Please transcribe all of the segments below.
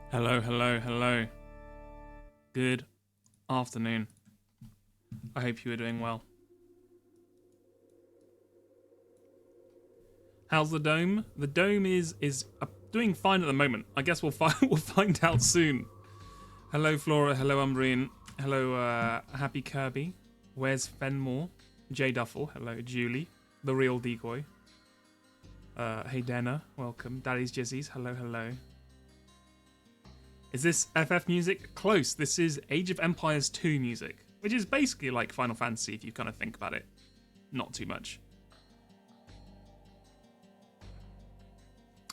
Hello, hello, hello. Good afternoon. I hope you are doing well. How's the dome? The dome is doing fine at the moment. I guess we'll find out soon. Hello, Flora. Hello, Umbrian. Hello, Happy Kirby. Where's Fenmore? Jay Duffel. Hello, Julie. The real decoy. Hey, Dana. Welcome. Daddy's Jizzies. Hello, hello. Is this FF music? Close. This is Age of Empires 2 music, which is basically like Final Fantasy if you kind of think about it. Not too much.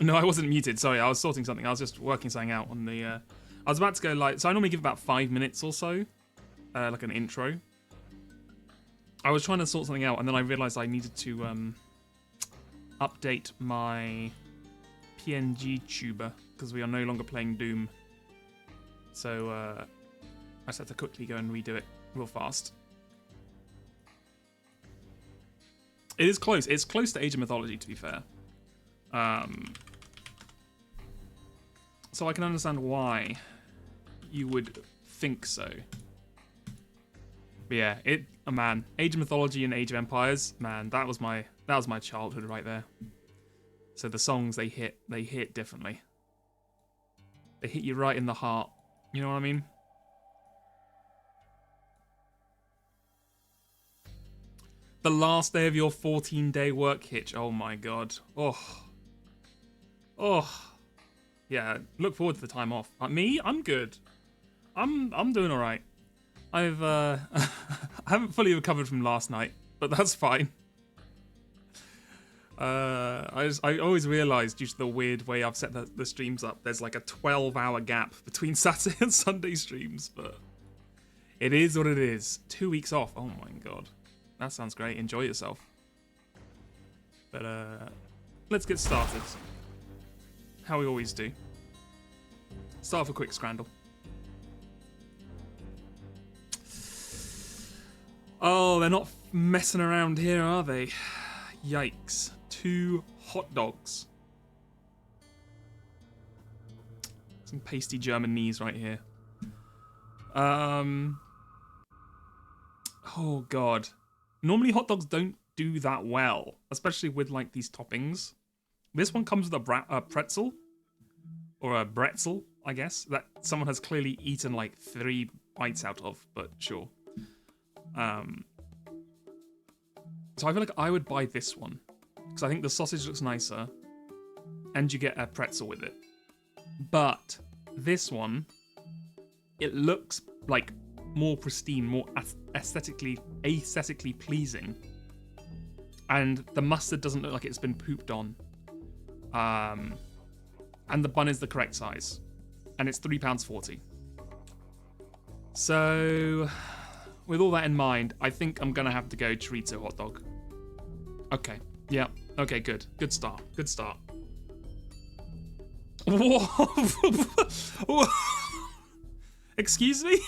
No, I wasn't muted. Sorry, I was sorting something. I was just working something out on the... I was about to go like... So I normally give about 5 minutes or so, like an intro. I was trying to sort something out, and then I realised I needed to update my PNG tuber, because we are no longer playing Doom. So I just had to quickly go and redo it real fast. It is close. It's close to Age of Mythology, to be fair. So I can understand why you would think so. But yeah, man, Age of Mythology and Age of Empires, man, that was my childhood right there. So the songs they hit differently. They hit you right in the heart. You know what I mean? The last day of your 14-day work hitch. Oh my god. Oh. Yeah, look forward to the time off. Me? I'm good. I'm doing all right. I haven't fully recovered from last night, but that's fine. I always realise, due to the weird way I've set the streams up, there's like a 12-hour gap between Saturday and Sunday streams, but it is what it is. 2 weeks off. Oh my god. That sounds great. Enjoy yourself. But let's get started. How we always do. Start with a quick scrandle. Oh, they're not messing around here, are they? Yikes. 2 hot dogs. Some pasty German knees right here. Oh god. Normally hot dogs don't do that well, especially with like these toppings. This one comes with a pretzel, or a bretzel, I guess, that someone has clearly eaten like 3 bites out of, but sure. So I feel like I would buy this one, because I think the sausage looks nicer, and you get a pretzel with it. But this one, it looks like more pristine, more aesthetically pleasing, and the mustard doesn't look like it's been pooped on. And the bun is the correct size, and it's £3.40. So, with all that in mind, I think I'm gonna have to go chorizo hot dog. Okay, yeah, okay, good start. Whoa. Excuse me?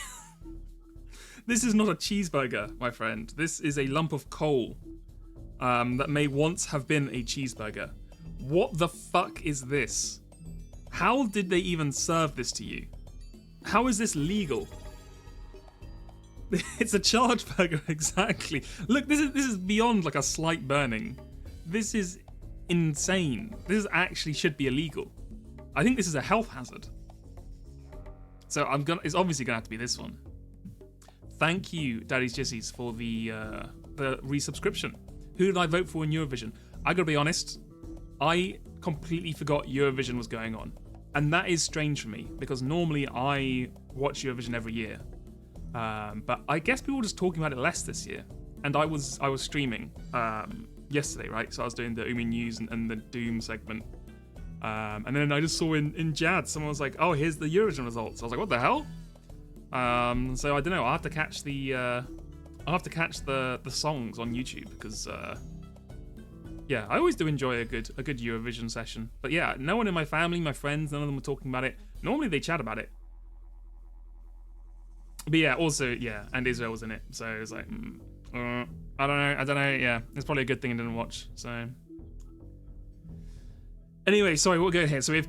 This is not a cheeseburger, my friend. This is a lump of coal that may once have been a cheeseburger. What the fuck is this? How did they even serve this to you? How is this legal? It's a charge burger, exactly. Look, this is beyond like a slight burning. This is insane. This actually should be illegal. I think this is a health hazard. So it's obviously gonna have to be this one. Thank you, Daddy's Jizzies, for the resubscription. Who did I vote for in Eurovision? I gotta be honest, I completely forgot Eurovision was going on. And that is strange for me, because normally I watch Eurovision every year. But I guess people were just talking about it less this year. And I was streaming yesterday, right? So I was doing the Umi News and the Doom segment. And then I just saw in Jad, someone was like, oh, here's the Eurovision results. I was like, what the hell? So I don't know, I'll have to catch the songs on YouTube, because yeah, I always do enjoy a good Eurovision session. But yeah, no one in my family, my friends, none of them were talking about it. Normally they chat about it. But yeah, also, yeah, and Israel was in it. So it was like, I don't know, yeah. It's probably a good thing I didn't watch, so. Anyway, sorry, we'll go here. So we have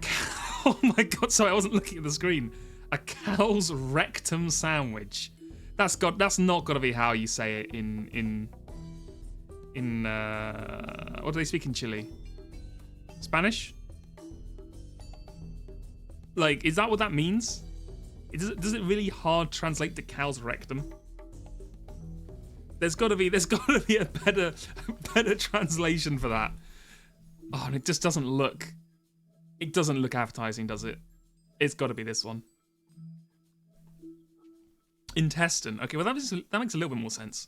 Oh my god, sorry, I wasn't looking at the screen. A cow's rectum sandwich. That's not gotta be how you say it in what do they speak in Chile? Spanish? Like, is that what that means? Does it really hard translate to cow's rectum? There's gotta be a better translation for that. Oh, and it just doesn't look appetizing, does it? It's gotta be this one. Intestine. Okay, well that makes a little bit more sense.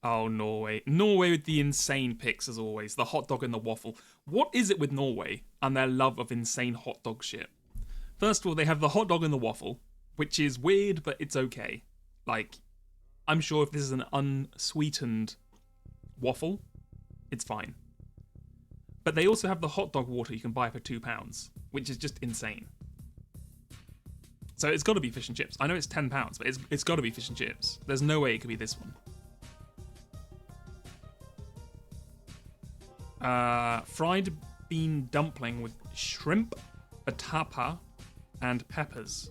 Oh, Norway. Norway with the insane picks as always. The hot dog and the waffle. What is it with Norway and their love of insane hot dog shit? First of all, they have the hot dog and the waffle, which is weird, but it's okay. Like, I'm sure if this is an unsweetened waffle, it's fine. But they also have the hot dog water you can buy for £2, which is just insane. So it's got to be fish and chips. I know it's £10, but it's got to be fish and chips. There's no way it could be this one. Fried bean dumpling with shrimp, batapa, and peppers,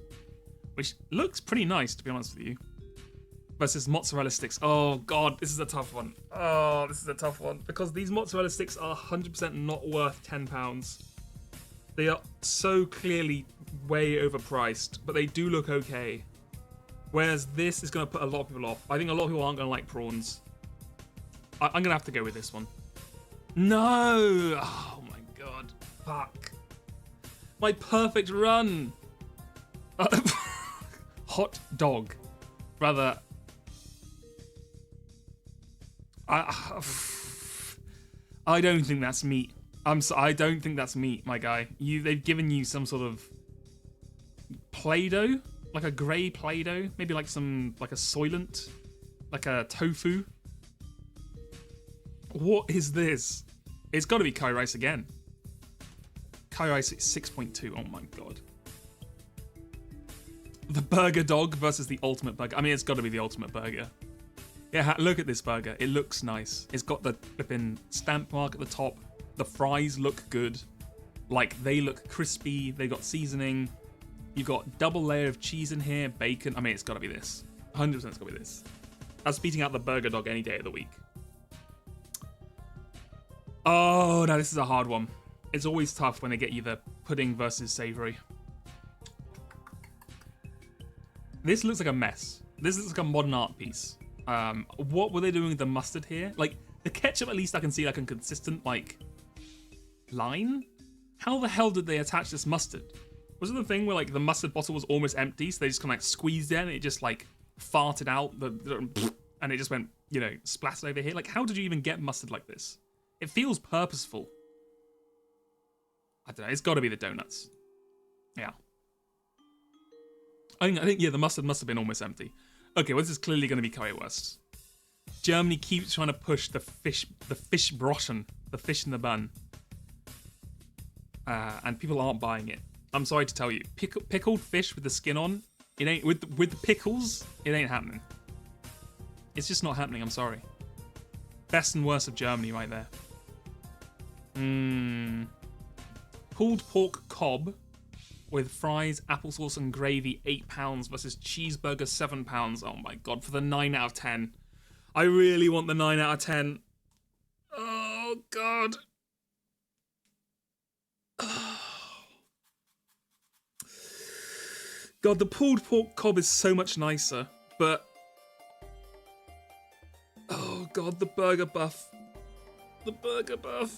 which looks pretty nice, to be honest with you. Versus mozzarella sticks. Oh god, this is a tough one. Oh, this is a tough one because these mozzarella sticks are 100% not worth £10. They are so clearly way overpriced, but they do look okay. Whereas this is going to put a lot of people off. I think a lot of people aren't going to like prawns. I'm going to have to go with this one. No! Oh my god. Fuck. My perfect run! Hot dog. Rather... I don't think that's meat. I don't think that's meat, my guy. They've given you some sort of Play-Doh, like a grey Play-Doh, maybe like a Soylent, like a tofu. What is this? It's got to be curry rice again. Curry rice is 6.2. Oh my god. The burger dog versus the ultimate burger. I mean, it's got to be the ultimate burger. Yeah, look at this burger. It looks nice. It's got the flipping stamp mark at the top. The fries look good. Like, they look crispy. They got seasoning. You've got double layer of cheese in here, bacon. I mean, it's got to be this. 100% it's got to be this. I was beating out the burger dog any day of the week. Oh, no, this is a hard one. It's always tough when they get you the pudding versus savory. This looks like a mess. This looks like a modern art piece. What were they doing with the mustard here? Like, the ketchup, at least I can see like a consistent, like, line? How the hell did they attach this mustard? Was it the thing where, like, the mustard bottle was almost empty, so they just kind of, like, squeezed it and it just, like, farted out, and it just went, you know, splattered over here? Like, how did you even get mustard like this? It feels purposeful. I don't know, it's got to be the donuts. Yeah. I think, yeah, the mustard must have been almost empty. Okay, well, this is clearly going to be currywurst. Germany keeps trying to push the fish brochen, the fish in the bun. And people aren't buying it. I'm sorry to tell you. Pickled fish with the skin on, it ain't, with the pickles, it ain't happening. It's just not happening, I'm sorry. Best and worst of Germany right there. Pulled pork cob with fries, applesauce, and gravy, £8 versus cheeseburger, £7. Oh my god, for the 9 out of 10. I really want the 9 out of 10. Oh god. God, the pulled pork cob is so much nicer, but... Oh god, the burger buff. The burger buff.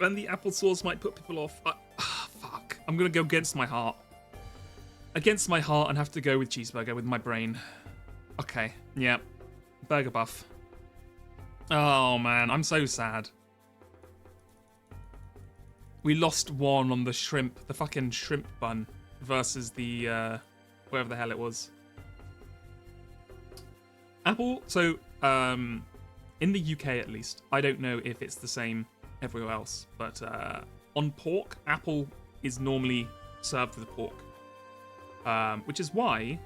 And the applesauce might put people off. Fuck. I'm gonna go against my heart. Against my heart and have to go with cheeseburger with my brain. Okay, yeah. Burger buff. Oh man, I'm so sad. We lost one on the shrimp, the fucking shrimp bun versus the, whatever the hell it was. Apple, so, in the UK at least, I don't know if it's the same everywhere else, but on pork, apple is normally served with pork. Which is why,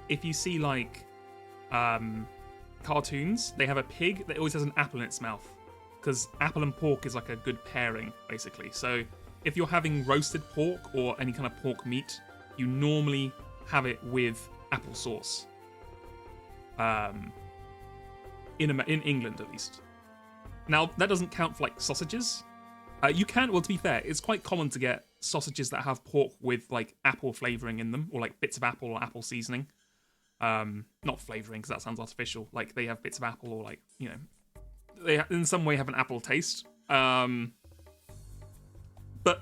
if you see like cartoons, they have a pig that always has an apple in its mouth. Because apple and pork is like a good pairing, basically. So if you're having roasted pork or any kind of pork meat, you normally have it with apple sauce. In England, at least. Now, that doesn't count for, like, sausages. You can, well, to be fair, it's quite common to get sausages that have pork with, like, apple flavouring in them, or, like, bits of apple or apple seasoning. Not flavouring, because that sounds artificial. Like, they have bits of apple or, like, you know, they in some way have an apple taste. But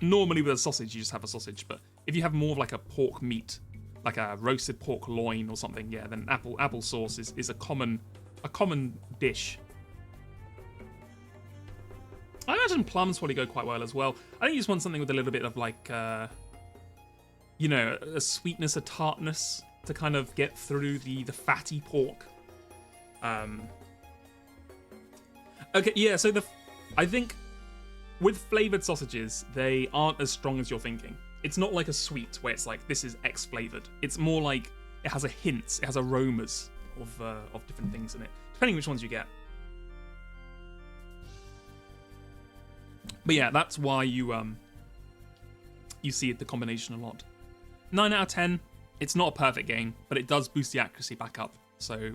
normally with a sausage, you just have a sausage. But if you have more of, like, a pork meat, like a roasted pork loin or something, yeah, then apple sauce is a common dish. I imagine plums probably go quite well as well. I think you just want something with a little bit of, like, you know, a sweetness, a tartness to kind of get through the fatty pork. Okay, yeah, so I think with flavoured sausages, they aren't as strong as you're thinking. It's not like a sweet where it's like, this is X flavoured. It's more like it has a hint, it has aromas of different things in it, depending which ones you get. But yeah, that's why you see the combination a lot. 9 out of 10. It's not a perfect game, but it does boost the accuracy back up. So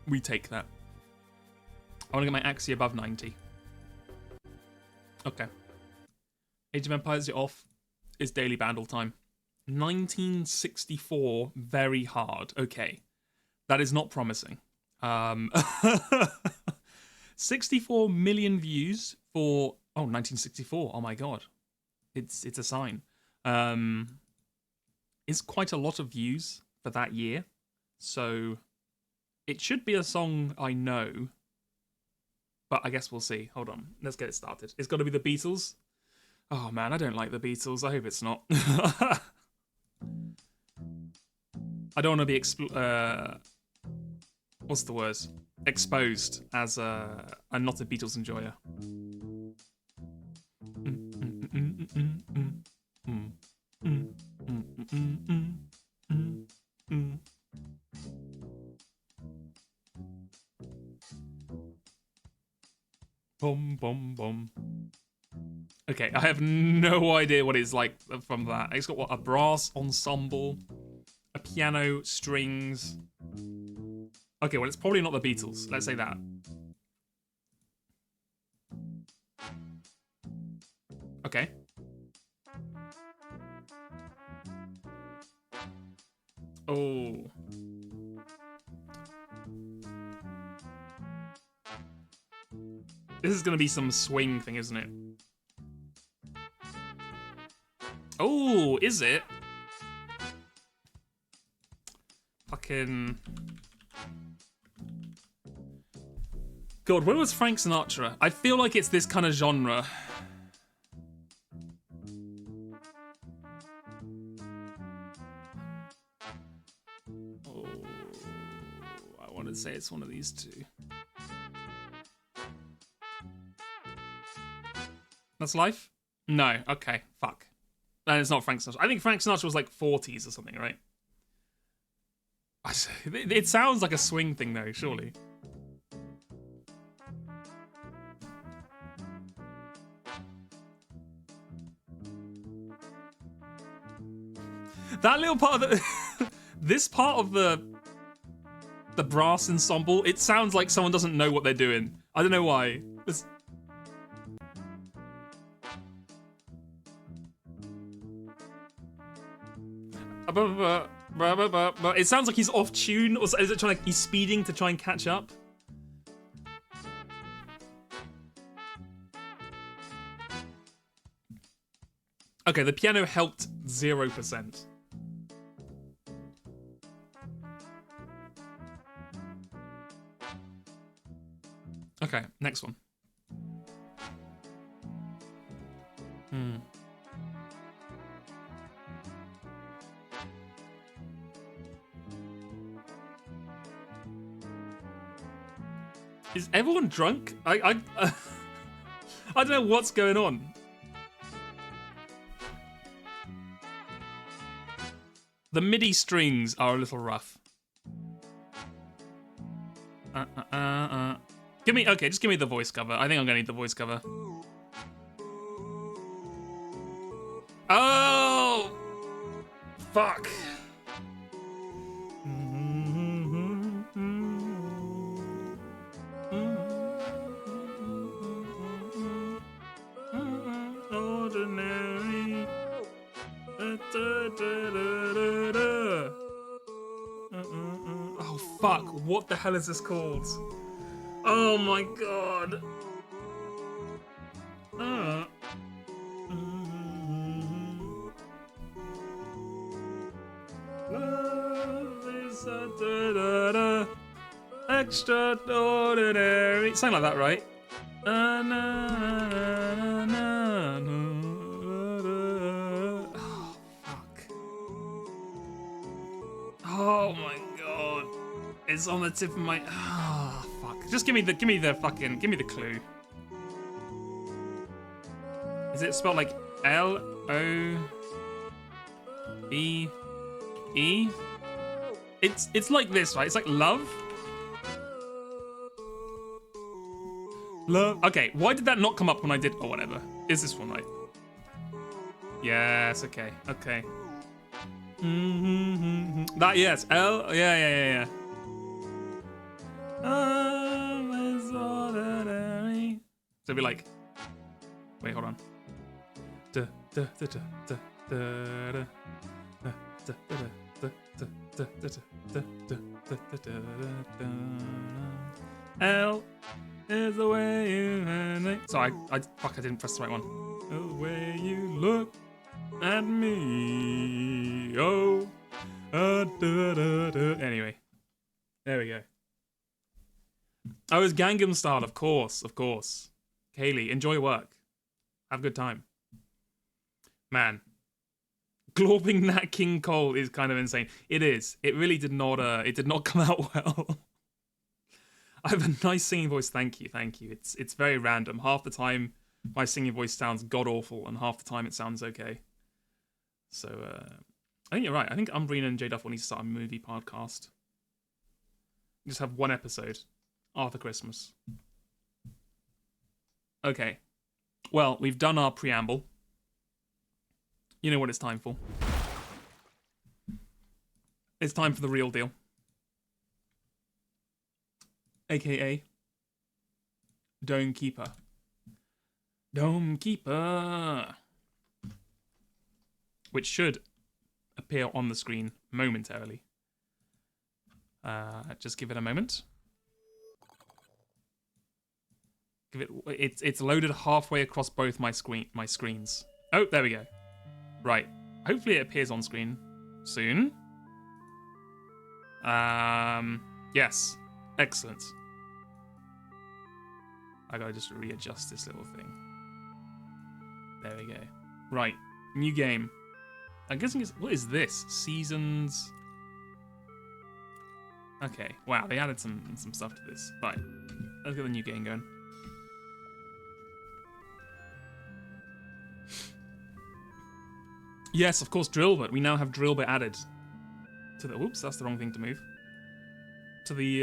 we take that. I want to get my accuracy above 90. Okay. Age of Empires, you're off. It's daily banned all time. 1964, very hard. Okay. That is not promising. 64 million views for... Oh, 1964. Oh my god. It's a sign. It's quite a lot of views for that year. So it should be a song I know. But I guess we'll see. Hold on. Let's get it started. It's got to be the Beatles. Oh man, I don't like the Beatles. I hope it's not. I don't want to be what's the word? Exposed as I'm not a Beatles enjoyer. Boom, boom, boom. Okay, I have no idea what it's like from that. It's got, what, a brass ensemble, a piano, strings. Okay, well, it's probably not the Beatles. Let's say that. Okay. Oh. This is going to be some swing thing, isn't it? Oh, is it? Fucking... God, where was Frank Sinatra? I feel like it's this kind of genre. Oh, I wanted to say it's one of these two. That's Life? No, okay, fuck. And it's not Frank Sinatra. I think Frank Sinatra was like 40s or something, right? It sounds like a swing thing though, surely. That little part of the... this part of the brass ensemble, it sounds like someone doesn't know what they're doing. I don't know why. It sounds like he's off tune, or is it trying to, he's speeding to try and catch up? Okay, the piano helped 0%. Okay, next one. Is everyone drunk? I don't know what's going on. The MIDI strings are a little rough. Just give me the voice cover. I think I'm gonna need the voice cover. Oh! Fuck. Ordinary. Oh, fuck. What the hell is this called? Oh my god. Love is a extraordinary. Something like that, right? Oh, fuck. Oh my god. It's on the tip of my. Ah, fuck. Just give me the clue. Is it spelled like L-O-E-E? It's like this, right? It's like love. Love. Okay, why did that not come up when I did? Or whatever. Is this one right? Yes. Okay. Okay. That yes. L. Yeah. So it'd be like. Wait, hold on. L is the way you make. Sorry, I didn't press the right one. The way you look at me. Oh. Anyway, there we go. Oh, it's Gangnam Style, of course. Kaylee, enjoy work. Have a good time. Man, glorping Nat King Cole is kind of insane. It is. It really did not. It did not come out well. I have a nice singing voice. Thank you. It's very random. Half the time, my singing voice sounds god awful, and half the time it sounds okay. So, I think you're right. I think Umbrina and J Duff will need to start a movie podcast. Just have one episode after Christmas. Okay. Well, we've done our preamble. You know what it's time for. It's time for the real deal. AKA Dome Keeper. Dome Keeper. Which should appear on the screen momentarily. Just give it a moment. It's loaded halfway across both my screens. Oh, there we go. Right. Hopefully it appears on screen soon. Yes. Excellent. I gotta just readjust this little thing. There we go. Right. New game. I'm guessing it's... What is this? Seasons... Okay. Wow, they added some stuff to this. Right. Let's get the new game going. Yes, of course, Drillbit. We now have Drillbit added to the... Whoops, that's the wrong thing to move. To the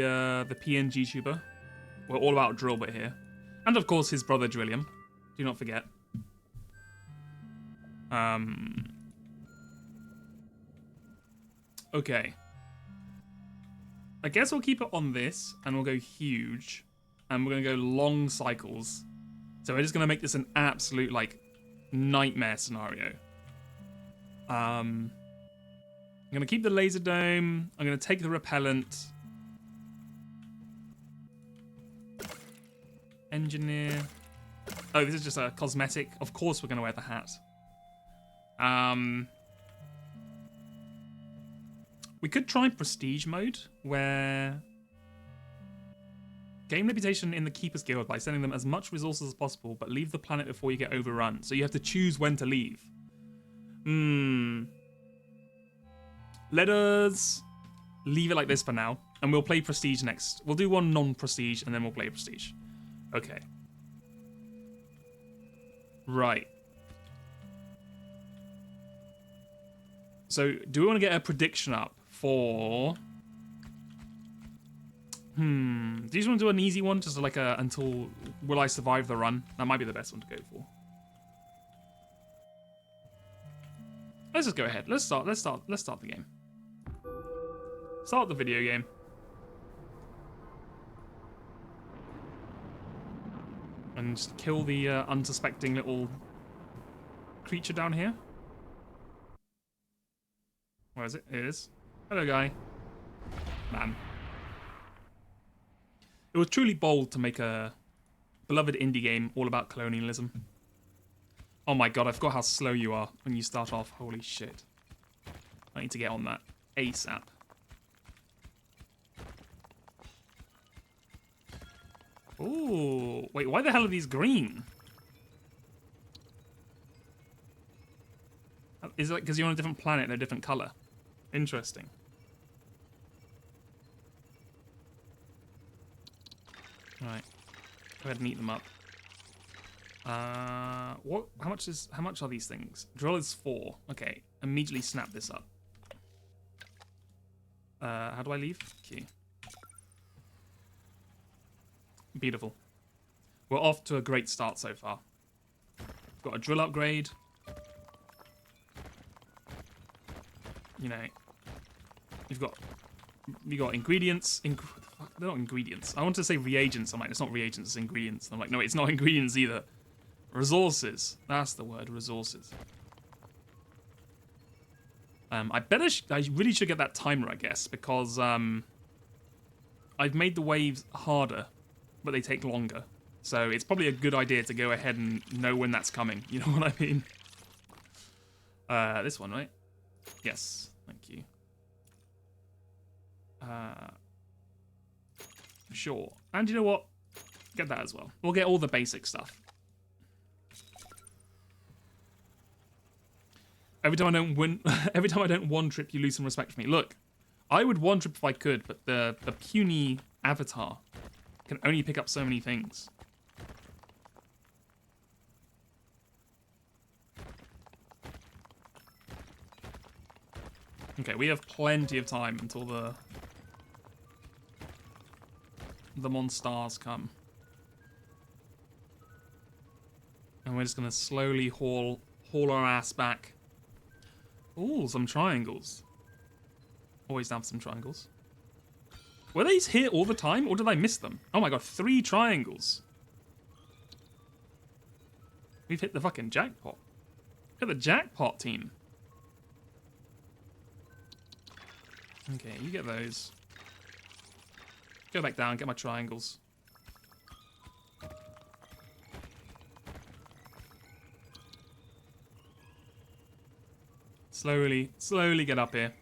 PNG tuber. We're all about Drillbit here. And, of course, his brother, Drillium. Do not forget. Okay. I guess we'll keep it on this, and we'll go huge. And we're going to go long cycles. So we're just going to make this an absolute, like, nightmare scenario. I'm going to keep the laser dome. I'm going to take the repellent. Engineer. Oh, this is just a cosmetic. Of course we're going to wear the hat. We could try prestige mode, where... Gain reputation in the Keeper's Guild by sending them as much resources as possible, but leave the planet before you get overrun. So you have to choose when to leave. Let us leave it like this for now, and we'll play Prestige next. We'll do one non-Prestige, and then we'll play Prestige. Okay. Right. So, do we want to get a prediction up for... Do you just want to do an easy one? Just like a until will I survive the run? That might be the best one to go for. Let's just go ahead. Let's start the game. Start the video game. And just kill the unsuspecting little creature down here. Where is it? It is. Hello, guy. Man. It was truly bold to make a beloved indie game all about colonialism. Oh my god, I forgot how slow you are when you start off. Holy shit. I need to get on that ASAP. Ooh, wait, why the hell are these green? Is it like because you're on a different planet, they're a different color? Interesting. Right. Go ahead and eat them up. What? How much are these things? Drill is 4. Okay. Immediately snap this up. How do I leave? Q. Beautiful. We're off to a great start so far. Got a drill upgrade. You know, you got ingredients. They're not ingredients. I want to say reagents. I'm like, it's not reagents, it's ingredients. And I'm like, no, it's not ingredients either. Resources. That's the word, resources. I really should get that timer, I guess, because I've made the waves harder, but they take longer. So it's probably a good idea to go ahead and know when that's coming. You know what I mean? This one, right? Yes, thank you. Sure. And you know what? Get that as well. We'll get all the basic stuff. Every time I don't one trip, you lose some respect for me. Look, I would one trip if I could, but the puny avatar can only pick up so many things. Okay, we have plenty of time until the monsters come. And we're just gonna slowly haul our ass back. Ooh, some triangles. Always have some triangles. Were these here all the time, or did I miss them? Oh my god, 3 triangles. We've hit the fucking jackpot. Look at the jackpot, team. Okay, you get those. Go back down, get my triangles. Slowly get up here.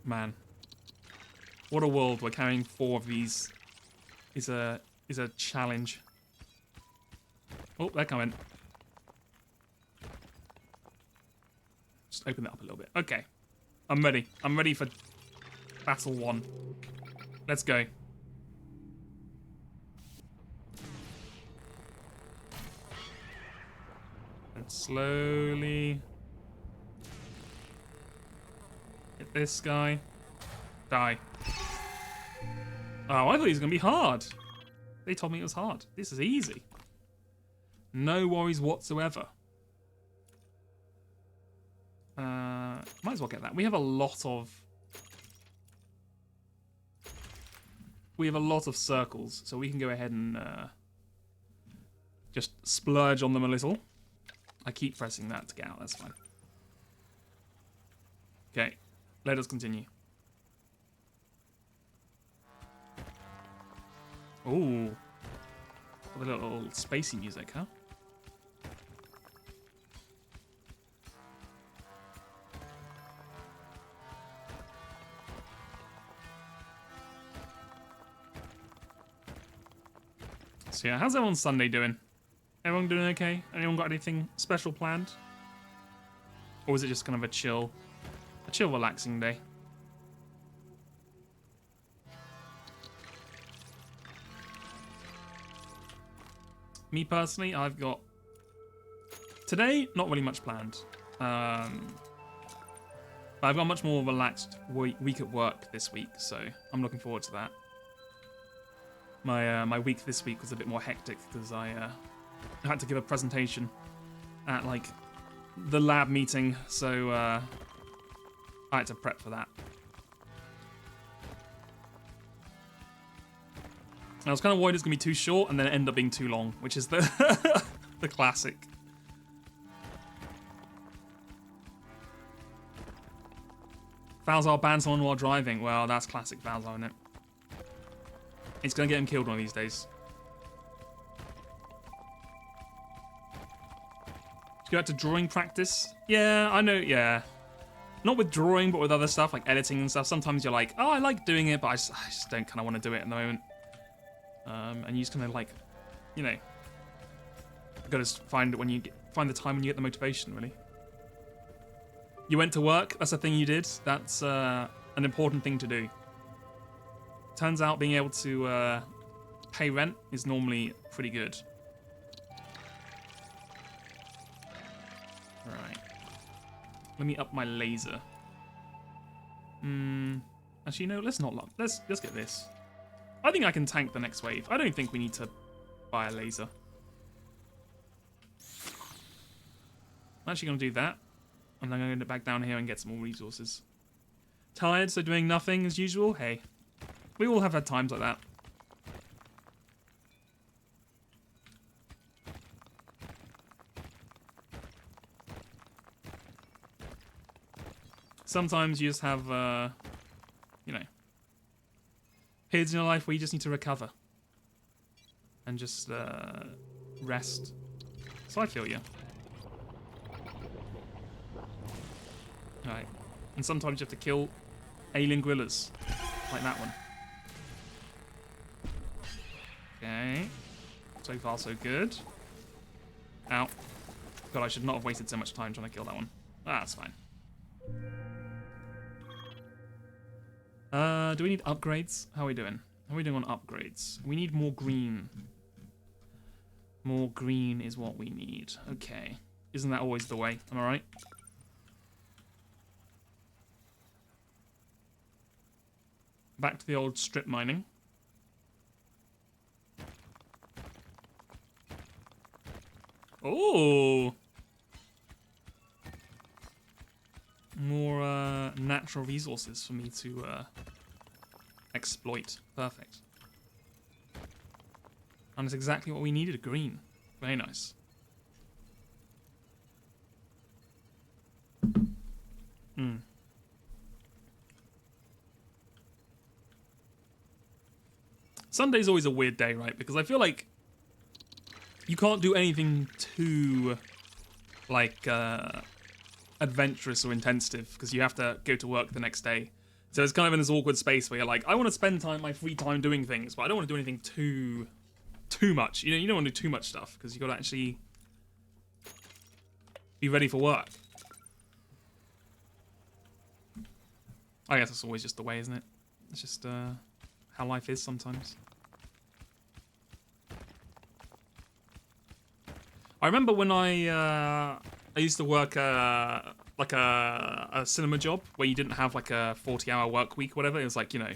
Man. What a world. We're carrying 4 of these. Is a challenge. Oh, they're coming. Just open that up a little bit. Okay. I'm ready. I'm ready for battle 1. Let's go. And slowly hit this guy. Die. Oh, I thought he was going to be hard. They told me it was hard. This is easy. No worries whatsoever. Might as well get that. We have a lot of circles, so we can go ahead and just splurge on them a little. I keep pressing that to get out. That's fine. Okay, let us continue. Ooh, a little spacey music, huh? So yeah, how's everyone's Sunday doing? Everyone doing okay? Anyone got anything special planned? Or is it just kind of a chill, relaxing day? Me personally, I've got today not really much planned. But I've got a much more relaxed week at work this week, so I'm looking forward to that. My week this week was a bit more hectic because I had to give a presentation at like the lab meeting, so I had to prep for that. I was kind of worried it was going to be too short, and then it ended up being too long, which is the the classic. Falzar banned someone while driving. Well, that's classic Falzar, isn't it? It's going to get him killed one of these days. Did you go out to drawing practice? Yeah, I know, yeah. Not with drawing, but with other stuff, like editing and stuff. Sometimes you're like, oh, I like doing it, but I just don't kind of want to do it at the moment. And you just kind of like, you know, got to find the time when you get the motivation, really. You went to work. That's a thing you did. That's an important thing to do. Turns out being able to pay rent is normally pretty good. Right. Let me up my laser. Actually, no. Let's not. Let's get this. I think I can tank the next wave. I don't think we need to buy a laser. I'm actually going to do that. And then I'm going to go back down here and get some more resources. Tired, so doing nothing as usual? Hey. We all have had times like that. Sometimes you just have, you know, periods in your life where you just need to recover. And just, rest. So I feel you. Right. And sometimes you have to kill alien gorillas. Like that one. Okay. So far, so good. Ow. God, I should not have wasted so much time trying to kill that one. Ah, that's fine. Do we need upgrades? How are we doing? How are we doing on upgrades? We need more green. More green is what we need. Okay. Isn't that always the way? Am I right? Back to the old strip mining. Oh! More natural resources for me to exploit. Perfect. And it's exactly what we needed, green. Very nice. Sunday's always a weird day, right? Because I feel like you can't do anything too, like, adventurous or intensive because you have to go to work the next day. So it's kind of in this awkward space where you're like, I want to spend my free time doing things, but I don't want to do anything too much. You know, you don't want to do too much stuff because you got to actually be ready for work. I guess that's always just the way, isn't it? It's just how life is sometimes. I remember when I used to work like a cinema job where you didn't have like a 40-hour work week or whatever. It was like, you know,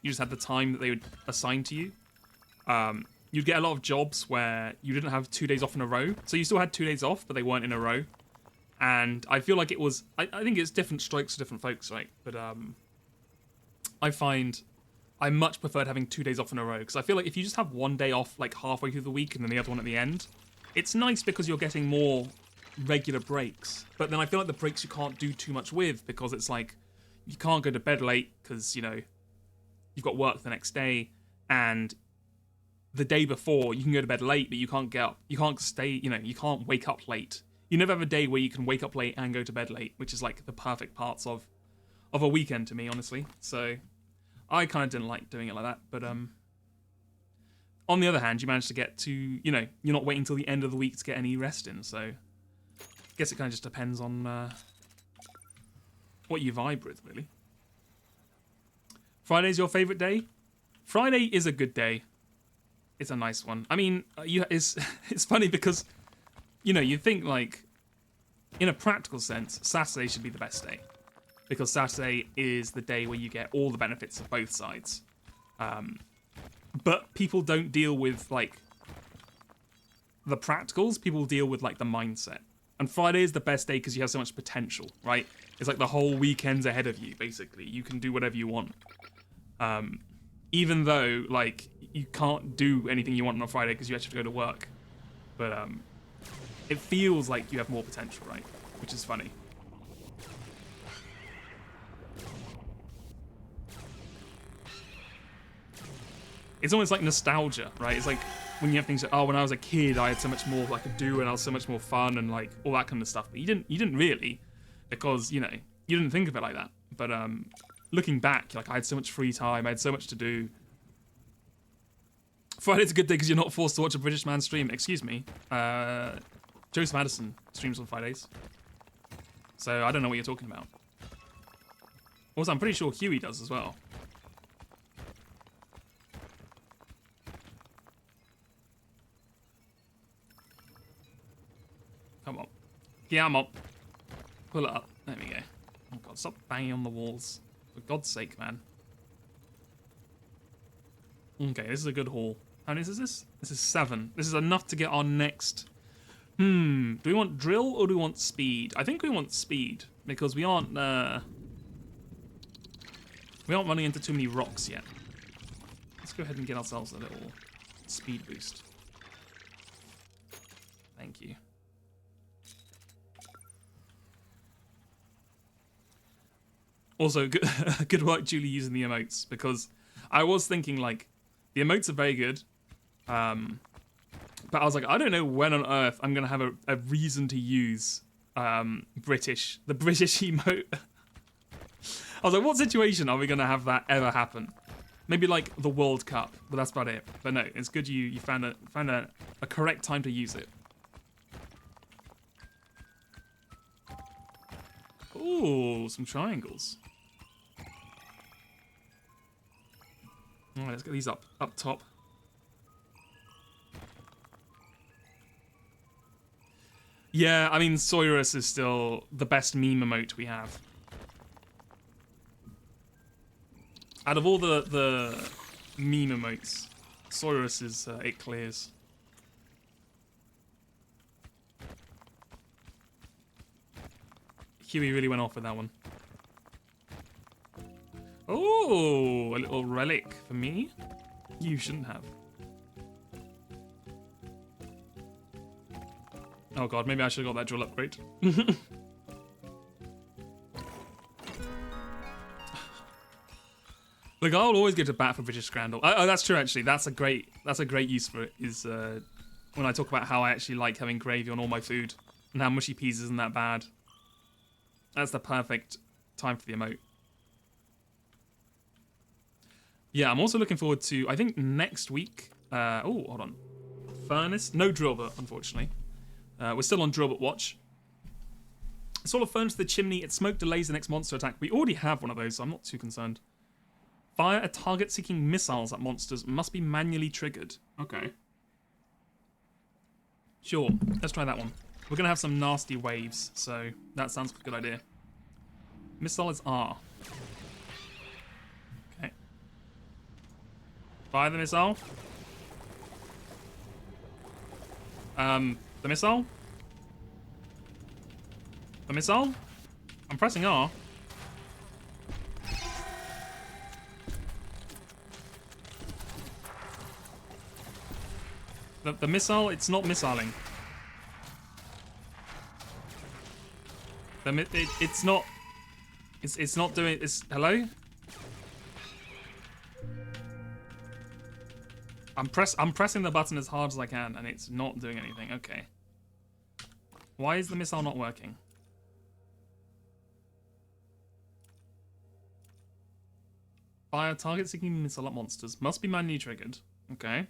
you just had the time that they would assign to you. You'd get a lot of jobs where you didn't have 2 days off in a row. So you still had 2 days off, but they weren't in a row. And I feel like it was, I think it's different strokes for different folks, right? But I find I much preferred having 2 days off in a row. Because I feel like if you just have 1 day off like halfway through the week and then the other one at the end, it's nice because you're getting more regular breaks. But then I feel like the breaks you can't do too much with because it's like you can't go to bed late because, you know, you've got work the next day, and the day before you can go to bed late, but you can't get up. You can't stay, you know, you can't wake up late. You never have a day where you can wake up late and go to bed late, which is like the perfect parts of a weekend to me, honestly. So I kind of didn't like doing it like that, but on the other hand, you manage to get to, you know, you're not waiting till the end of the week to get any rest in, so I guess it kind of just depends on what you vibe with, really. Friday's your favourite day? Friday is a good day. It's a nice one. I mean, it's funny because, you know, you think, like, in a practical sense, Saturday should be the best day. Because Saturday is the day where you get all the benefits of both sides. But people don't deal with, like, the practicals. People deal with, like, the mindset. And Friday is the best day because you have so much potential, right? It's like the whole weekend's ahead of you, basically. You can do whatever you want. Even though, like, you can't do anything you want on a Friday because you actually have to go to work. But it feels like you have more potential, right? Which is funny. It's almost like nostalgia, right? It's like when you have things like, oh, when I was a kid, I had so much more I could do, and I was so much more fun, and like all that kind of stuff. But you didn't really, because you didn't think of it like that. But looking back, like I had so much free time, I had so much to do. Friday's a good day because you're not forced to watch a British man stream. Excuse me, Joseph Addison streams on Fridays, so I don't know what you're talking about. Also, I'm pretty sure Huey does as well. Come on. Yeah, I'm up. Pull it up. There we go. Oh god, stop banging on the walls. For God's sake, man. Okay, this is a good haul. How many is this? This is 7. This is enough to get our next... Do we want drill or do we want speed? I think we want speed, because we aren't running into too many rocks yet. Let's go ahead and get ourselves a little speed boost. Thank you. Also, good work, Julie, using the emotes, because I was thinking, like, the emotes are very good, but I was like, I don't know when on earth I'm going to have a reason to use the British emote. I was like, what situation are we going to have that ever happen? Maybe, like, the World Cup, but that's about it. But no, it's good you found a correct time to use it. Ooh, some triangles. Alright, let's get these up top. Yeah, I mean, Saurus is still the best meme emote we have. Out of all the meme emotes, Saurus is, it clears. Huey really went off with that one. Oh, a little relic for me. You shouldn't have. Oh god, maybe I should have got that drill upgrade. Look, I'll always go to bat for British Scrandle. Oh, that's true actually. That's a great use for it. Is when I talk about how I actually like having gravy on all my food and how mushy peas isn't that bad. That's the perfect time for the emote. Yeah, I'm also looking forward to, I think next week, oh, hold on. Furnace? No Drillbot, unfortunately. We're still on Drillbot watch. Solar Furnace to the chimney, it smoke delays the next monster attack. We already have one of those, so I'm not too concerned. Fire a target-seeking missiles at monsters, must be manually triggered. Okay. Sure, let's try that one. We're going to have some nasty waves, so that sounds like a good idea. Missile is R. Okay. Fire the missile. The missile? The missile? I'm pressing R. The missile, it's not missiling. It's not. It's not doing. Hello. I'm pressing the button as hard as I can, and it's not doing anything. Okay. Why is the missile not working? Fire target-seeking missile at monsters must be manually triggered. Okay.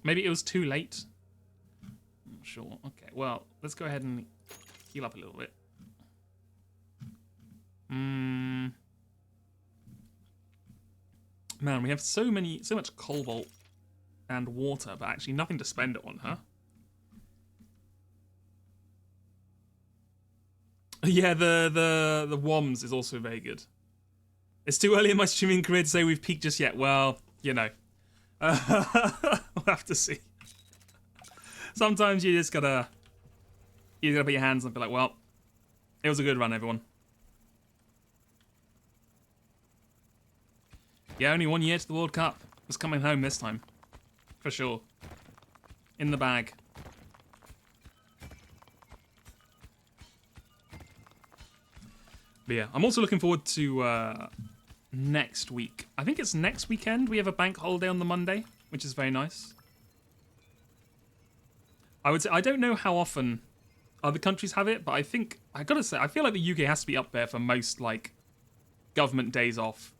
Maybe it was too late. I'm not sure. Okay. Well, let's go ahead and heal up a little bit. Man, we have so much cobalt and water, but actually nothing to spend it on, huh? Yeah, the WOMs is also very good. It's too early in my streaming career to say we've peaked just yet. Well, you know. We'll have to see. Sometimes you just gotta You gotta put your hands up and be like, well, it was a good run, everyone. Yeah, only 1 year to the World Cup. Was coming home this time. For sure. In the bag. But yeah, I'm also looking forward to next week. I think it's next weekend. We have a bank holiday on the Monday, which is very nice. I would say, I don't know how often other countries have it, but I think, I gotta say, I feel like the UK has to be up there for most, like, government days off.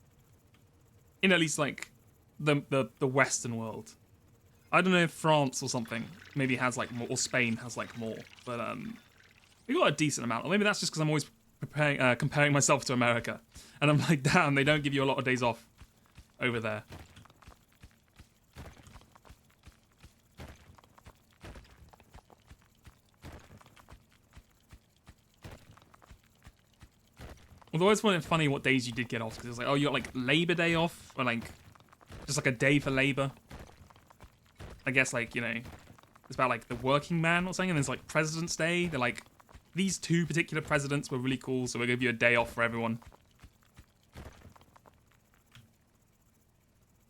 In at least, like, the Western world. I don't know if France or something maybe has, like, more, or Spain has, like, more. But, we got a decent amount. Or maybe that's just because I'm always comparing myself to America. And I'm like, damn, they don't give you a lot of days off over there. Although I always find it funny what days you did get off, because it's like, oh, you got like Labor Day off, or like just like a day for labor. I guess like, you know, it's about like the working man or something, and there's like President's Day. They're like, these two particular presidents were really cool, so we'll give you a day off for everyone.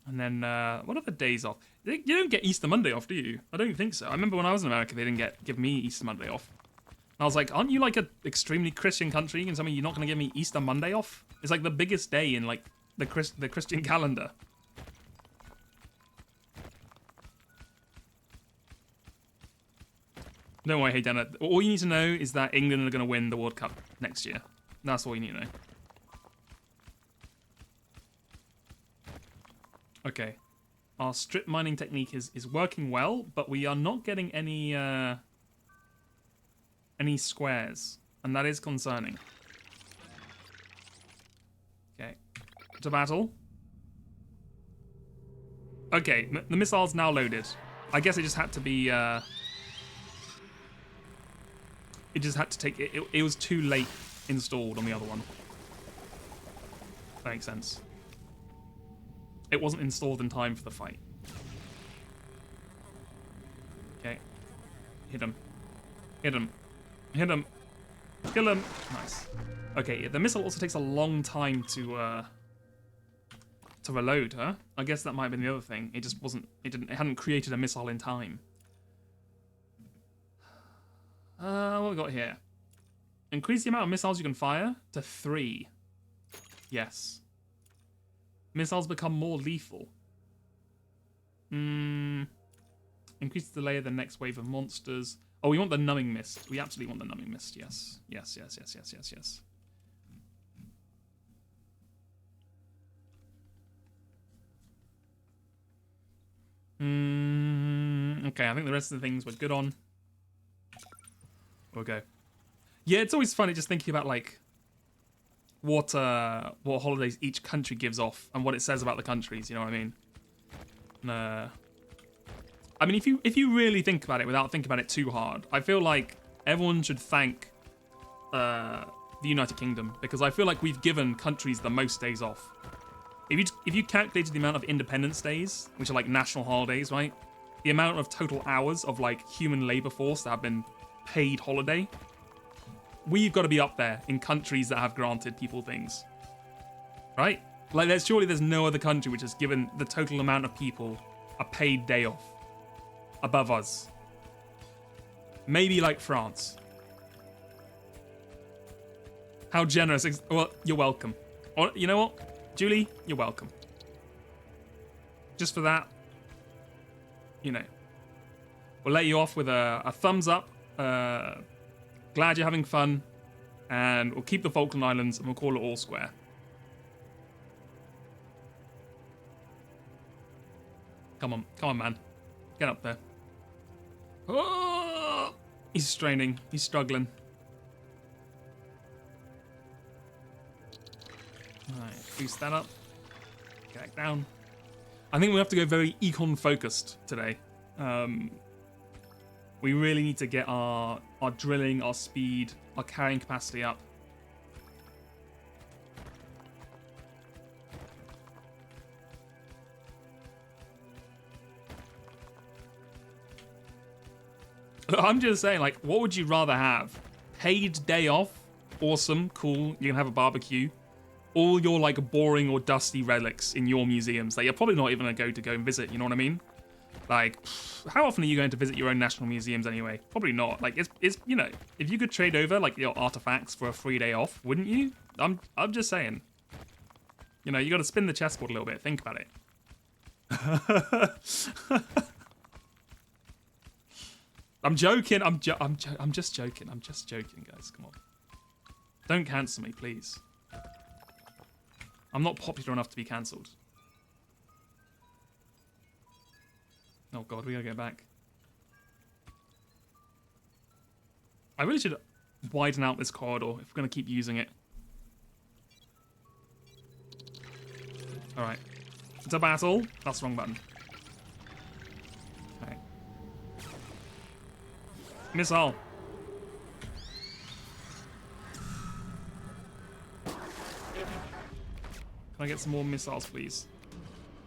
And then, what other days off? You don't get Easter Monday off, do you? I don't think so. I remember when I was in America, they didn't give me Easter Monday off. I was like, aren't you like an extremely Christian country and something you're not going to give me Easter Monday off? It's like the biggest day in like the Christian calendar. Don't worry, hey Dana. All you need to know is that England are going to win the World Cup next year. That's all you need to know. Okay. Our strip mining technique is working well, but we are not getting any squares, and that is concerning. Okay, to battle. Okay, the missile's now loaded. I guess it just had to be, it just had to take, it was too late installed on the other one. That makes sense. It wasn't installed in time for the fight. Okay, hit him. Hit him. Hit him. Kill him. Nice. Okay, the missile also takes a long time to reload, huh? I guess that might have been the other thing. It just wasn't, it hadn't created a missile in time. What we got here? Increase the amount of missiles you can fire to 3. Yes. Missiles become more lethal. Increase the delay of the next wave of monsters. Oh, we want the numbing mist. We absolutely want the numbing mist. Yes. Yes, yes, yes, yes, yes, yes. Okay, I think the rest of the things we're good on. We'll go. Yeah, it's always funny just thinking about like what holidays each country gives off and what it says about the countries. You know what I mean? I mean, if you really think about it without thinking about it too hard, I feel like everyone should thank the United Kingdom, because I feel like we've given countries the most days off. If you calculated the amount of Independence Days, which are like national holidays, right? The amount of total hours of like human labor force that have been paid holiday, we've got to be up there in countries that have granted people things, right? Like surely there's no other country which has given the total amount of people a paid day off above us. Maybe like France. How generous. Well, you're welcome. Or, you know what? Julie, you're welcome. Just for that, you know. We'll let you off with a thumbs up. Glad you're having fun. And we'll keep the Falkland Islands and we'll call it all square. Come on, man. Get up there. Oh! He's straining. He's struggling. Alright, boost that up. Get it down. I think we have to go very econ focused today. We really need to get our drilling, our speed, our carrying capacity up. I'm just saying, like, what would you rather have? Paid day off, awesome, cool, you can have a barbecue. All your, like, boring or dusty relics in your museums that you're probably not even going to go and visit, you know what I mean? Like, how often are you going to visit your own national museums anyway? Probably not. Like, it's you know, if you could trade over, like, your artifacts for a free day off, wouldn't you? I'm just saying. You know, you got to spin the chessboard a little bit. Think about it. I'm joking. I'm just joking. I'm just joking, guys. Come on. Don't cancel me, please. I'm not popular enough to be cancelled. Oh god, we gotta go back. I really should widen out this corridor if we're gonna keep using it. Alright. It's a battle. That's the wrong button. Alright. Missile. Can I get some more missiles, please?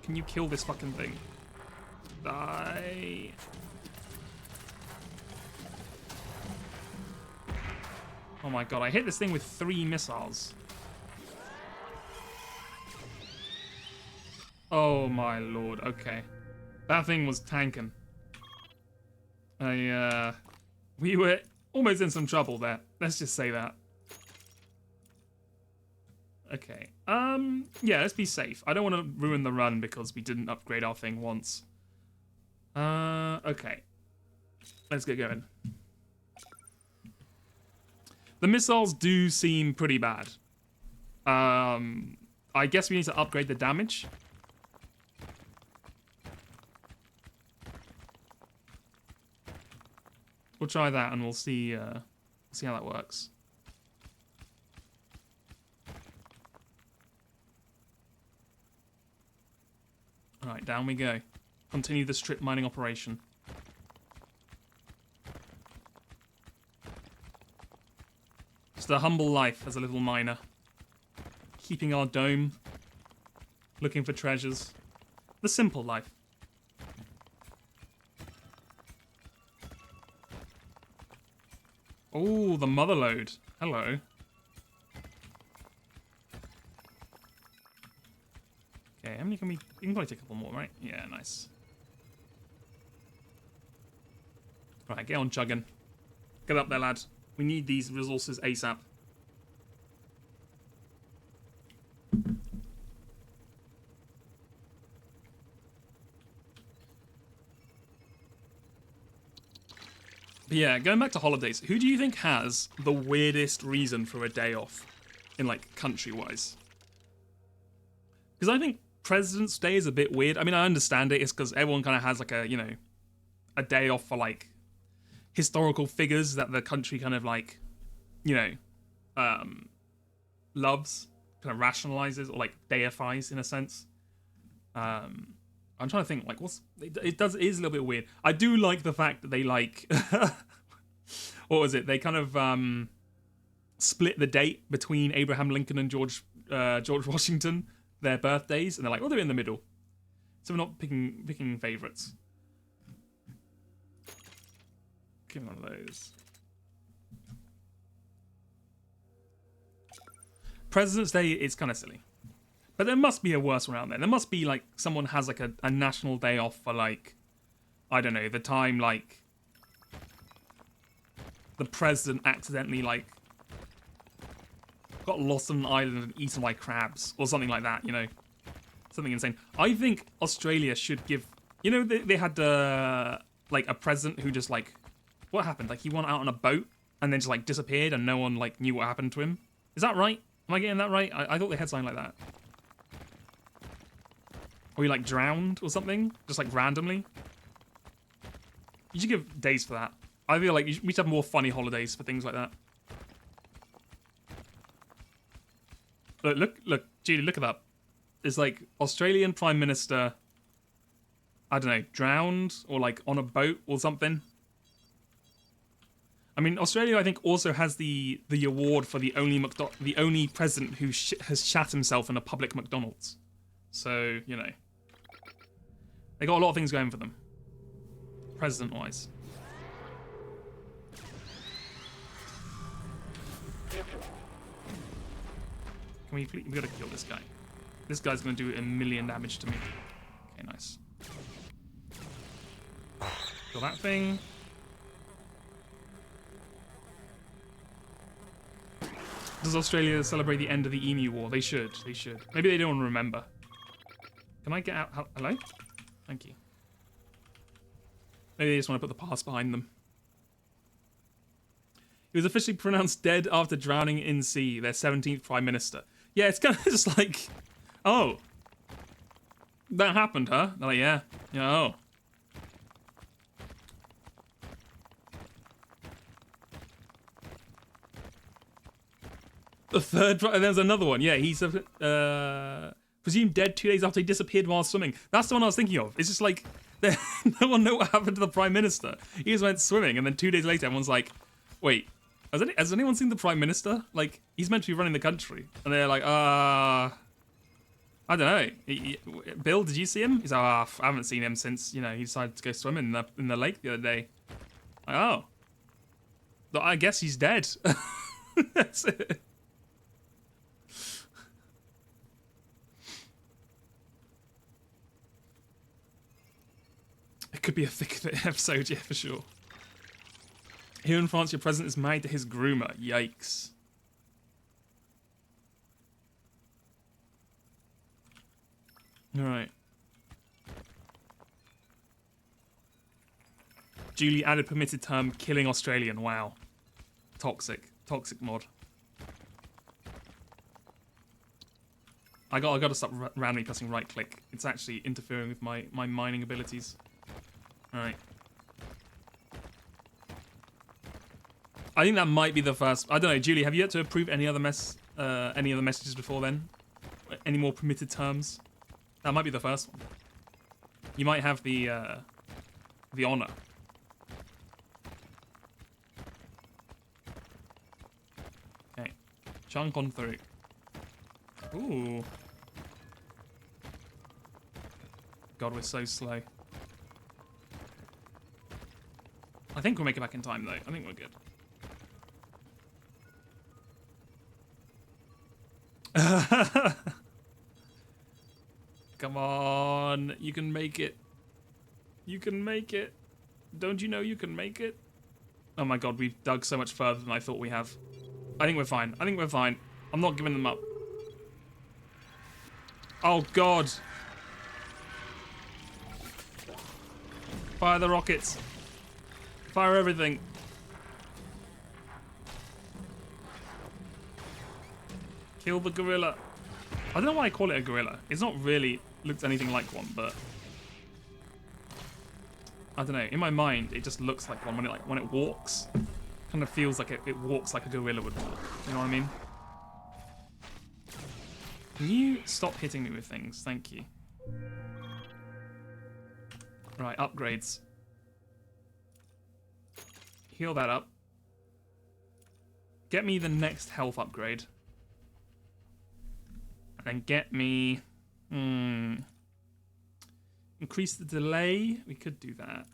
Can you kill this fucking thing? Die. Oh my god, I hit this thing with 3 missiles. Oh my lord, okay. That thing was tanking. We were almost in some trouble there. Let's just say that. Okay. Yeah, let's be safe. I don't want to ruin the run because we didn't upgrade our thing once. Okay. Let's get going. The missiles do seem pretty bad. I guess we need to upgrade the damage. We'll try that and we'll see how that works. Alright, down we go. Continue the strip mining operation. Just a humble life as a little miner. Keeping our dome. Looking for treasures. The simple life. Oh, the motherlode. Hello. Okay, how many can we... We can probably take a couple more, right? Yeah, nice. Right, get on chugging. Get up there, lad. We need these resources ASAP. But yeah, going back to holidays, who do you think has the weirdest reason for a day off in, like, country-wise? Because I think President's Day is a bit weird. I mean, I understand it. It's because everyone kind of has, like, a, you know, a day off for, like, historical figures that the country kind of, like, you know, loves, kind of rationalizes, or, like, deifies, in a sense. I'm trying to think, like, it is a little bit weird. I do like the fact that they, like, what was it? They kind of split the date between Abraham Lincoln and George Washington, their birthdays, and they're like, oh, they're in the middle. So we're not picking favorites. Give me one of those. President's Day is kind of silly. But there must be a worse one out there. There must be, like, someone has, like, a national day off for, like, I don't know, the time, like, the president accidentally, like, got lost on an island and eaten by crabs, or something like that, you know? Something insane. I think Australia should give... You know, they had, like, a president who just, like... What happened? Like, he went out on a boat and then just, like, disappeared and no one, like, knew what happened to him? Is that right? Am I getting that right? I thought they had something like that. Or he, like, drowned or something? Just, like, randomly? You should give days for that. I feel like we should have more funny holidays for things like that. Look, Julie, look at that. It's, like, Australian Prime Minister, I don't know, drowned? Or, like, on a boat or something? I mean, Australia, I think, also has the award for the only president who has shat himself in a public McDonald's. So, you know. They got a lot of things going for them. President-wise. Can we please? We gotta kill this guy. This guy's gonna do 1,000,000 damage to me. Okay, nice. Kill that thing. Does Australia celebrate the end of the Emu War? They should. They should. Maybe they don't remember. Can I get out? Hello? Thank you. Maybe they just want to put the past behind them. He was officially pronounced dead after drowning in sea, their 17th Prime Minister. Yeah, it's kind of just like, oh, that happened, huh? They're like, yeah. Yeah, oh. The third, there's another one. Yeah, he's presumed dead 2 days after he disappeared while swimming. That's the one I was thinking of. It's just like, no one knew what happened to the Prime Minister. He just went swimming, and then 2 days later, everyone's like, wait, has anyone seen the Prime Minister? Like, he's meant to be running the country. And they're like, I don't know. Bill, did you see him? He's like, I haven't seen him since, he decided to go swim in the lake the other day. Like, oh. But I guess he's dead. That's it. It could be a thick episode, yeah, for sure. Here in France, your president is married to his groomer. Yikes. Alright. Julie added permitted term, killing Australian. Wow. Toxic. Toxic mod. I gotta stop randomly pressing right click. It's actually interfering with my mining abilities. Alright. I think that might be the first. I don't know, Julie, have you yet to approve any other messages before then? Any more permitted terms? That might be the first one. You might have the honor. Okay. Chunk on through. Ooh. God, we're so slow. I think we'll make it back in time, though. I think we're good. Come on. You can make it. You can make it. Don't you know you can make it? Oh my god, we've dug so much further than I thought we have. I think we're fine. I think we're fine. I'm not giving them up. Oh god. Fire the rockets. Fire everything. Kill the gorilla. I don't know why I call it a gorilla. It's not really looked anything like one, but I don't know. In my mind, it just looks like one when it walks. Kind of feels like it walks like a gorilla would walk. You know what I mean? Can you stop hitting me with things? Thank you. Right, upgrades. Heal that up. Get me the next health upgrade. And then get me... increase the delay. We could do that.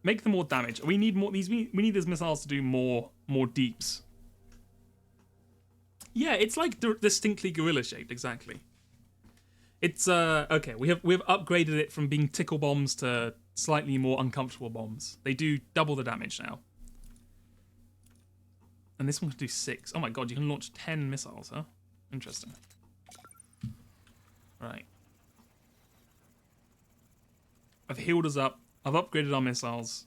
Make them more damage. We need more. We need these missiles to do more deeps. Yeah, it's like distinctly gorilla shaped. Exactly. It's okay. We've upgraded it from being tickle bombs to slightly more uncomfortable bombs. They do double the damage now. And this one can do 6. Oh my god, you can launch 10 missiles, huh? Interesting. Right. I've healed us up. I've upgraded our missiles.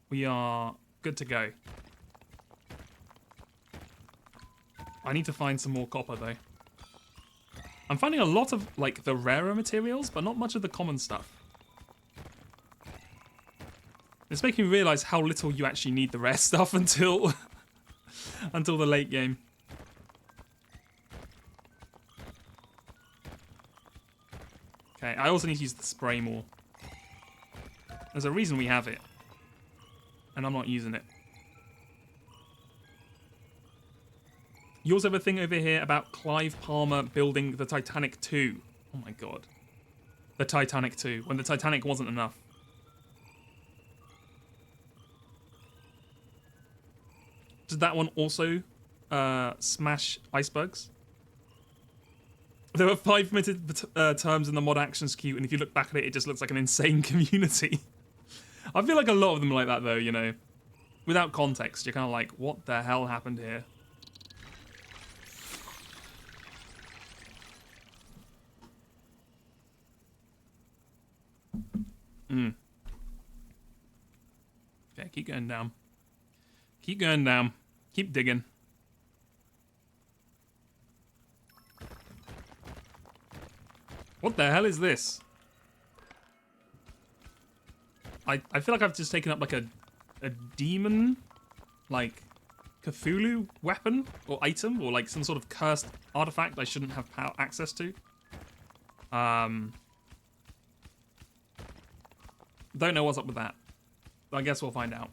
We are good to go. I need to find some more copper, though. I'm finding a lot of, like, the rarer materials, but not much of the common stuff. It's making me realise how little you actually need the rare stuff until until the late game. Okay, I also need to use the spray more. There's a reason we have it. And I'm not using it. You also have a thing over here about Clive Palmer building the Titanic 2. Oh my god. The Titanic 2, when the Titanic wasn't enough. Did that one also smash icebergs. There were 5 permitted terms in the mod actions queue, and if you look back at it, it just looks like an insane community. I feel like a lot of them are like that, though, you know. Without context, you're kind of like, what the hell happened here? Okay, keep going down. Keep going down. Keep digging. What the hell is this? I feel like I've just taken up like a demon, like Cthulhu weapon or item, or like some sort of cursed artifact I shouldn't have access to. Don't know what's up with that. I guess we'll find out.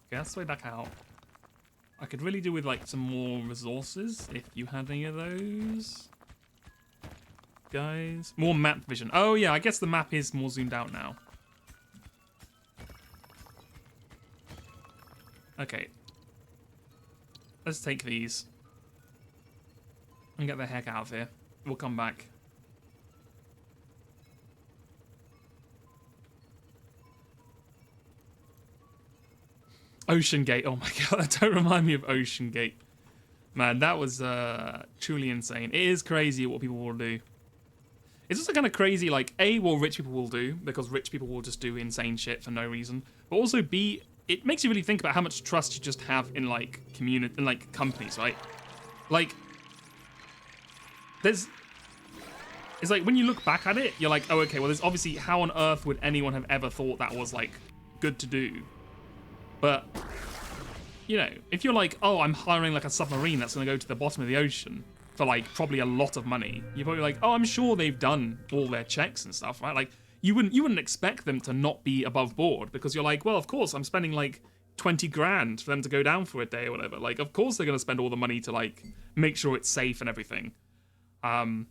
Okay, that's the way back out. I could really do with like some more resources if you had any of those. Guys. More map vision. Oh yeah, I guess the map is more zoomed out now. Okay. Let's take these. And get the heck out of here. We'll come back. Ocean Gate. Oh my god, don't remind me of Ocean Gate. Man, that was truly insane. It is crazy what people will do. It's also kind of crazy, like, A, what rich people will do, because rich people will just do insane shit for no reason. But also, B, it makes you really think about how much trust you just have in, like, community, in, like, companies, right? Like, it's like, when you look back at it, you're like, oh, okay, well, there's obviously, how on earth would anyone have ever thought that was, like, good to do? But, you know, if you're like, oh, I'm hiring, like, a submarine that's going to go to the bottom of the ocean for, like, probably a lot of money, you're probably like, oh, I'm sure they've done all their checks and stuff, right? Like, you wouldn't expect them to not be above board, because you're like, well, of course, I'm spending, like, 20 grand for them to go down for a day or whatever. Like, of course they're going to spend all the money to, like, make sure it's safe and everything. And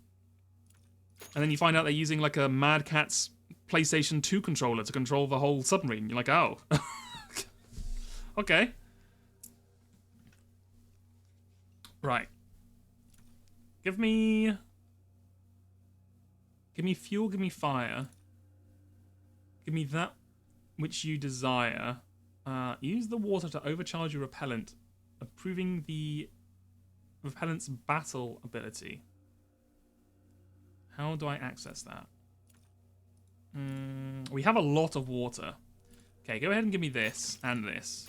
then you find out they're using, like, a Mad Catz PlayStation 2 controller to control the whole submarine. You're like, oh. Okay. Right. Give me fuel, give me fire. Give me that which you desire. Use the water to overcharge your repellent, improving the repellent's battle ability. How do I access that? We have a lot of water. Okay, go ahead and give me this and this.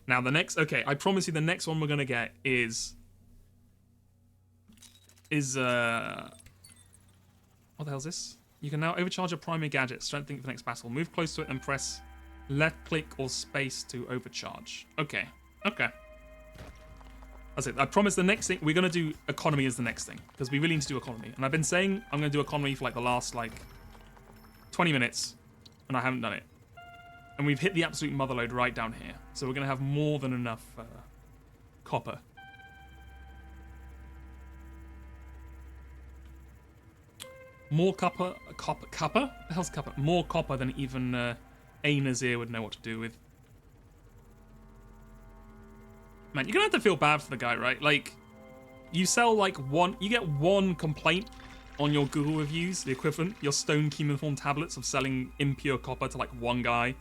Now the next, okay, I promise you the next one we're gonna get is what the hell is this? You can now overcharge a primary gadget, strengthening for the next battle. Move close to it and press left click or space to overcharge. Okay, okay. That's it. I promise the next thing, we're gonna do economy as the next thing, because we really need to do economy. And I've been saying I'm gonna do economy for like the last like 20 minutes, and I haven't done it. And we've hit the absolute motherload right down here. So we're going to have more than enough copper. More copper? Copper? The hell's copper? More copper than even A Nazir would know what to do with. Man, you're going to have to feel bad for the guy, right? Like, you sell like you get one complaint on your Google reviews, the equivalent, your stone chemiform tablets of selling impure copper to like one guy.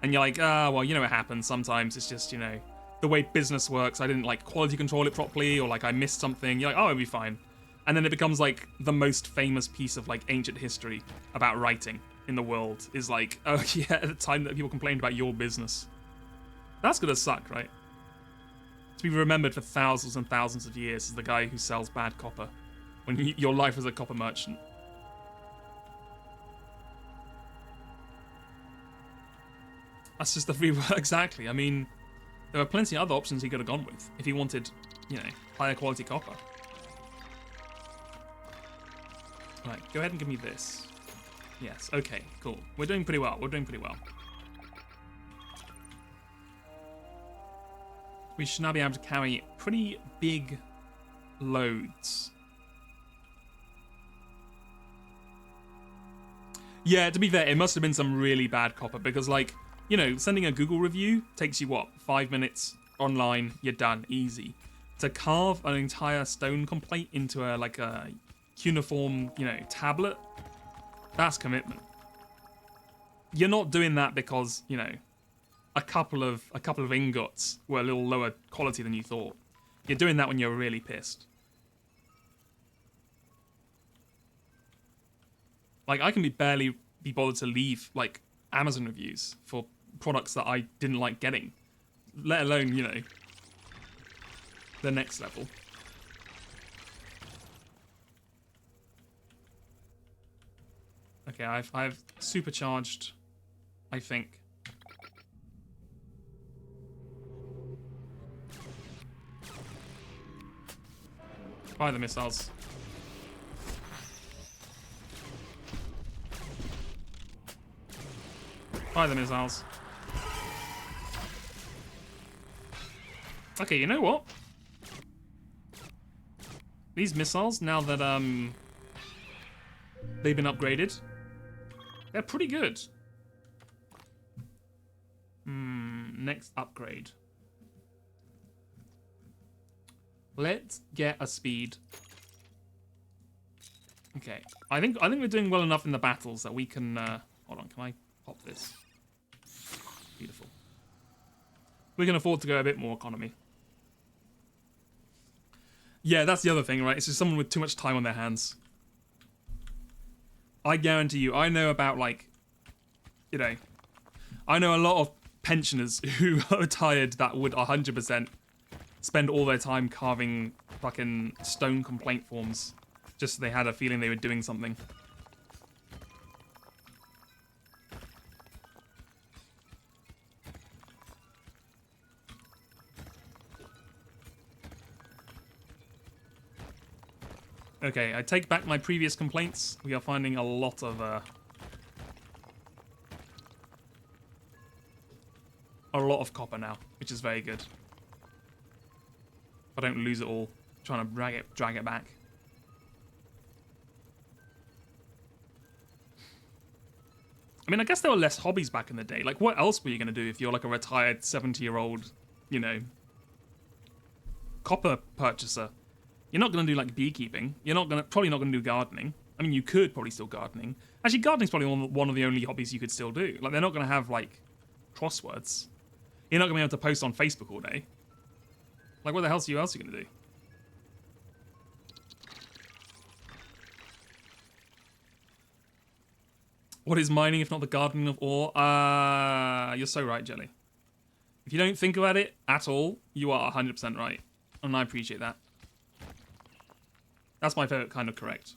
And you're like, well, you know what happens. Sometimes it's just, you know, the way business works. I didn't, like, quality control it properly, or, like, I missed something. You're like, oh, it'll be fine. And then it becomes, like, the most famous piece of, like, ancient history about writing in the world is, like, oh, yeah, at the time that people complained about your business. That's gonna suck, right? To be remembered for thousands and thousands of years as the guy who sells bad copper when your life as a copper merchant. That's just the free work, exactly. I mean, there were plenty of other options he could have gone with if he wanted, you know, higher quality copper. Right, go ahead and give me this. Yes, okay, cool. We're doing pretty well. We're doing pretty well. We should now be able to carry pretty big loads. Yeah, to be fair, it must have been some really bad copper because, like, you know, sending a Google review takes you, what, 5 minutes online, you're done, easy. To carve an entire stone complaint into a, like, a cuneiform, you know, tablet, that's commitment. You're not doing that because, you know, a couple of ingots were a little lower quality than you thought. You're doing that when you're really pissed. Like, I can barely be bothered to leave, like, Amazon reviews for products that I didn't like getting. Let alone, you know, the next level. Okay, I've supercharged, I think. Fire the missiles. Fire the missiles. Okay, you know what? These missiles, now that they've been upgraded, they're pretty good. Next upgrade. Let's get a speed. Okay, I think we're doing well enough in the battles that we can. Hold on, can I pop this? Beautiful. We can afford to go a bit more economy. Yeah, that's the other thing, right? It's just someone with too much time on their hands. I guarantee you, I know about, like, you know, I know a lot of pensioners who are retired that would 100% spend all their time carving fucking stone complaint forms just so they had a feeling they were doing something. Okay, I take back my previous complaints. We are finding a lot of copper now, which is very good. If I don't lose it all, trying to drag it back. I mean, I guess there were less hobbies back in the day. Like, what else were you going to do if you're like a retired 70-year-old, you know, copper purchaser? You're not going to do, like, beekeeping. You're probably not going to do gardening. I mean, you could probably still gardening. Actually, gardening's probably one of the only hobbies you could still do. Like, they're not going to have, like, crosswords. You're not going to be able to post on Facebook all day. Like, what the hell else are you going to do? What is mining if not the gardening of ore? You're so right, Jelly. If you don't think about it at all, you are 100% right. And I appreciate that. That's my favorite kind of correct.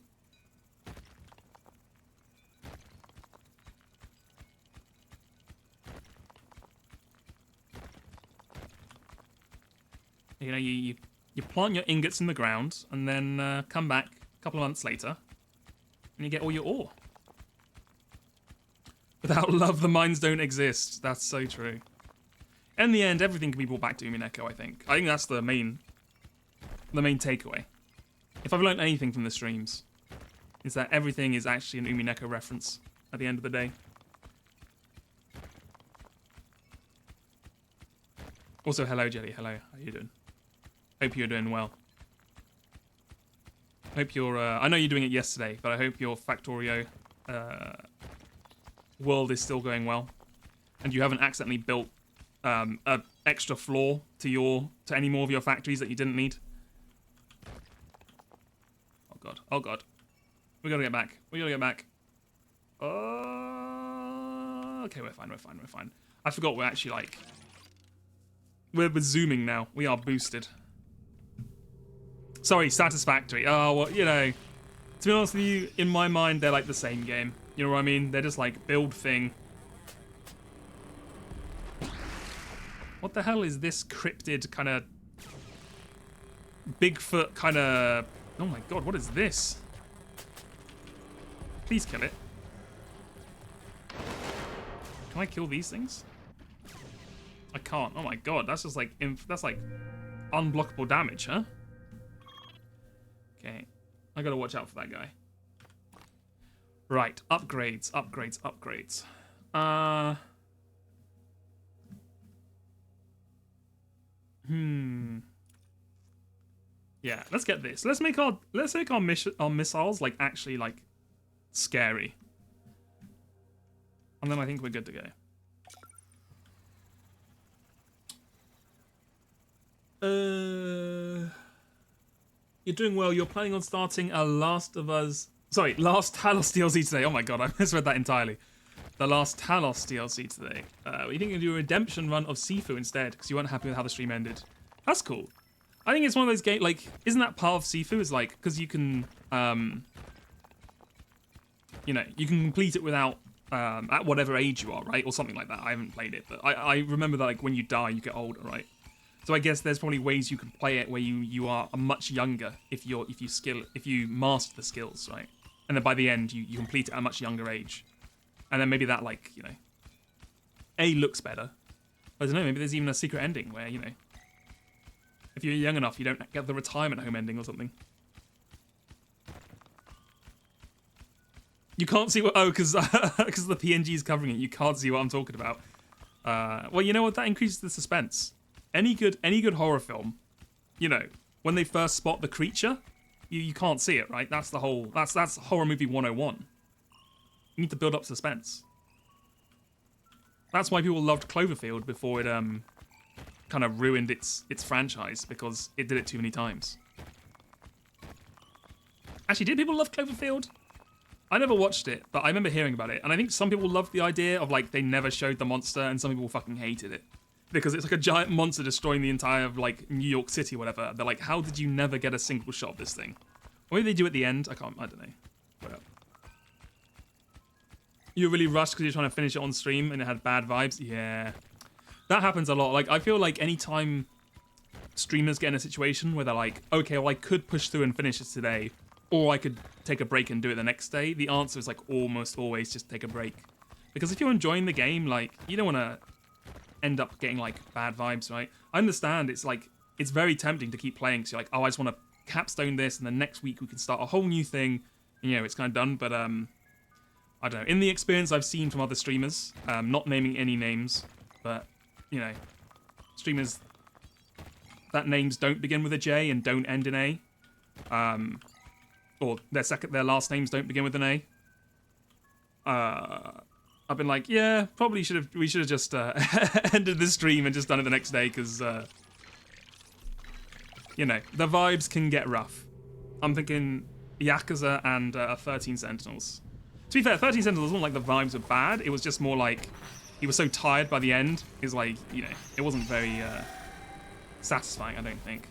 You know, you plant your ingots in the ground and then come back a couple of months later and you get all your ore. Without love, the mines don't exist. That's so true. In the end, everything can be brought back to Umineko, I think. I think that's the main takeaway. If I've learned anything from the streams, is that everything is actually an Umineko reference at the end of the day. Also, hello, Jelly. Hello. How you doing? Hope you're doing well. Hope you're... I know you're doing it yesterday, but I hope your Factorio world is still going well. And you haven't accidentally built an extra floor to any more of your factories that you didn't need. God. Oh, God. We gotta get back. Okay, we're fine. I forgot we're actually, like... We're zooming now. We are boosted. Sorry, Satisfactory. Oh, well, you know... To be honest with you, in my mind, they're like the same game. You know what I mean? They're just like, build thing. What the hell is this cryptid kind of... Bigfoot kind of... Oh my god, what is this? Please kill it. Can I kill these things? I can't. Oh my god, that's just like... That's like unblockable damage, huh? Okay. I gotta watch out for that guy. Right, upgrades, upgrades, upgrades. Uh, Yeah, let's get this. Let's make our missiles like actually like scary, and then I think we're good to go. You're doing well. You're planning on starting a Last Talos DLC today. Oh my god, I misread that entirely. The Last Talos DLC today. You think you'll do a redemption run of Sifu instead because you weren't happy with how the stream ended? That's cool. I think it's one of those games, like, isn't that part of Sifu? Is like, because you can, you know, you can complete it without, at whatever age you are, right? Or something like that. I haven't played it, but I remember that, like, when you die, you get older, right? So I guess there's probably ways you can play it where you are much younger if you master the skills, right? And then by the end, you complete it at a much younger age. And then maybe that, like, you know, looks better. I don't know, maybe there's even a secret ending where, you know, if you're young enough, you don't get the retirement home ending or something. You can't see what... Oh, because the PNG is covering it. You can't see what I'm talking about. Well, you know what? That increases the suspense. Any good horror film, you know, when they first spot the creature, you can't see it, right? That's the whole... That's horror movie 101. You need to build up suspense. That's why people loved Cloverfield before it kind of ruined its franchise, because it did it too many times. Actually, did people love Cloverfield? I never watched it, but I remember hearing about it, and I think some people loved the idea of, like, they never showed the monster, and some people fucking hated it. Because it's like a giant monster destroying the entire, like, New York City or whatever. They're like, how did you never get a single shot of this thing? Or maybe they do at the end. I don't know. Whatever. You were really rushed because you're trying to finish it on stream and it had bad vibes? Yeah. That happens a lot. Like, I feel like anytime streamers get in a situation where they're like, okay, well, I could push through and finish it today, or I could take a break and do it the next day, the answer is, like, almost always just take a break. Because if you're enjoying the game, like, you don't want to end up getting, like, bad vibes, right? I understand it's, like, it's very tempting to keep playing, because you're like, oh, I just want to capstone this, and then next week we can start a whole new thing, you know, it's kind of done, but, I don't know. In the experience I've seen from other streamers, not naming any names, but, you know, streamers that names don't begin with a J and don't end in A, or their last names don't begin with an A. I've been like, yeah, probably we should have just ended the stream and just done it the next day, because, you know, the vibes can get rough. I'm thinking Yakuza and 13 Sentinels. To be fair, 13 Sentinels wasn't like the vibes were bad. It was just more like he was so tired by the end. It was like, you know, it wasn't very satisfying, I don't think.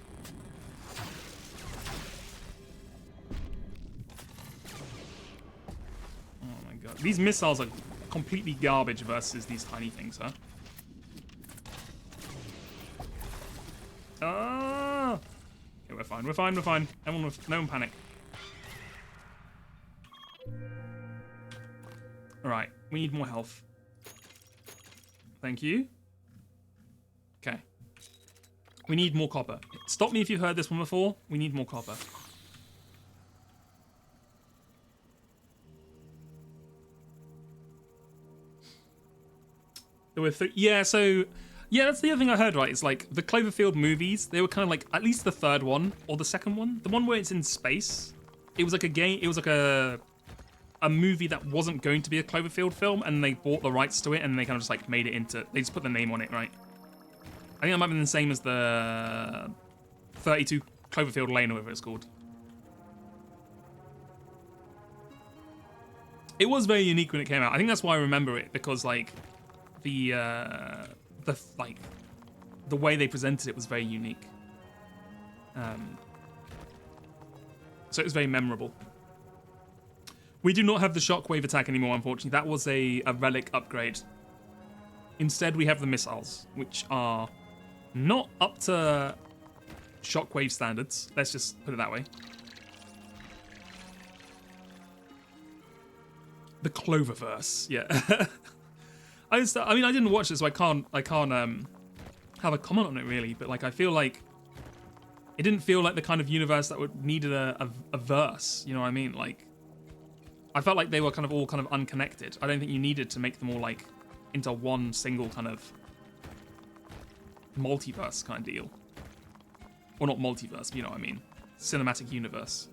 Oh my god. These missiles are completely garbage versus these tiny things, huh? Ah! Okay, we're fine, we're fine, we're fine. No one panic. Alright, we need more health. Thank you. Okay. We need more copper. Stop me if you've heard this one before. We need more copper. There were yeah, so... Yeah, that's the other thing I heard, right? It's like, the Cloverfield movies, they were kind of like, at least the third one, or the second one. The one where it's in space. It was like a game, it was like a movie that wasn't going to be a Cloverfield film, and they bought the rights to it, and they kind of just like made it into, they just put the name on it, right? I think that might have been the same as the 32 Cloverfield Lane, or whatever it's called. It was very unique when it came out. I think that's why I remember it, because like the way they presented it was very unique. So it was very memorable. We do not have the shockwave attack anymore, unfortunately. That was a relic upgrade. Instead, we have the missiles, which are not up to shockwave standards. Let's just put it that way. The Cloververse, yeah. I mean, I didn't watch it, so I can't have a comment on it really. But like, I feel like it didn't feel like the kind of universe that would needed a verse. You know what I mean? Like, I felt like they were kind of all kind of unconnected. I don't think you needed to make them all like into one single kind of multiverse kind of deal. Or not multiverse, but you know what I mean. Cinematic universe.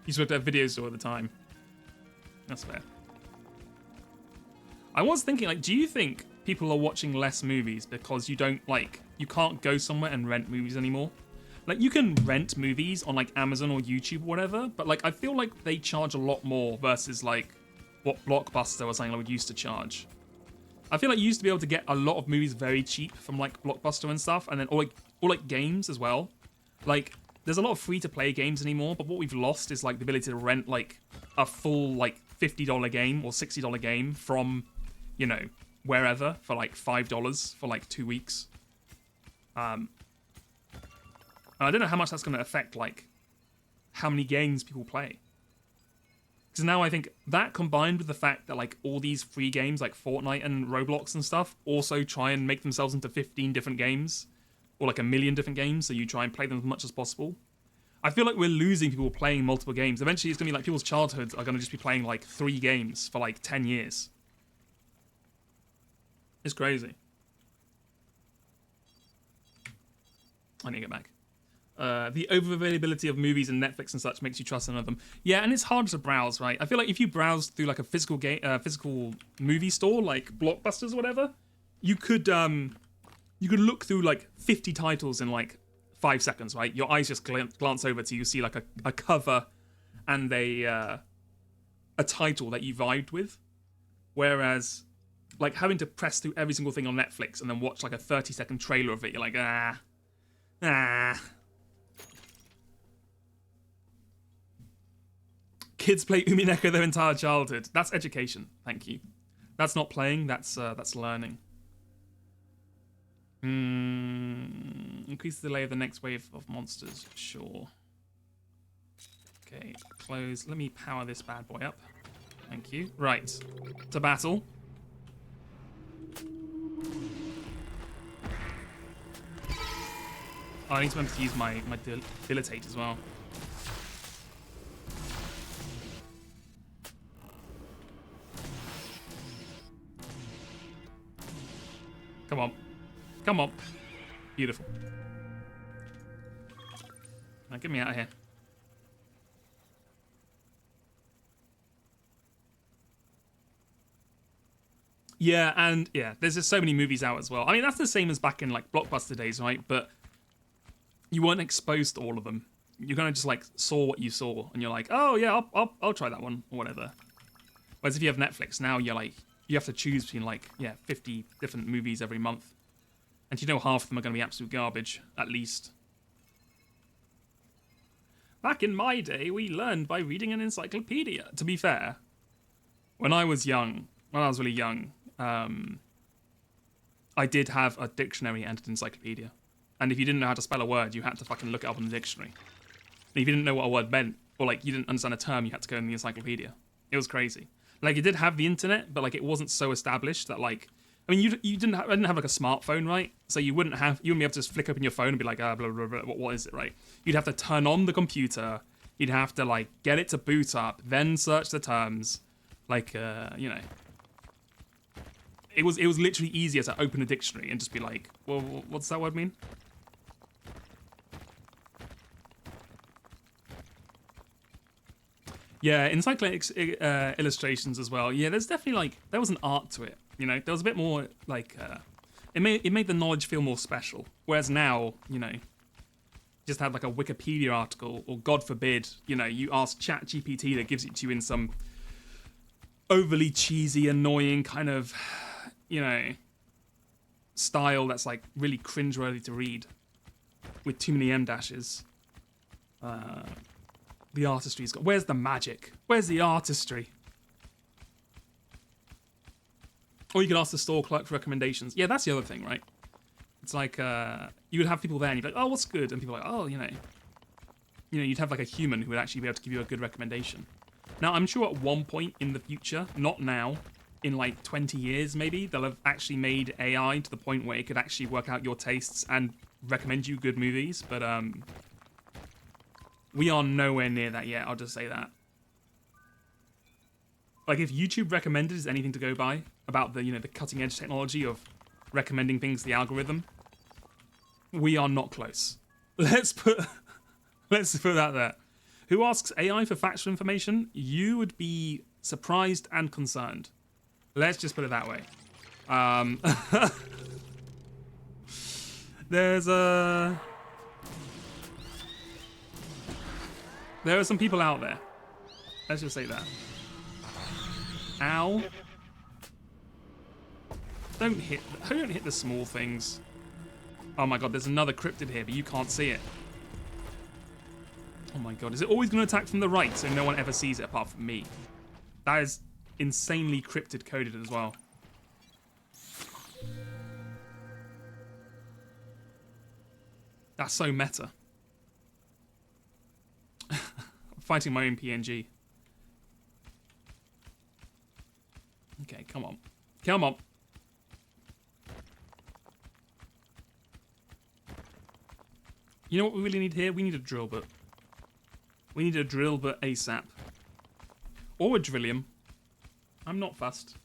You used to have video store at the time. That's fair. I was thinking, like, do you think people are watching less movies because you can't go somewhere and rent movies anymore? Like, you can rent movies on, like, Amazon or YouTube or whatever, but, like, I feel like they charge a lot more versus, like, what Blockbuster or something like would used to charge. I feel like you used to be able to get a lot of movies very cheap from, like, Blockbuster and stuff, and then, or games as well. Like, there's a lot of free-to-play games anymore, but what we've lost is, like, the ability to rent, like, a full, like, $50 game or $60 game from, you know, wherever for, like, $5 for, like, 2 weeks. And I don't know how much that's going to affect, like, how many games people play. Because now I think that combined with the fact that, like, all these free games, like Fortnite and Roblox and stuff, also try and make themselves into 15 different games. Or, like, 1 million different games, so you try and play them as much as possible. I feel like we're losing people playing multiple games. Eventually, it's going to be like people's childhoods are going to just be playing, like, 3 games for, like, 10 years. It's crazy. I need to get back. The overavailability of movies and Netflix and such makes you trust none of them. Yeah, and it's hard to browse, right? I feel like if you browse through like a physical movie store, like Blockbusters or whatever, you could look through like 50 titles in like 5 seconds, right? Your eyes just glance over to you see like a cover and a title that you vibed with, whereas like having to press through every single thing on Netflix and then watch like a 30-second trailer of it, you're like ah. Kids play Umineko their entire childhood. That's education. Thank you. That's not playing. That's learning. Increase the delay of the next wave of monsters. Sure. Okay, close. Let me power this bad boy up. Thank you. Right. To battle. Oh, I need to remember to use my Dilatate as well. Come on. Come on. Beautiful. Now get me out of here. Yeah, and yeah, there's just so many movies out as well. I mean, that's the same as back in like Blockbuster days, right? But you weren't exposed to all of them. You kind of just like saw what you saw, and you're like, oh yeah, I'll try that one or whatever. Whereas if you have Netflix now, you're like, you have to choose between like 50 different movies every month, and you know half of them are going to be absolute garbage at least. Back in my day, we learned by reading an encyclopedia. To be fair, when I was really young, I did have a dictionary and an encyclopedia. And if you didn't know how to spell a word, you had to fucking look it up in the dictionary. And if you didn't know what a word meant, or like you didn't understand a term, you had to go in the encyclopedia. It was crazy. Like, it did have the internet, but like it wasn't so established that like, I mean, I didn't have like a smartphone, right? So you wouldn't be able to just flick open your phone and be like, blah, blah, blah, what is it, right? You'd have to turn on the computer. You'd have to like get it to boot up, then search the terms. Like, you know, it was literally easier to open a dictionary and just be like, well, what's that word mean? Yeah, encyclopedic illustrations as well. Yeah, there's definitely like, there was an art to it. You know, there was a bit more like, it made the knowledge feel more special. Whereas now, you know, just have like a Wikipedia article, or God forbid, you know, you ask ChatGPT that gives it to you in some overly cheesy, annoying kind of, you know, style that's like really cringeworthy to read with too many M dashes. The artistry's got. Where's the magic? Where's the artistry? Or you could ask the store clerk for recommendations. Yeah, that's the other thing, right? It's like you would have people there and you'd be like, oh, what's good? And people are like, oh, you know, you'd have like a human who would actually be able to give you a good recommendation. Now, I'm sure at one point in the future, not now, in like 20 years maybe, they'll have actually made AI to the point where it could actually work out your tastes and recommend you good movies. But We are nowhere near that yet, I'll just say that. Like, if YouTube recommended is anything to go by about the, the cutting edge technology of recommending things to the algorithm, we are not close. Let's put that there. Who asks AI for factual information? You would be surprised and concerned. Let's just put it that way. There are some people out there. Let's just say that. Ow. Don't hit the small things. Oh my god, there's another cryptid here, but you can't see it. Oh my god, is it always going to attack from the right so no one ever sees it apart from me? That is insanely cryptid coded as well. That's so meta. I'm fighting my own PNG. Okay, come on. Come on. You know what we really need here? We need a drill bit. We need a drill bit ASAP. Or a drillium. I'm not fussed.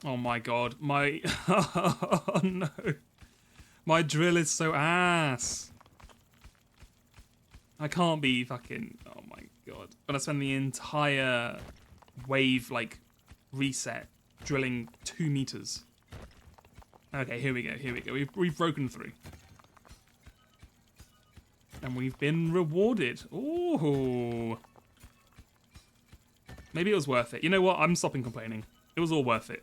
Oh my god. My... oh no. My drill is so ass. I can't be fucking... Oh my god. I'm gonna spend the entire wave, like, reset drilling 2 meters. Okay, here we go, here we go. We've broken through. And we've been rewarded. Ooh. Maybe it was worth it. You know what? I'm stopping complaining. It was all worth it.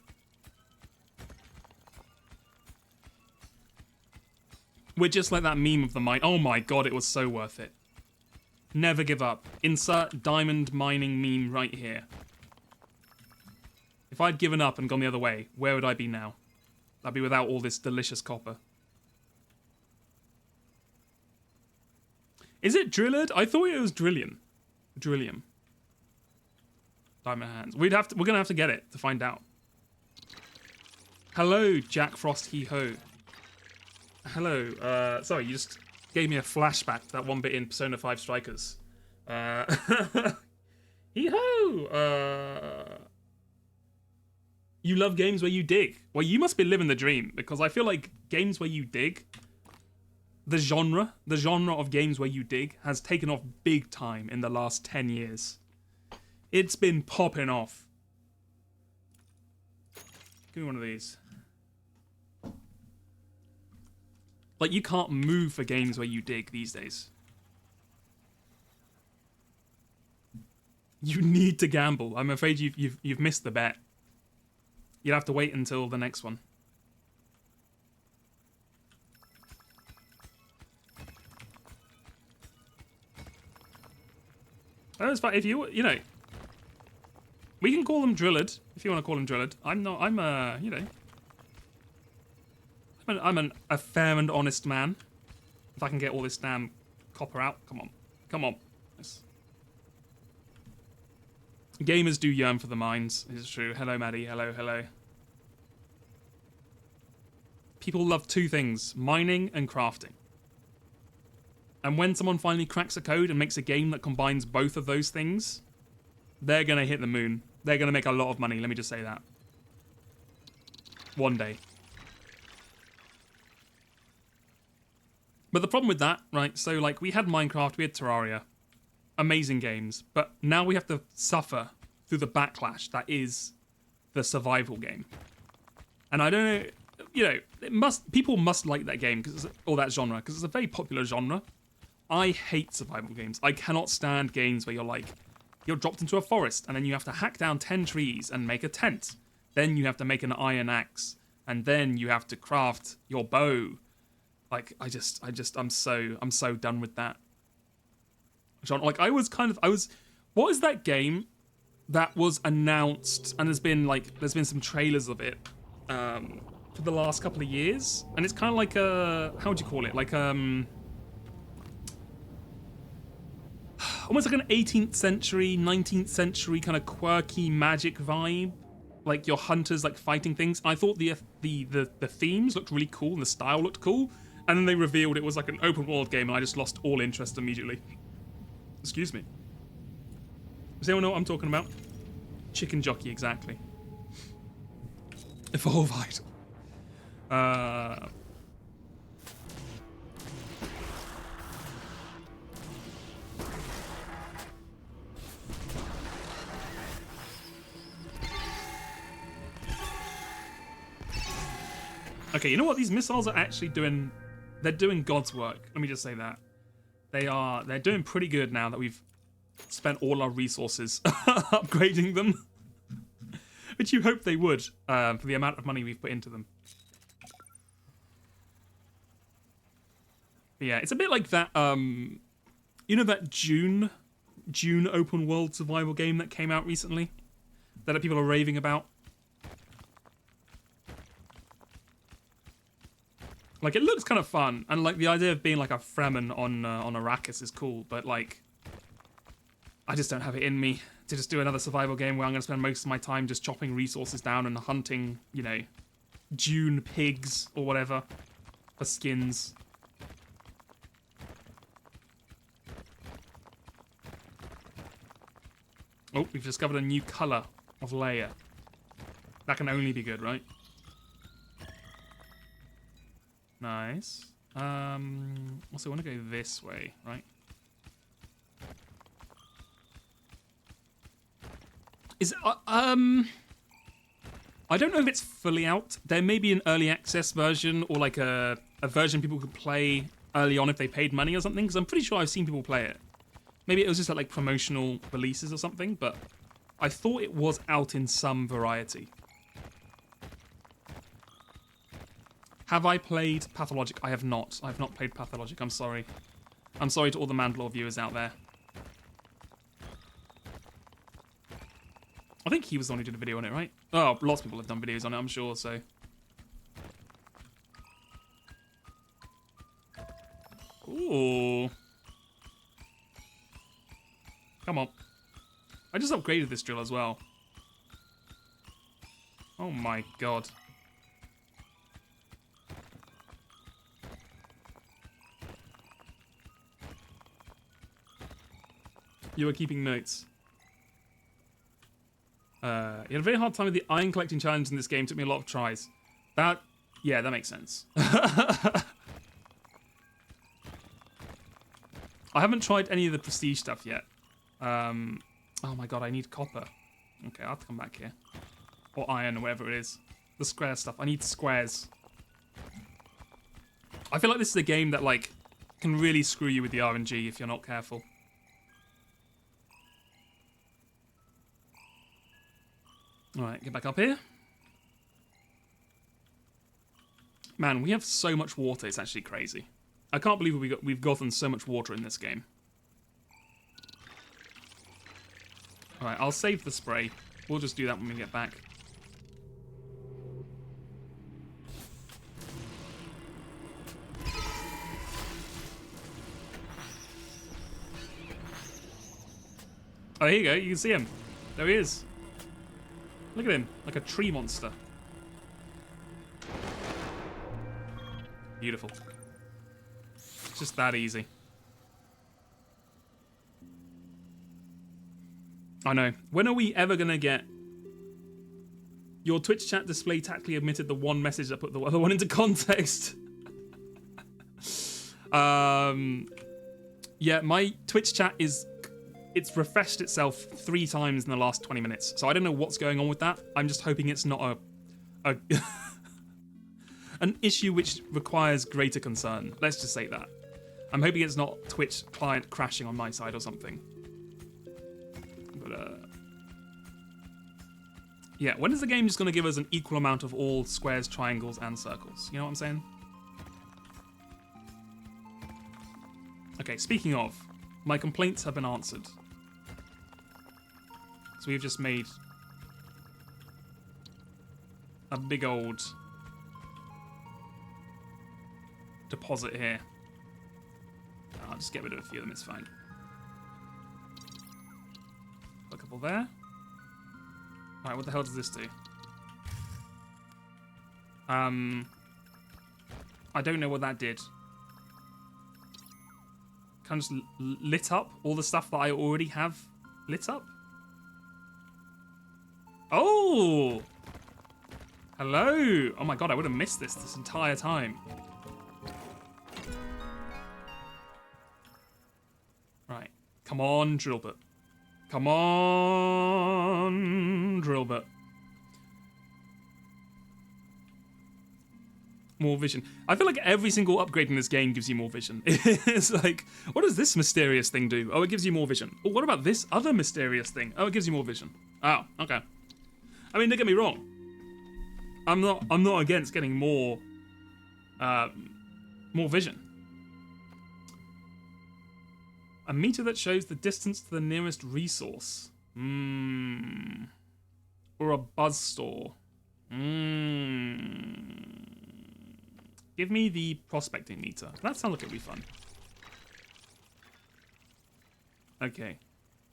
We're just like that meme of the mine. Oh my god, it was so worth it. Never give up. Insert diamond mining meme right here. If I'd given up and gone the other way, where would I be now? I'd be without all this delicious copper. Is it Drillard? I thought it was Drillium. Drillium. Diamond hands. We're gonna have to get it to find out. Hello, Jack Frost Hee Ho. Hello. Sorry, you just gave me a flashback to that one bit in Persona 5 Strikers. Hee ho! You love games where you dig. Well, you must be living the dream, because I feel like games where you dig, the genre of games where you dig has taken off big time in the last 10 years. It's been popping off. Give me one of these. Like, you can't move for games where you dig these days. You need to gamble. I'm afraid you've missed the bet. You'll have to wait until the next one. Oh, it's fine. If you know, we can call them Drillard if you want to call them Drillard. I'm not. I'm you know, I'm a fair and honest man. If I can get all this damn copper out, come on, come on. Yes. Gamers do yearn for the mines. It's true. Hello, Maddie. Hello, hello. People love 2 things: mining and crafting. And when someone finally cracks a code and makes a game that combines both of those things, they're gonna hit the moon. They're gonna make a lot of money. Let me just say that. One day. But the problem with that, right? So, like, we had Minecraft, we had Terraria. Amazing games, but now we have to suffer through the backlash that is the survival game. And I don't know, you know, people must like that game or that genre because it's a very popular genre. I hate survival games. I cannot stand games where you're dropped into a forest and then you have to hack down 10 trees and make a tent. Then you have to make an iron axe and then you have to craft your bow. Like, I'm so done with that. John, like, what is that game that was announced and there's been some trailers of it for the last couple of years, and it's kind of like how would you call it, like almost like an 18th century 19th century kind of quirky magic vibe, like your hunters like fighting things. I thought the themes looked really cool and the style looked cool, And then they revealed it was like an open world game, and I just lost all interest immediately. Excuse me. Does anyone know what I'm talking about? Chicken Jockey, exactly. Evolvite. Okay, you know what? These missiles are actually doing... They're doing God's work. Let me just say that. They're doing pretty good now that we've spent all our resources upgrading them. Which you hope they would, for the amount of money we've put into them. But yeah, it's a bit like that, you know that June open world survival game that came out recently? That people are raving about? Like, it looks kind of fun, and like the idea of being like a Fremen on Arrakis is cool, but like, I just don't have it in me to just do another survival game where I'm going to spend most of my time just chopping resources down and hunting, you know, dune pigs or whatever for skins. Oh, we've discovered a new colour of layer. That can only be good, right? Nice. Also, I want to go this way, right? Is I don't know if it's fully out. There may be an early access version or like a version people could play early on if they paid money or something. Because I'm pretty sure I've seen people play it. Maybe it was just like promotional releases or something. But I thought it was out in some variety. Have I played Pathologic? I have not. I have not played Pathologic. I'm sorry. I'm sorry to all the Mandalore viewers out there. I think he was the one who did a video on it, right? Oh, lots of people have done videos on it, I'm sure, so... Ooh. Come on. I just upgraded this drill as well. Oh my god. You were keeping notes. You had a very hard time with the iron collecting challenge in this game. Took me a lot of tries. Yeah, that makes sense. I haven't tried any of the prestige stuff yet. Oh my god, I need copper. Okay, I'll have to come back here. Or iron, or whatever it is. The square stuff. I need squares. I feel like this is a game that, like, can really screw you with the RNG if you're not careful. Alright, get back up here. Man, we have so much water, it's actually crazy. I can't believe we've gotten so much water in this game. Alright, I'll save the spray. We'll just do that when we get back. Oh, here you go, you can see him. There he is. Look at him, like a tree monster. Beautiful. It's just that easy. I know. When are we ever gonna get... Your Twitch chat display tactfully omitted the one message that put the other one into context. Yeah, my Twitch chat is... It's refreshed itself 3 times in the last 20 minutes. So I don't know what's going on with that. I'm just hoping it's not a an issue which requires greater concern. Let's just say that. I'm hoping it's not Twitch client crashing on my side or something. But, yeah, when is the game just going to give us an equal amount of all squares, triangles, and circles? You know what I'm saying? Okay, speaking of, my complaints have been answered. So we've just made a big old deposit here. I'll just get rid of a few of them, it's fine. Put a couple there. Alright, what the hell does this do? I don't know what that did. kind of just lit up all the stuff that I already have lit up. Oh! Hello! Oh my god, I would have missed this entire time. Right. Come on, Drillbit. Come on, Drillbit. More vision. I feel like every single upgrade in this game gives you more vision. It's like, what does this mysterious thing do? Oh, it gives you more vision. Oh, what about this other mysterious thing? Oh, it gives you more vision. Oh, okay. I mean, don't get me wrong. I'm not against getting more vision. A meter that shows the distance to the nearest resource. Or a buzz store. Give me the prospecting meter. That sounds like it'd be fun. Okay.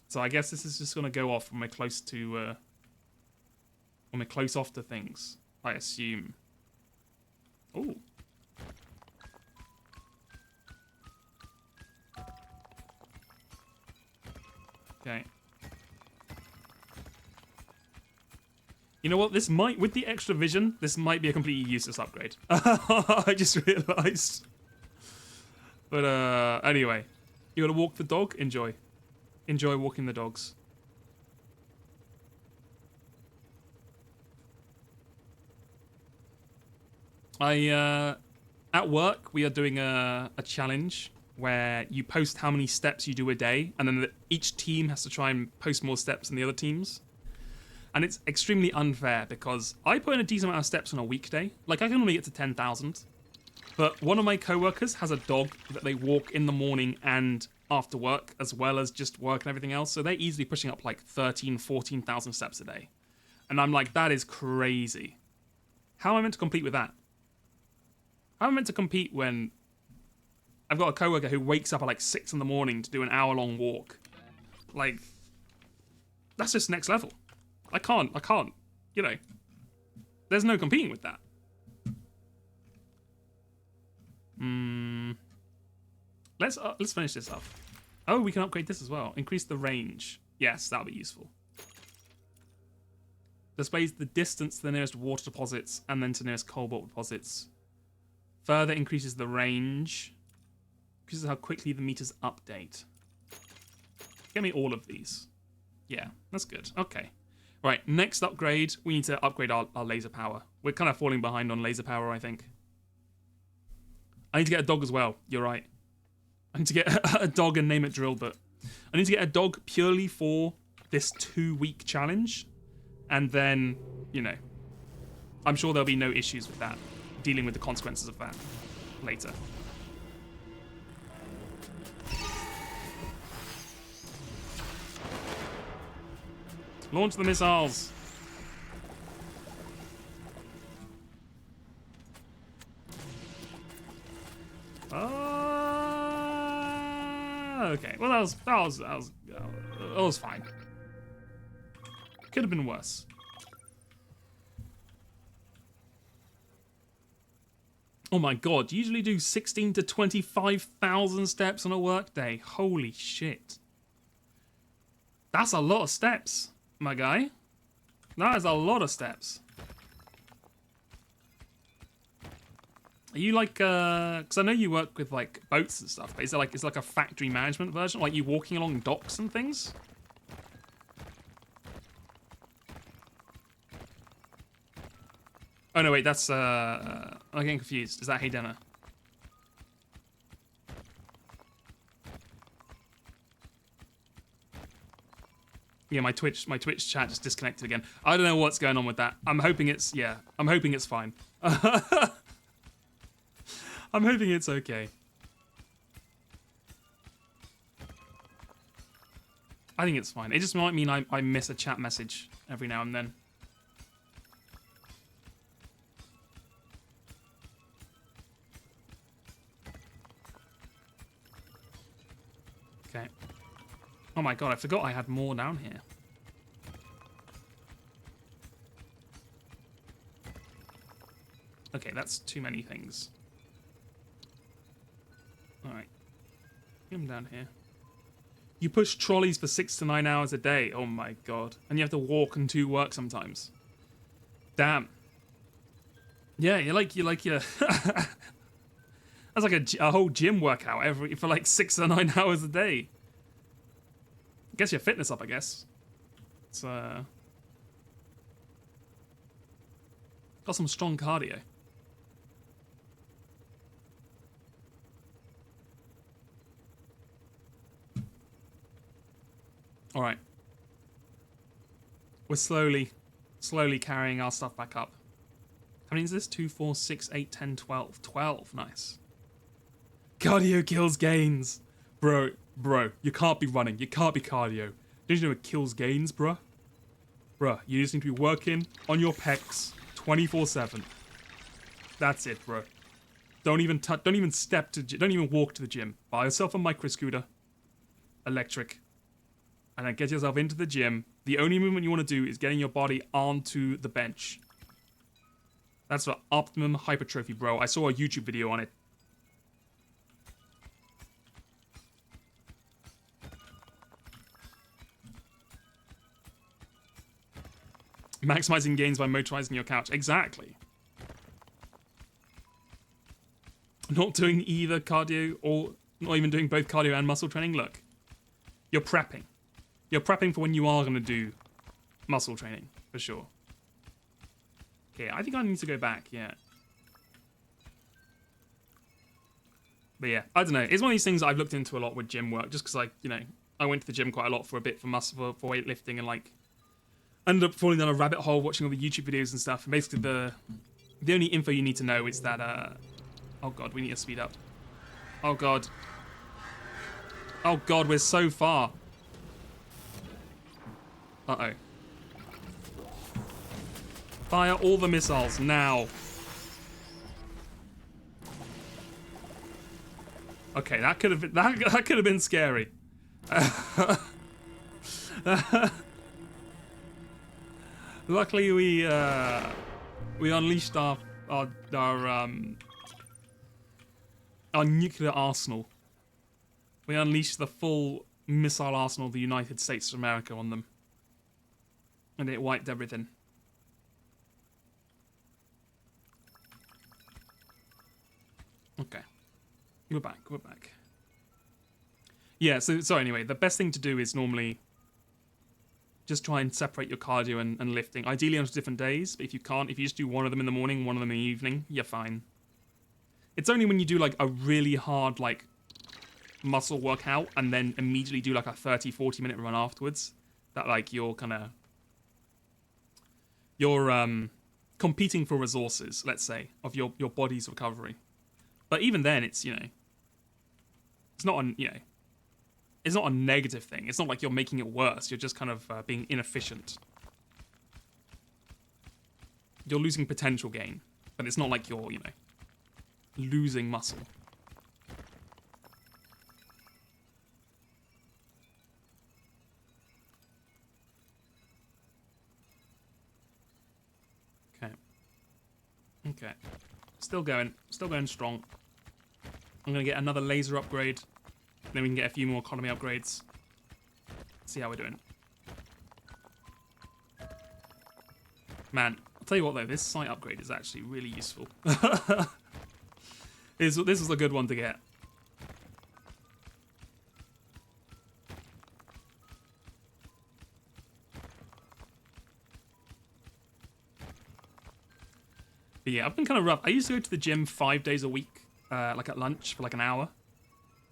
So I guess this is just gonna go off when we're close to when we're close off to things, I assume. Oh. Okay. You know what? This might, with the extra vision, this might be a completely useless upgrade. I just realized. But anyway, you gotta walk the dog. Enjoy. Enjoy walking the dogs. At work, we are doing a challenge where you post how many steps you do a day, and then each team has to try and post more steps than the other teams. And it's extremely unfair because I put in a decent amount of steps on a weekday. Like, I can only get to 10,000. But one of my co-workers has a dog that they walk in the morning and after work, as well as just work and everything else. So they're easily pushing up like 13, 14,000 steps a day. And I'm like, that is crazy. How am I meant to compete with that? How am I meant to compete when I've got a co-worker who wakes up at like 6 in the morning to do an hour-long walk? Like, that's just next level. I can't, you know. There's no competing with that. Let's finish this up. Oh, we can upgrade this as well. Increase the range. Yes, that'll be useful. Displays the distance to the nearest water deposits and then to the nearest cobalt deposits. Further increases the range. Increases how quickly the meters update. Get me all of these. Yeah, that's good. Okay. Right, next upgrade, we need to upgrade our laser power. We're kind of falling behind on laser power, I think. I need to get a dog as well. You're right. I need to get a dog and name it Drillbit. I need to get a dog purely for this 2-week challenge. And then, you know, I'm sure there'll be no issues with that. Dealing with the consequences of that later. Launch the missiles. Okay. Well, that was fine. Could have been worse. Oh my god! You usually do 16 to 25,000 steps on a workday. Holy shit! That's a lot of steps, my guy. That is a lot of steps. Are you like, because I know you work with like boats and stuff, but is it like a factory management version? Like you walking along docks and things? Oh no, wait, that's, I'm getting confused. Is that Haydena? Yeah, my Twitch chat just disconnected again. I don't know what's going on with that. I'm hoping it's fine. I'm hoping it's okay. I think it's fine. It just might mean I miss a chat message every now and then. Okay. Oh my god, I forgot I had more down here. Okay, that's too many things. Alright. Come down here. You push trolleys for 6 to 9 hours a day. Oh my god. And you have to walk and do work sometimes. Damn. Yeah, you're like your that's like a whole gym workout for like 6 to 9 hours a day. Gets your fitness up, I guess. It's got some strong cardio. All right. We're slowly carrying our stuff back up. How many is this? 2, 4, 6, 8, 10, 12. 12, nice. Cardio kills gains. Bro, you can't be running. You can't be cardio. Don't you know it kills gains, bruh? Bruh, you just need to be working on your pecs 24/7. That's it, bro. Don't even walk to the gym. Buy yourself a micro scooter, electric, and then get yourself into the gym. The only movement you want to do is getting your body onto the bench. That's for optimum hypertrophy, bro. I saw a YouTube video on it. Maximizing gains by motorizing your couch. Exactly. Not doing either cardio or not even doing both cardio and muscle training. Look, you're prepping. You're prepping for when you are going to do muscle training, for sure. Okay, I think I need to go back, yeah. But yeah, I don't know. It's one of these things I've looked into a lot with gym work, just because I went to the gym quite a lot for a bit for weightlifting, and like ended up falling down a rabbit hole watching all the YouTube videos and stuff. And basically the only info you need to know is that oh god, we need to speed up. Oh god. Oh god, we're so far. Uh-oh. Fire all the missiles now. Okay, that could have been scary. Luckily, we unleashed our nuclear arsenal. We unleashed the full missile arsenal of the United States of America on them, and it wiped everything. Okay, we're back. Yeah. So anyway, the best thing to do is normally just try and separate your cardio and lifting. Ideally on different days, but if you can't, if you just do one of them in the morning, one of them in the evening, you're fine. It's only when you do like a really hard like muscle workout and then immediately do like a 30-40 minute run afterwards that like you're competing for resources, let's say, of your body's recovery. But even then, it's it's not it's not a negative thing. It's not like you're making it worse. You're just kind of being inefficient. You're losing potential gain, but it's not like you're, losing muscle. Okay. Still going strong. I'm going to get another laser upgrade. Then we can get a few more economy upgrades. See how we're doing. Man, I'll tell you what though, this sight upgrade is actually really useful. This is a good one to get. But yeah, I've been kind of rough. I used to go to the gym 5 days a week, like at lunch for like an hour.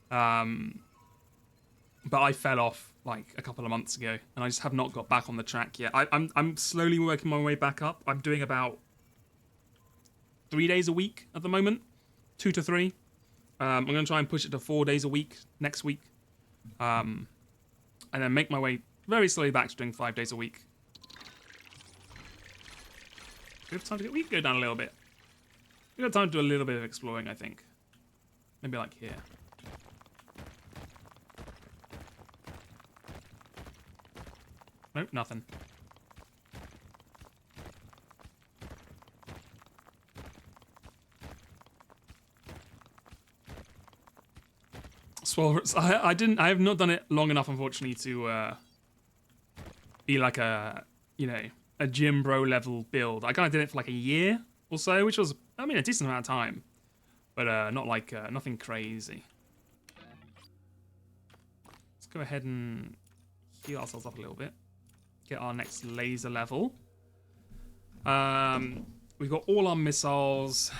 But I fell off like a couple of months ago, and I just have not got back on the track yet. I'm slowly working my way back up. I'm doing about 3 days a week at the moment, 2 to 3. I'm gonna try and push it to 4 days a week next week, and then make my way very slowly back to doing 5 days a week. We have time to we can go down a little bit. We got time to do a little bit of exploring, I think. Maybe like here. Nope, nothing. Swalrus. I have not done it long enough, unfortunately, to be like a, you know, a gym bro level build. I kind of did it for like a year or so, which was, I mean, a decent amount of time, but not like nothing crazy. Let's go ahead and heal ourselves up a little bit. Get our next laser level. We've got all our missiles.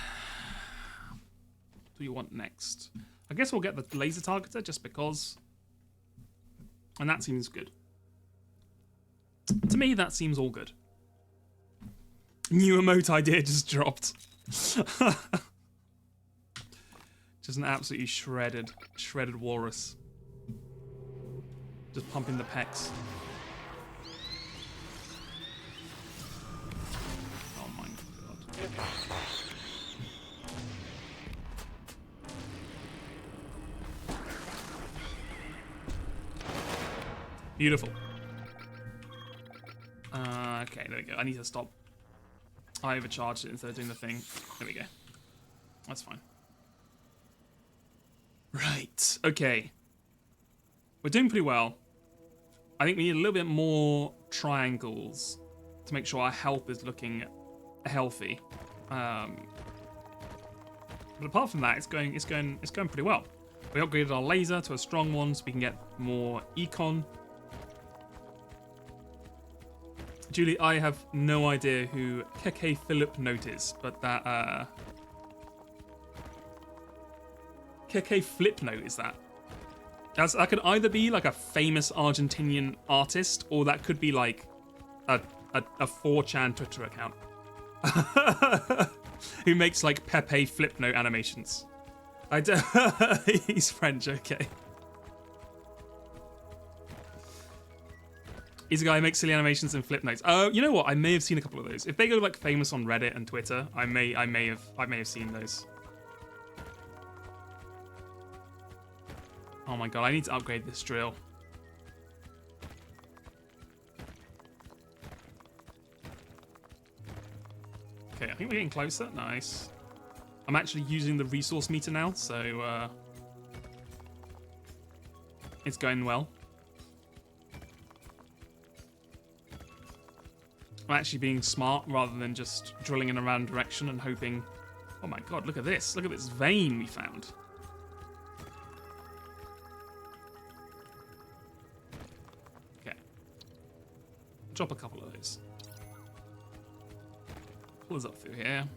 What do you want next? I guess we'll get the laser targeter just because. And that seems good. To me, that seems all good. New emote idea just dropped. Just an absolutely shredded walrus. Just pumping the pecs. Oh my god. Beautiful. Okay, there we go. I need to stop. I overcharged it instead of doing the thing. There we go. That's fine. Right. Okay. We're doing pretty well. I think we need a little bit more triangles to make sure our health is looking healthy. But apart from that, it's going pretty well. We upgraded our laser to a strong one so we can get more econ. Julie, I have no idea who Keke Philip Note is, but that Keke Flipnote is that. That could either be like a famous Argentinian artist, or that could be like a 4chan Twitter account who makes like Pepe Flipnote animations. He's French, okay. He's a guy who makes silly animations and flip notes. Oh, you know what? I may have seen a couple of those. If they go like famous on Reddit and Twitter, I may have seen those. Oh my god, I need to upgrade this drill. Okay, I think we're getting closer. Nice. I'm actually using the resource meter now, so it's going well. I'm actually being smart rather than just drilling in a random direction and hoping. Oh my god, look at this. Look at this vein we found. Okay. Drop a couple of those. Pull us up through here.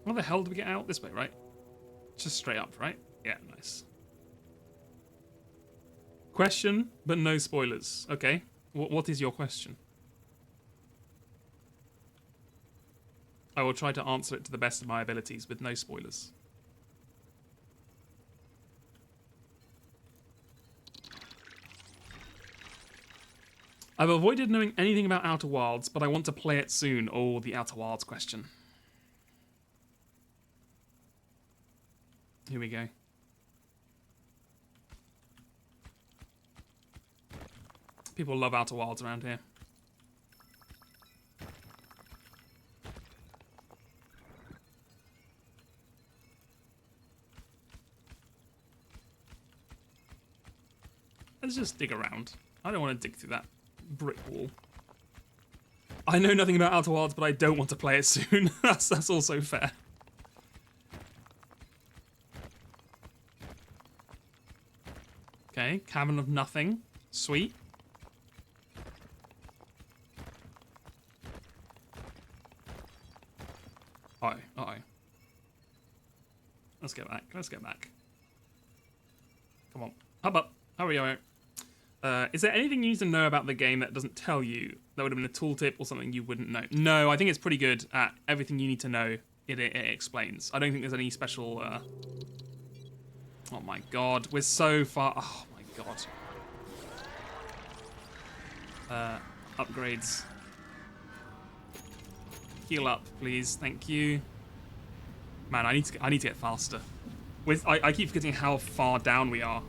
How the hell do we get out? This way, right? Just straight up, right? Yeah, nice. Question, but no spoilers. Okay. What is your question? I will try to answer it to the best of my abilities with no spoilers. I've avoided knowing anything about Outer Wilds, but I want to play it soon. Oh, the Outer Wilds question. Here we go. People love Outer Wilds around here. Let's just dig around. I don't want to dig through that brick wall. I know nothing about Outer Wilds, but I don't want to play it soon. That's also fair. Okay, Cavern of Nothing. Sweet. Uh-oh. Let's get back. Let's get back. Come on. Hop up. Hurry up. Is there anything you need to know about the game that doesn't tell you? That would have been a tooltip or something you wouldn't know. No, I think it's pretty good at everything you need to know. It explains. I don't think there's any special... Oh my god. We're so far... Oh my god. Upgrades. Heal up, please. Thank you. Man, I need to get faster. I keep forgetting how far down we are.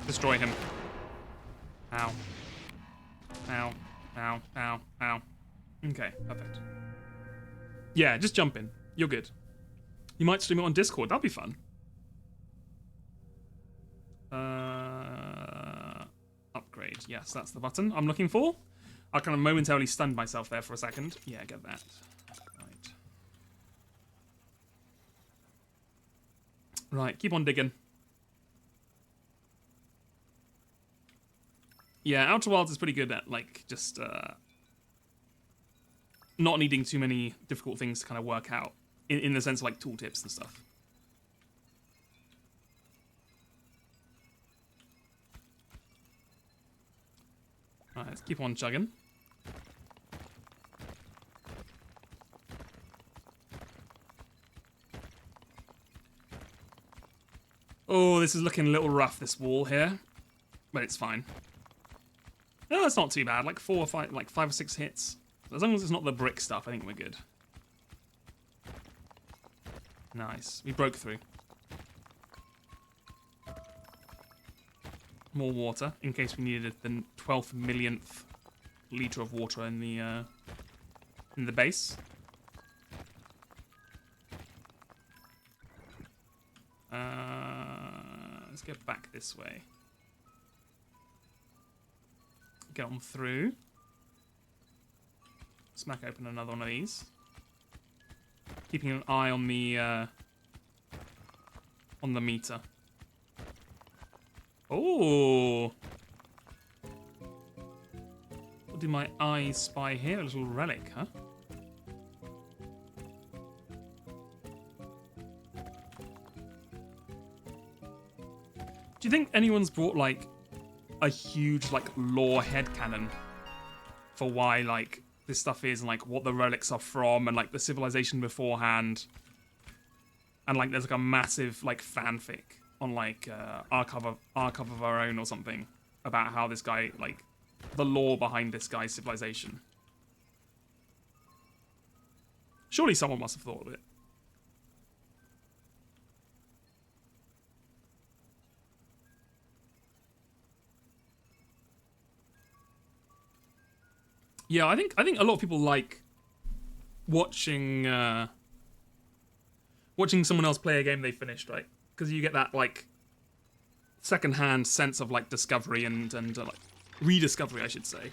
Destroy him. Ow. Ow. Ow. Ow. Ow. Okay, perfect. Yeah, just jump in. You're good. You might stream it on Discord. That'd be fun. Upgrade. Yes, that's the button I'm looking for. I kind of momentarily stunned myself there for a second. Yeah, get that. Right. Right, keep on digging. Yeah, Outer Wilds is pretty good at, like, just, not needing too many difficult things to kind of work out. In the sense of, like, tooltips and stuff. Alright, let's keep on chugging. Oh, this is looking a little rough, this wall here. But it's fine. No, it's not too bad. Like 4 or 5, like 5 or 6 hits. As long as it's not the brick stuff, I think we're good. Nice. We broke through. More water, in case we needed the 12th millionth liter of water in the base. Let's go back this way. Get on through. Smack open another one of these. Keeping an eye on the meter. Oh! What do my eyes spy here? A little relic, huh? Do you think anyone's brought, like, a huge, like, lore headcanon for why, like, this stuff is and, like, what the relics are from and, like, the civilization beforehand? And, like, there's, like, a massive, like, fanfic on, like, Archive of Our Own or something about how this guy, like, the lore behind this guy's civilization. Surely someone must have thought of it. Yeah, I think a lot of people like watching watching someone else play a game they finished, right? Because you get that like second-hand sense of like discovery and like rediscovery, I should say.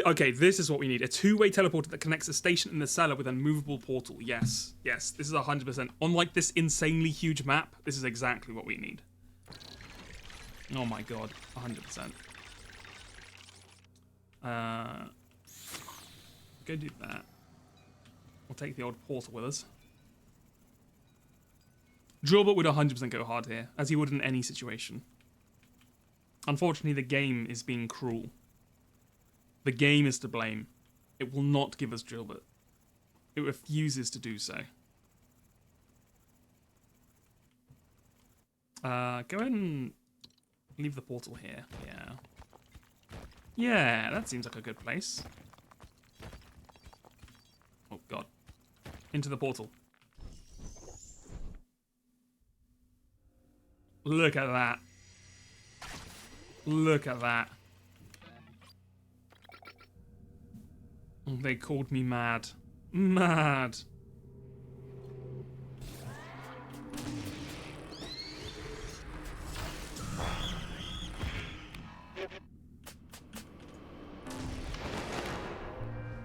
Okay, this is what we need: a two-way teleporter that connects a station in the cellar with a movable portal. Yes, yes, this is 100%. On like this insanely huge map, this is exactly what we need. Oh my god, 100%. Go do that. We'll take the old portal with us. Drillbot would 100% go hard here, as he would in any situation. Unfortunately, the game is being cruel. The game is to blame. It will not give us Drillbot. It refuses to do so. Go ahead and leave the portal here. Yeah. Yeah, that seems like a good place. Oh god. Into the portal. Look at that. Look at that. They called me mad. Mad.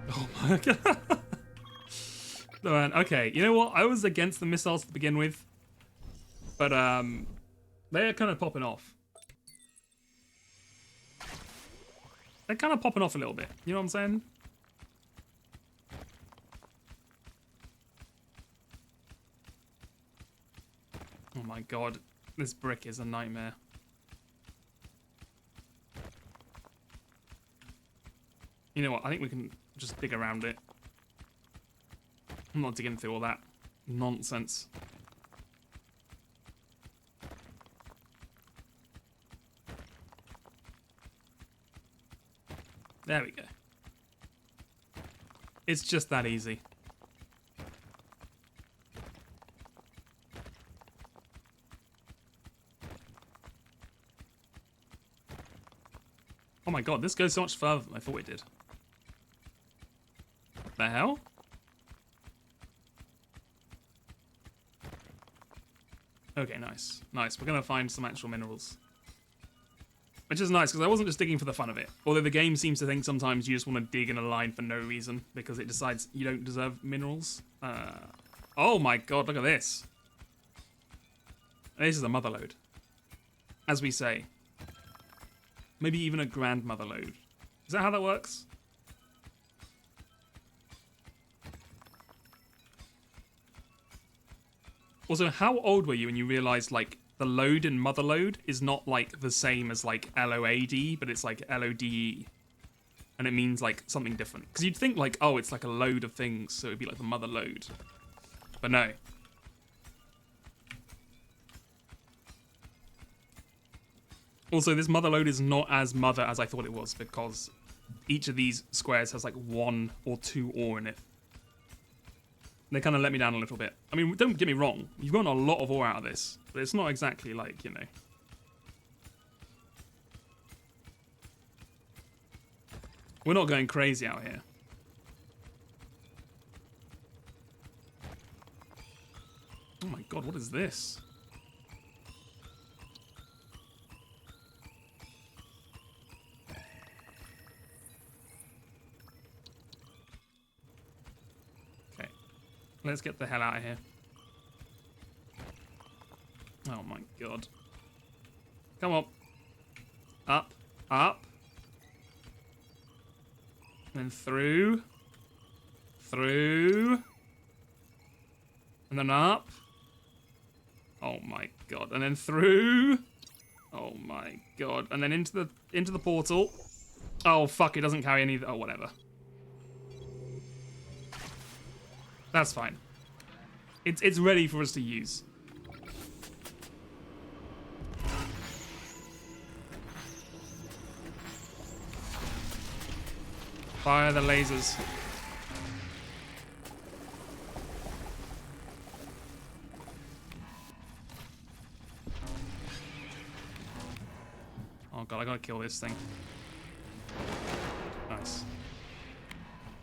Oh my god. Man, okay, you know what? I was against the missiles to begin with. But, they're kind of popping off. They're kind of popping off a little bit. You know what I'm saying? Oh my god. This brick is a nightmare. You know what? I think we can just dig around it. I'm not digging through all that nonsense. There we go. It's just that easy. god, this goes so much further than I thought it did. What the hell? Okay, nice. Nice. We're going to find some actual minerals. Which is nice, because I wasn't just digging for the fun of it. Although the game seems to think sometimes you just want to dig in a line for no reason, because it decides you don't deserve minerals. Oh my god, look at this. This is a mother lode. As we say. Maybe even a grandmother lode. Is that how that works? Also, how old were you when you realized, like, the load in mother lode is not, like, the same as, like, LOAD, but it's, like, LODE. And it means, like, something different. Because you'd think, like, oh, it's like a load of things, so it'd be like the mother lode. But no. Also, this mother lode is not as mother as I thought it was, because each of these squares has, like, 1 or 2 ore in it. They kind of let me down a little bit. I mean, don't get me wrong. You've gotten a lot of ore out of this. But it's not exactly like, you know. We're not going crazy out here. Oh my god, what is this? Let's get the hell out of here. Oh my god. Come on. Up. Up. Then through. Through. And then up. Oh my god. And then through. Oh my god. And then into the portal. Oh fuck, it doesn't carry any. Oh, whatever. That's fine. It's ready for us to use. Fire the lasers. Oh god, I gotta kill this thing. Nice.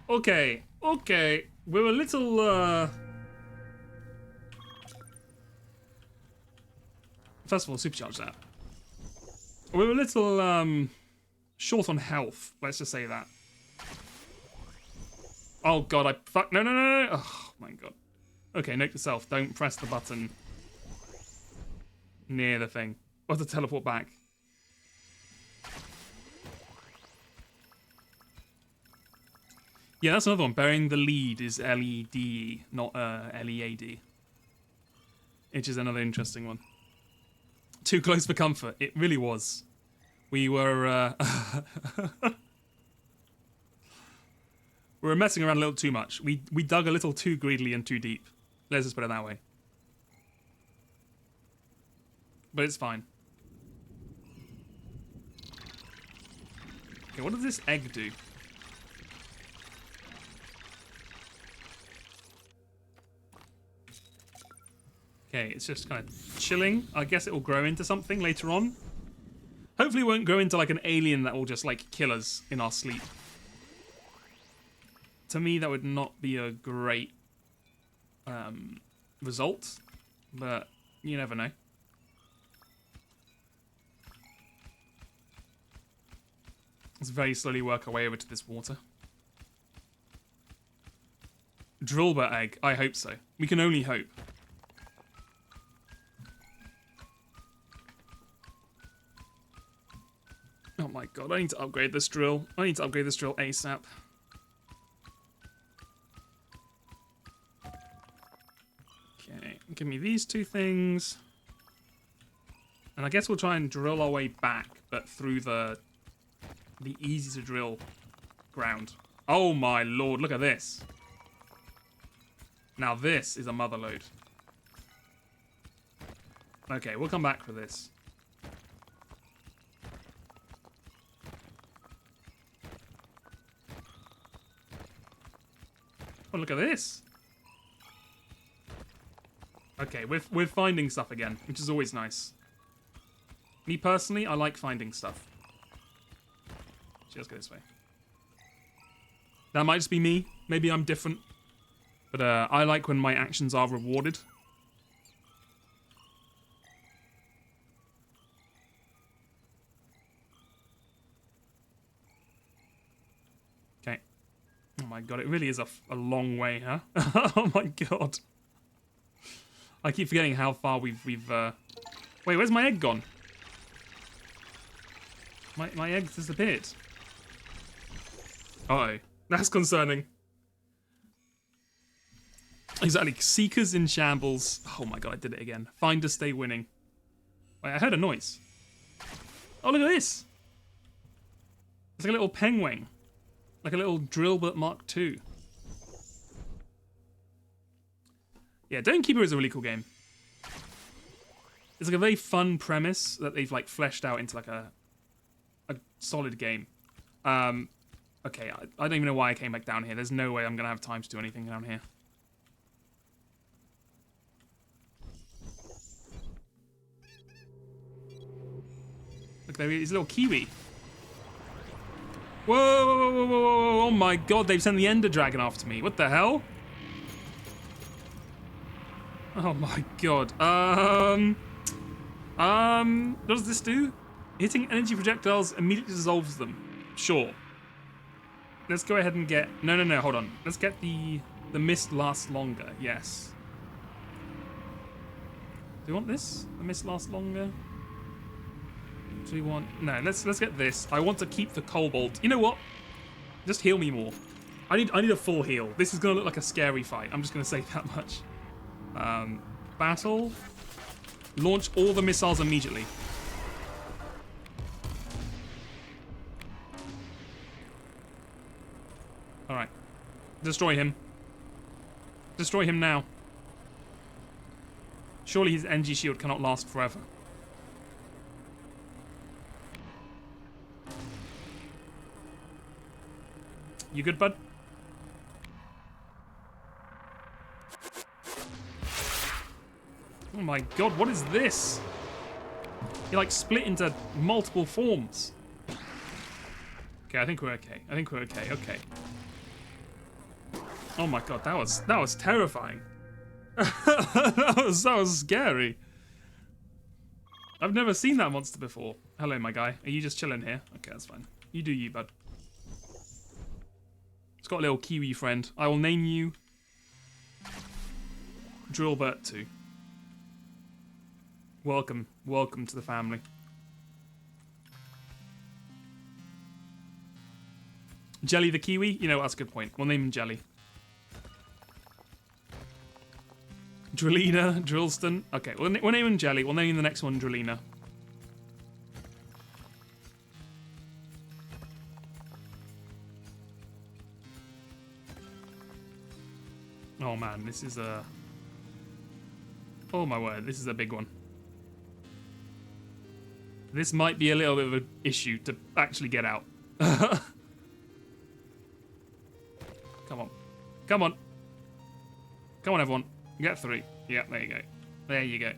Okay, okay. We're a little, First of all, supercharge that. We're a little, short on health. Let's just say that. Oh god, I fuck. No, no, no, no. Oh my god. Okay, note to self. Don't press the button near the thing. Or to teleport back. Yeah, that's another one. Burying the lead is L-E-D, not L-E-A-D. Which is another interesting one. Too close for comfort. It really was. We were... we were messing around a little too much. We dug a little too greedily and too deep. Let's just put it that way. But it's fine. Okay, what does this egg do? Okay, it's just kind of chilling. I guess it will grow into something later on. Hopefully it won't grow into like an alien that will just like kill us in our sleep. To me, that would not be a great result, but you never know. Let's very slowly work our way over to this water. Drillbur egg. I hope so. We can only hope. Oh my god, I need to upgrade this drill. I need to upgrade this drill ASAP. Okay, give me these two things. And I guess we'll try and drill our way back, but through the easy to drill ground. Oh my lord, look at this. Now this is a mother lode. Okay, we'll come back for this. Oh, look at this. Okay, we're finding stuff again, which is always nice. Me personally, I like finding stuff. Actually, let's go this way. That might just be me. Maybe I'm different. But I like when my actions are rewarded. Okay. Oh my god, it really is a long way, huh? Oh my god. I keep forgetting how far we've Wait, where's my egg gone? My egg's disappeared. Uh-oh. That's concerning. Exactly. Seekers in shambles. Oh my god, I did it again. Find stay winning. Wait, I heard a noise. Oh, look at this. It's like a little penguin. Like a little Drillbit Mark II. Yeah, Dawnkeeper is a really cool game. It's like a very fun premise that they've like fleshed out into like a solid game. Okay, I don't even know why I came back down here. There's no way I'm gonna have time to do anything down here. Look, there is a little kiwi. Whoa, whoa, whoa, whoa, whoa, oh my god, they've sent the Ender Dragon after me. What the hell? Oh my god. What does this do? Hitting energy projectiles immediately dissolves them. Sure. Let's go ahead and get... No, hold on. Let's get the mist lasts longer. Yes. Do we want this? The mist lasts longer? Do we want... No, let's get this. I want to keep the Cobalt. You know what? Just heal me more. I need a full heal. This is going to look like a scary fight. I'm just going to say that much. Battle. Launch all the missiles immediately. Alright. Destroy him. Destroy him now. Surely his NG shield cannot last forever. You good, bud? Oh my god, what is this? He like split into multiple forms. Okay, I think we're okay. Okay. Oh my god, that was terrifying. that was scary. I've never seen that monster before. Hello, my guy. Are you just chilling here? Okay, that's fine. You do you, bud. It's got a little kiwi friend. I will name you Drillbit 2. Welcome to the family. Jelly the kiwi? You know, that's a good point. We'll name him Jelly. Drillina, Drillston. Okay, we'll name him Jelly. We'll name the next one Drillina. Oh man, this is a... Oh my word, this is a big one. This might be a little bit of an issue to actually get out. Come on. Come on. Come on, everyone. Get 3. Yeah, there you go. There you go.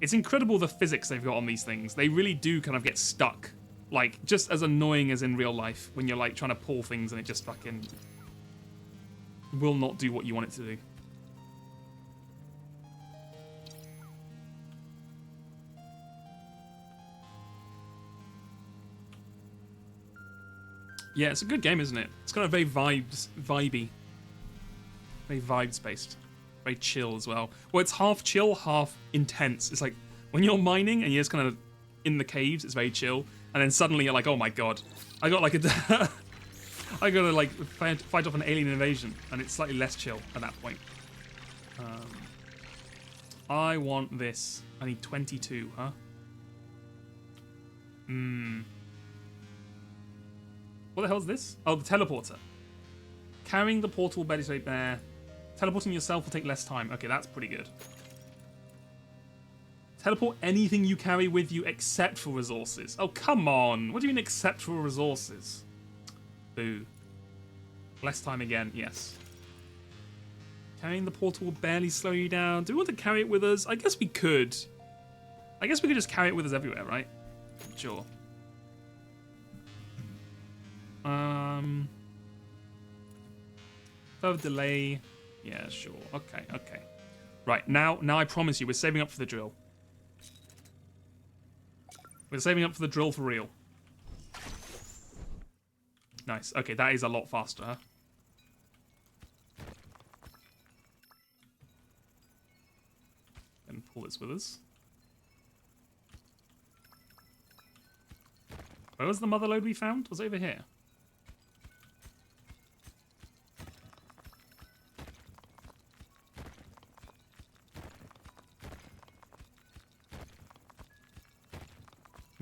It's incredible the physics they've got on these things. They really do kind of get stuck. Like, just as annoying as in real life when you're, like, trying to pull things and it just fucking will not do what you want it to do. Yeah, it's a good game, isn't it? It's kind of very vibey. Very vibes-based. Very chill as well. Well, it's half chill, half intense. It's like, when you're mining and you're just kind of in the caves, it's very chill. And then suddenly you're like, oh my god. I got like a... I gotta like fight off an alien invasion. And it's slightly less chill at that point. I want this. I need 22, huh? What the hell is this? Oh, the teleporter. Carrying the portal belly straight bear. Teleporting yourself will take less time. Okay, that's pretty good. Teleport anything you carry with you except for resources. Oh, come on. What do you mean except for resources? Boo. Less time again, yes. Carrying the portal will barely slow you down. Do we want to carry it with us? I guess we could. I guess we could just carry it with us everywhere, right? Sure. Further delay. Yeah, sure. Okay, okay. Right, now I promise you, we're saving up for the drill. We're saving up for the drill for real. Nice. Okay, that is a lot faster, huh? And pull this with us. Where was the mother lode we found? Was it over here?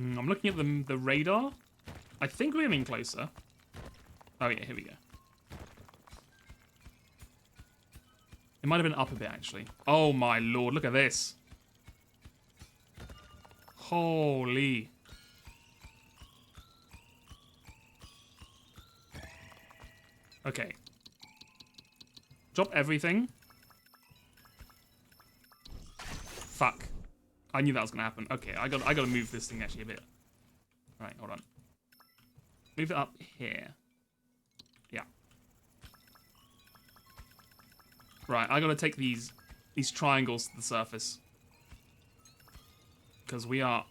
I'm looking at the radar. I think we're getting closer. Oh yeah, here we go. It might have been up a bit, actually. Oh my lord, look at this. Holy. Okay. Drop everything. Fuck. I knew that was gonna happen. Okay, I gotta move this thing actually a bit. Alright, hold on. Move it up here. Yeah. Right, I gotta take these triangles to the surface. Because we are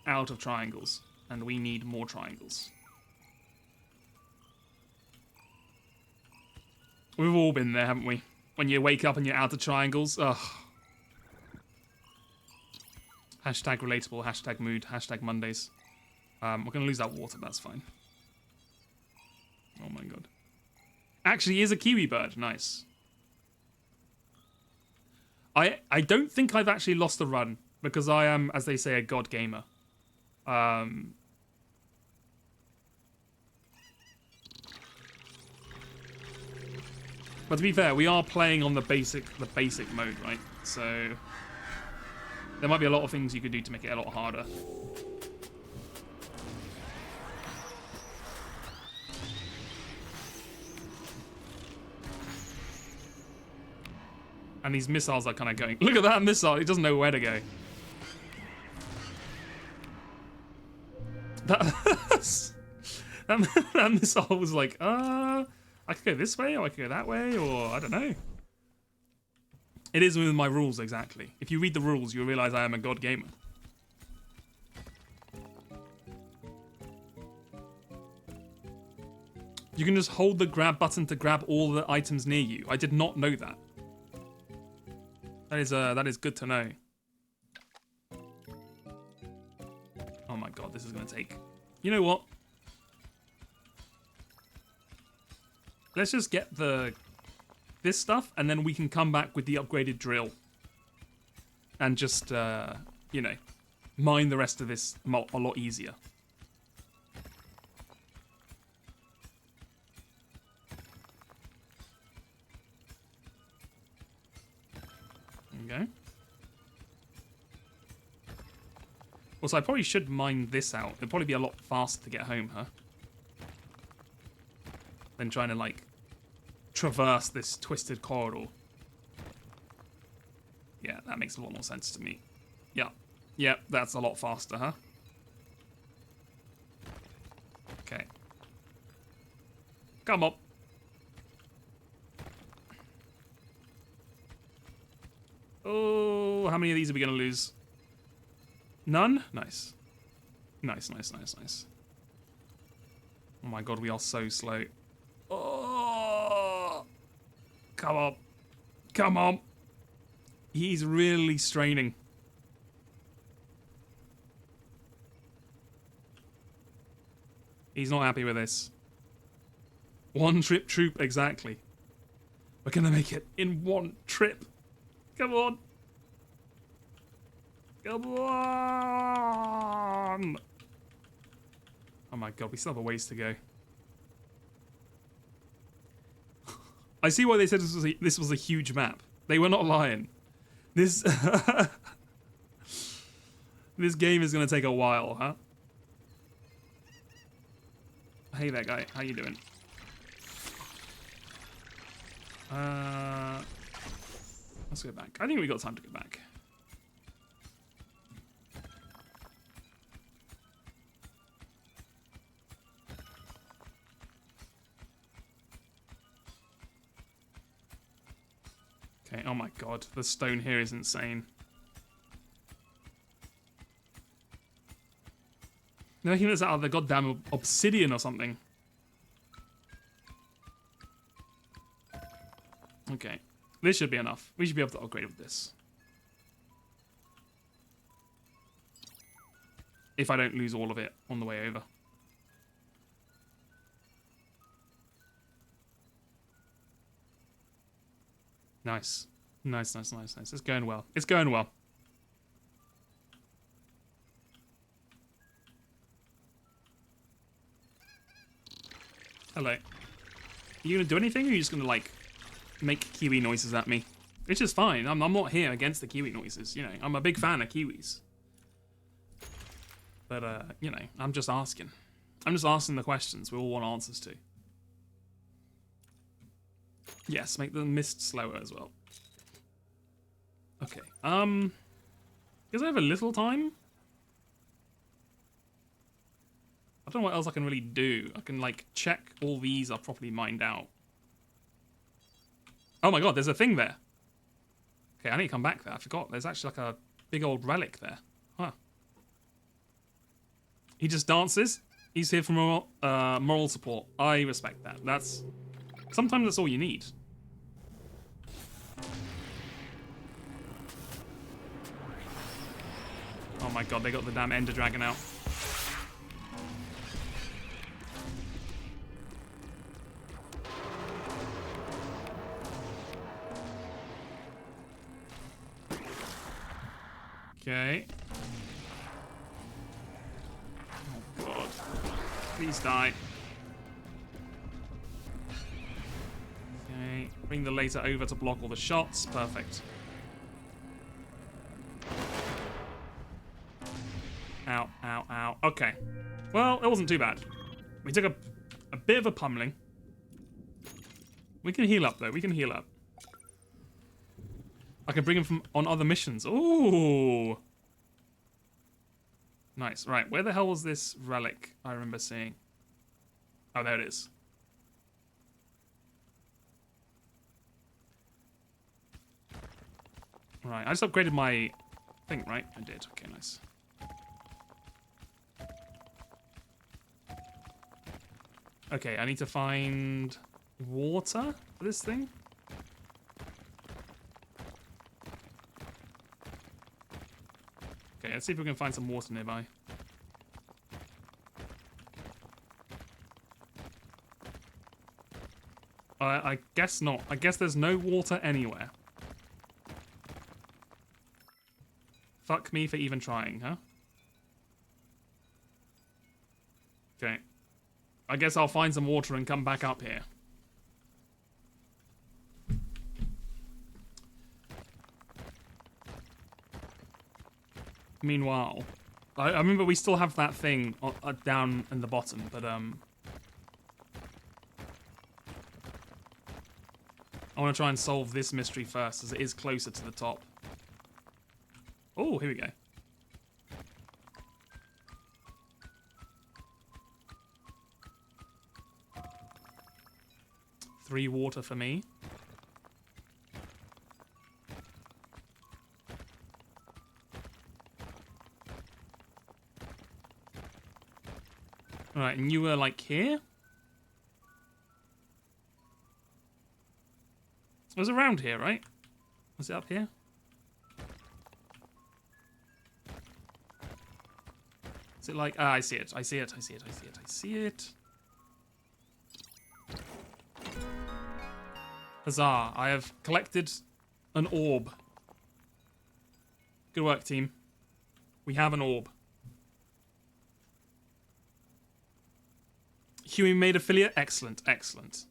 out of triangles. And we need more triangles. We've all been there, haven't we? When you wake up and you're out of triangles. Ugh. Hashtag relatable, hashtag mood, hashtag Mondays. We're going to lose that water, that's fine. Oh my god. Actually, he is a kiwi bird. Nice. I don't think I've actually lost a run, because I am, as they say, a god gamer. But to be fair, we are playing on the basic mode, right? So there might be a lot of things you could do to make it a lot harder. And these missiles are kind of going... Look at that missile! It doesn't know where to go. That missile was like, I could go this way, or I could go that way, or I don't know. It is within my rules, exactly. If you read the rules, you'll realize I am a god gamer. You can just hold the grab button to grab all the items near you. I did not know that. That is good to know. Oh my god, this is gonna take... You know what? Let's just get this stuff, and then we can come back with the upgraded drill. And just, you know, mine the rest of this a lot easier. There we go. Also, I probably should mine this out. It'll probably be a lot faster to get home, huh? Than trying to, like, traverse this twisted corridor. Yeah, that makes a lot more sense to me. Yeah. Yeah, that's a lot faster, huh? Okay. Come on. Oh, how many of these are we going to lose? None? Nice. Nice, nice, nice, nice. Oh my god, we are so slow. Oh! Come on. Come on. He's really straining. He's not happy with this. One trip troop, exactly. We're gonna make it in one trip. Come on. Come on. Oh my god, we still have a ways to go. I see why they said this was a huge map. They were not lying. This this game is gonna take a while, huh? Hey there, guy. How you doing? Let's go back. I think we got time to go back. Okay, oh my god, the stone here is insane. No, I think that's out of the goddamn obsidian or something. Okay, this should be enough. We should be able to upgrade with this. If I don't lose all of it on the way over. Nice. Nice, nice, nice, nice. It's going well. It's going well. Hello. Are you gonna do anything, or are you just gonna, like, make kiwi noises at me? Which is fine. I'm not here against the kiwi noises, you know. I'm a big fan of kiwis. But, you know, I'm just asking. I'm just asking the questions we all want answers to. Yes, make the mist slower as well. Okay, because I have a little time. I don't know what else I can really do. I can, like, check all these are properly mined out. Oh my god, there's a thing there. Okay, I need to come back there. I forgot. There's actually, like, a big old relic there. Huh. He just dances. He's here for moral support. I respect that. Sometimes that's all you need. Oh my god, they got the damn Ender Dragon out. Okay. Oh god. Please die. Okay. Bring the laser over to block all the shots. Perfect. Ow, ow, ow. Okay. Well, it wasn't too bad. We took a bit of a pummeling. We can heal up, though. We can heal up. I can bring him on other missions. Ooh. Nice. Right, where the hell was this relic I remember seeing? Oh, there it is. Right, I just upgraded my thing, right? I did. Okay, nice. Okay, I need to find water for this thing. Okay, let's see if we can find some water nearby. I guess not. I guess there's no water anywhere. Fuck me for even trying, huh? Okay. I guess I'll find some water and come back up here. Meanwhile, I remember we still have that thing down in the bottom, but I want to try and solve this mystery first, as it is closer to the top. Oh, here we go. Three water for me. Alright, and you were like here? It was around here, right? Was it up here? Is it like... Ah, I see it. I see it. I see it. I see it. I see it. Huzzah. I have collected an orb. Good work, team. We have an orb. Huey made affiliate. Excellent. Excellent.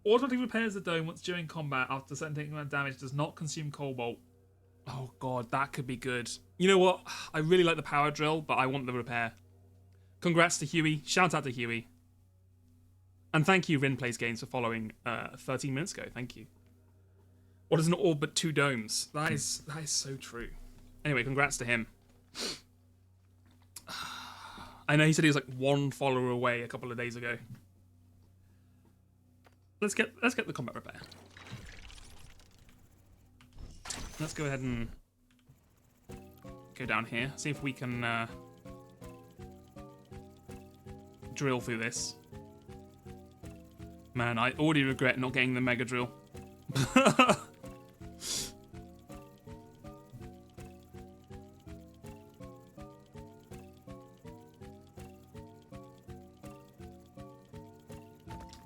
Automatically repairs the dome once during combat after certain taking amount of damage does not consume cobalt. Oh god, that could be good. You know what? I really like the power drill, but I want the repair. Congrats to Huey. Shout out to Huey. And thank you, Rin Plays Games, for following 13 minutes ago. Thank you. What is an orb but two domes? That is so true. Anyway, congrats to him. I know he said he was like one follower away a couple of days ago. Let's get the combat repair. let's go ahead and go down here. See if we can drill through this. Man, I already regret not getting the Mega Drill.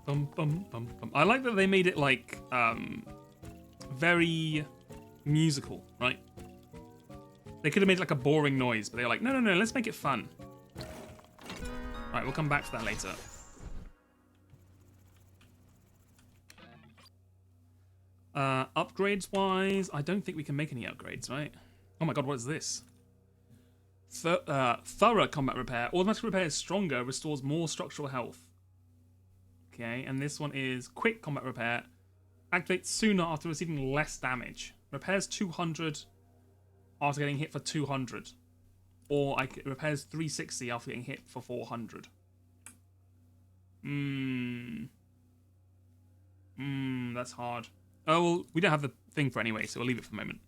Bum, bum, bum, bum. I like that they made it like very musical, right? They could have made like a boring noise, but they were like, no, let's make it fun. Right, we'll come back to that later. Upgrades wise, I don't think we can make any upgrades, right? Oh my god, what is this? Thorough combat repair. Automatic repair is stronger, restores more structural health. Okay, and this one is quick combat repair. Activates sooner after receiving less damage. Repairs 200 after getting hit for 200. Or repairs 360 after getting hit for 400. That's hard. Oh, well, we don't have the thing for it anyway, so we'll leave it for a moment.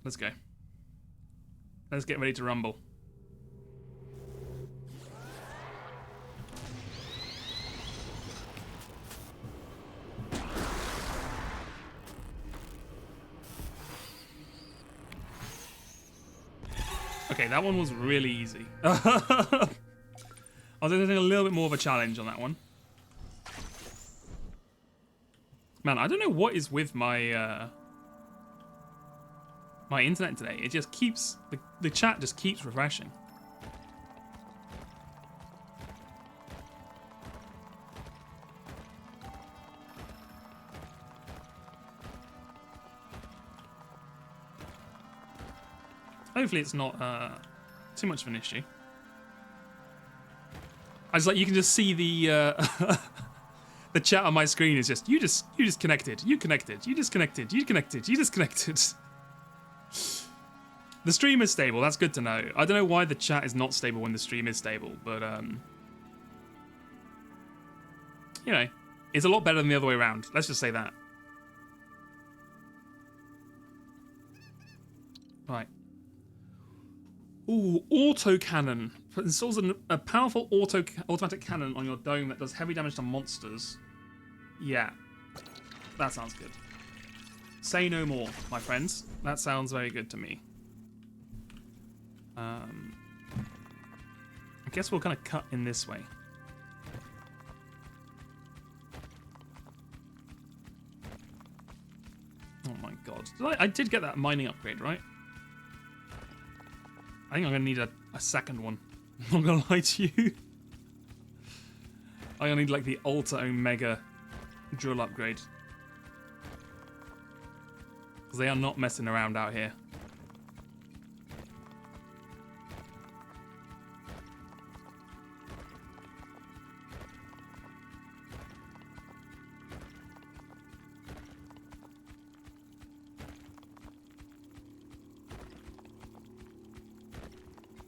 Let's go. Let's get ready to rumble. Okay, that one was really easy. I was expecting a little bit more of a challenge on that one. Man, I don't know what is with my my internet today. It just keeps the chat just keeps refreshing. Hopefully it's not too much of an issue. I was like, you can just see the the chat on my screen is just you disconnected, you connected, you disconnected, you connected, you disconnected. The stream is stable. That's good to know. I don't know why the chat is not stable when the stream is stable, but you know, it's a lot better than the other way around. Let's just say that. Right. Ooh, autocannon. Installs a powerful automatic cannon on your dome that does heavy damage to monsters. Yeah, that sounds good. Say no more, my friends. That sounds very good to me. I guess we'll kind of cut in this way. Oh my god. I did get that mining upgrade, right? I think I'm going to need a second one. I'm not going to lie to you. I'm going to need like the Ultra Omega drill upgrade. Because they are not messing around out here.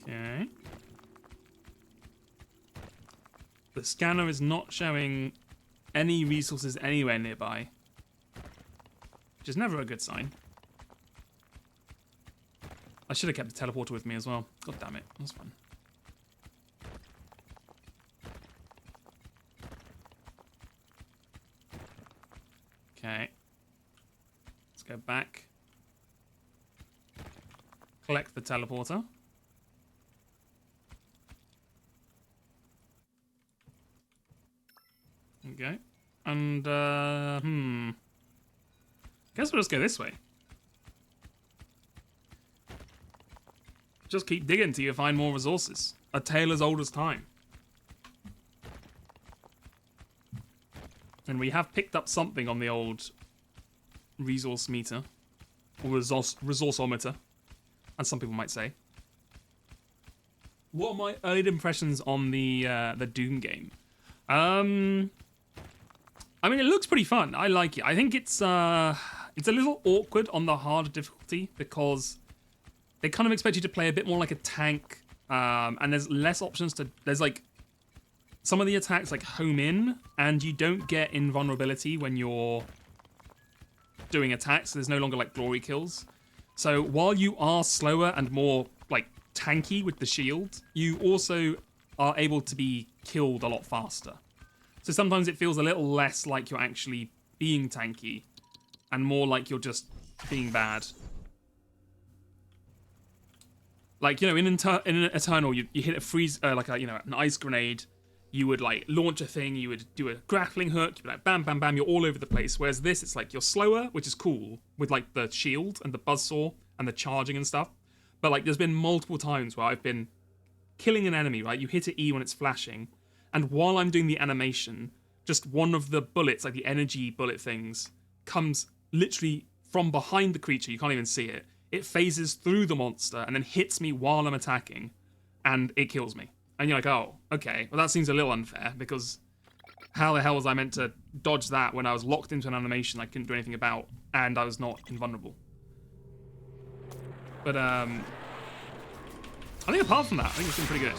Okay. The scanner is not showing any resources anywhere nearby, which is never a good sign. I should have kept the teleporter with me as well. God damn it, that's fun. Okay. Let's go back. Collect the teleporter. Okay. And, guess we'll just go this way. Just keep digging till you find more resources. A tale as old as time. And we have picked up something on the old resource meter. Or resourceometer, as some people might say. What are my early impressions on the Doom game? I mean, it looks pretty fun. I like it. I think it's a little awkward on the harder difficulty because they kind of expect you to play a bit more like a tank, and there's less options to. There's like some of the attacks like home in, and you don't get invulnerability when you're doing attacks. There's no longer like glory kills. So while you are slower and more like tanky with the shield, you also are able to be killed a lot faster. So sometimes it feels a little less like you're actually being tanky and more like you're just being bad. Like, you know, in Eternal, you hit a freeze, like a, you know, an ice grenade. You would like launch a thing. You would do a grappling hook. You'd be like, bam, bam, bam. You're all over the place. Whereas this, it's like you're slower, which is cool with like the shield and the buzzsaw and the charging and stuff. But like, there's been multiple times where I've been killing an enemy. Right, you hit an E when it's flashing, and while I'm doing the animation, just one of the bullets, like the energy bullet things, comes literally from behind the creature. You can't even see it. It phases through the monster and then hits me while I'm attacking, and it kills me. And you're like, oh, okay. Well, that seems a little unfair, because how the hell was I meant to dodge that when I was locked into an animation I couldn't do anything about, and I was not invulnerable? But, I think apart from that, I think it's been pretty good.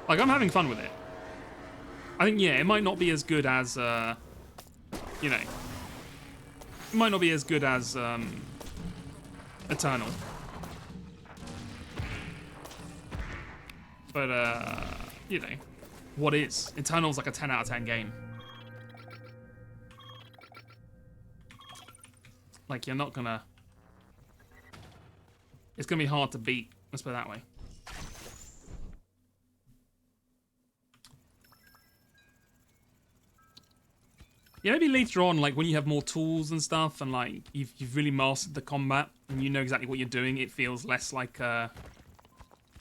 Like, I'm having fun with it. I think, yeah, it might not be as good as, you know, it might not be as good as, Eternal. But, you know, what is? Eternal's like a 10 out of 10 game. Like, you're not gonna... It's gonna be hard to beat, let's put it that way. Yeah, maybe later on, like when you have more tools and stuff, and like you've really mastered the combat, and you know exactly what you're doing, it feels less like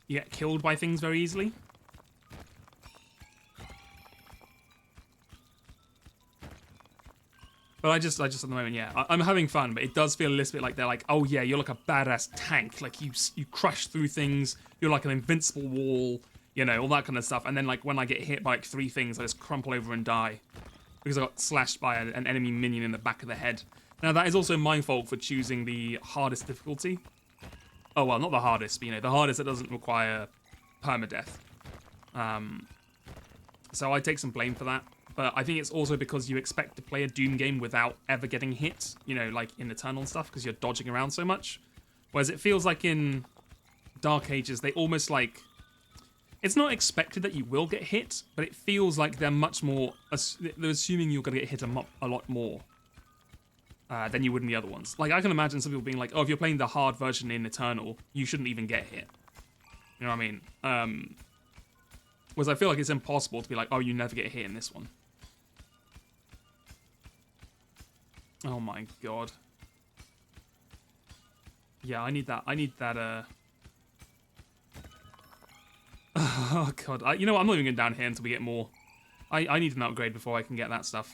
you get killed by things very easily. But I just at the moment, yeah, I'm having fun, but it does feel a little bit like they're like, oh yeah, you're like a badass tank, like you crush through things, you're like an invincible wall, you know, all that kind of stuff. And then like when I get hit by like 3 things, I just crumple over and die. Because I got slashed by an enemy minion in the back of the head. Now, that is also my fault for choosing the hardest difficulty. Oh, well, not the hardest, but, you know, the hardest that doesn't require permadeath. So I take some blame for that. But I think it's also because you expect to play a Doom game without ever getting hit, you know, like in Eternal and stuff, because you're dodging around so much. Whereas it feels like in Dark Ages, they almost like... It's not expected that you will get hit, but it feels like they're much more... They're assuming you're going to get hit a lot more than you would in the other ones. Like, I can imagine some people being like, oh, if you're playing the hard version in Eternal, you shouldn't even get hit. You know what I mean? Whereas I feel like it's impossible to be like, oh, you never get hit in this one. Oh my god. Yeah, I need that. Oh god, you know what, I'm not even going down here until we get more. I need an upgrade before I can get that stuff.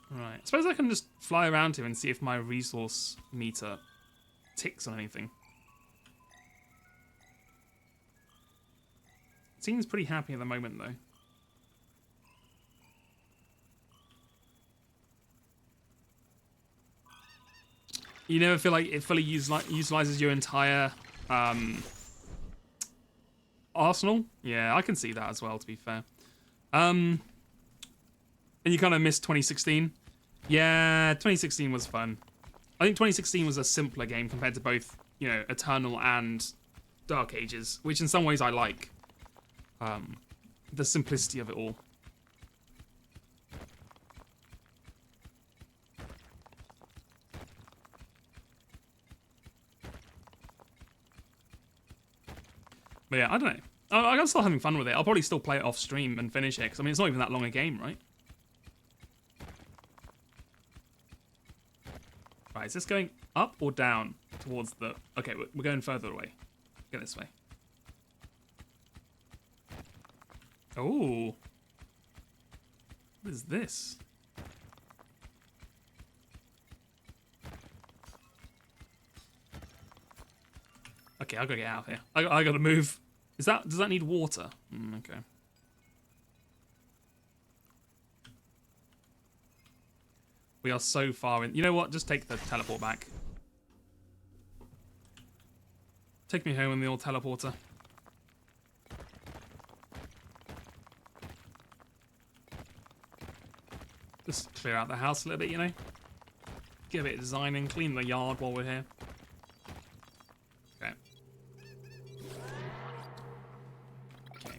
Right, I suppose I can just fly around here and see if my resource meter ticks on anything. It seems pretty happy at the moment though. You never feel like it fully utilizes your entire arsenal? Yeah, I can see that as well, to be fair. And you kind of missed 2016? Yeah, 2016 was fun. I think 2016 was a simpler game compared to both, you know, Eternal and Dark Ages, which in some ways I like. The simplicity of it all. But yeah, I don't know. I'm still having fun with it. I'll probably still play it off stream and finish it, because I mean, it's not even that long a game, right? Right, is this going up or down towards the... Okay, we're going further away. Go this way. Oh. What is this? Okay, I gotta get out of here. I gotta move. Does that need water? Okay. We are so far in. You know what? Just take the teleport back. Take me home in the old teleporter. Just clear out the house a little bit, you know? Give it designing, clean the yard while we're here. Okay. Okay.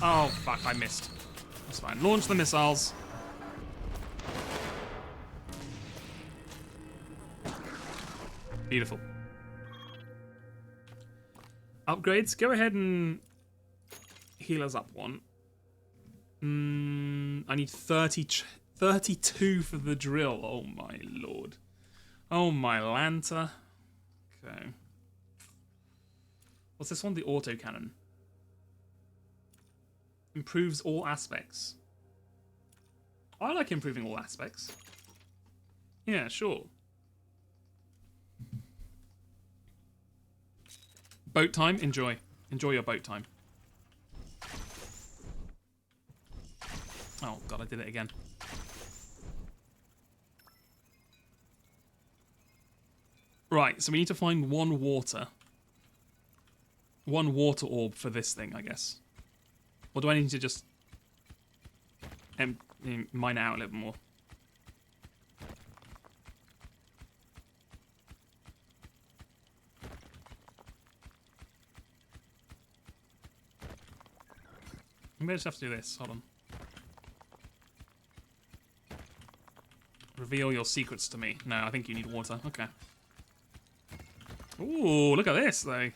Oh, fuck, I missed. That's fine. Launch the missiles. Beautiful. Upgrades. Go ahead and heal us up one. I need 32 for the drill. Oh my lord. Oh my Lanta. Okay. What's this one? The autocannon. Improves all aspects. I like improving all aspects. Yeah, sure. Boat time, enjoy. Enjoy your boat time. Oh god, I did it again. Right, so we need to find one water orb for this thing, I guess. Or do I need to just mine it out a little more? Maybe I just have to do this. Hold on. Reveal your secrets to me. No, I think you need water. Okay. Ooh, look at this, though.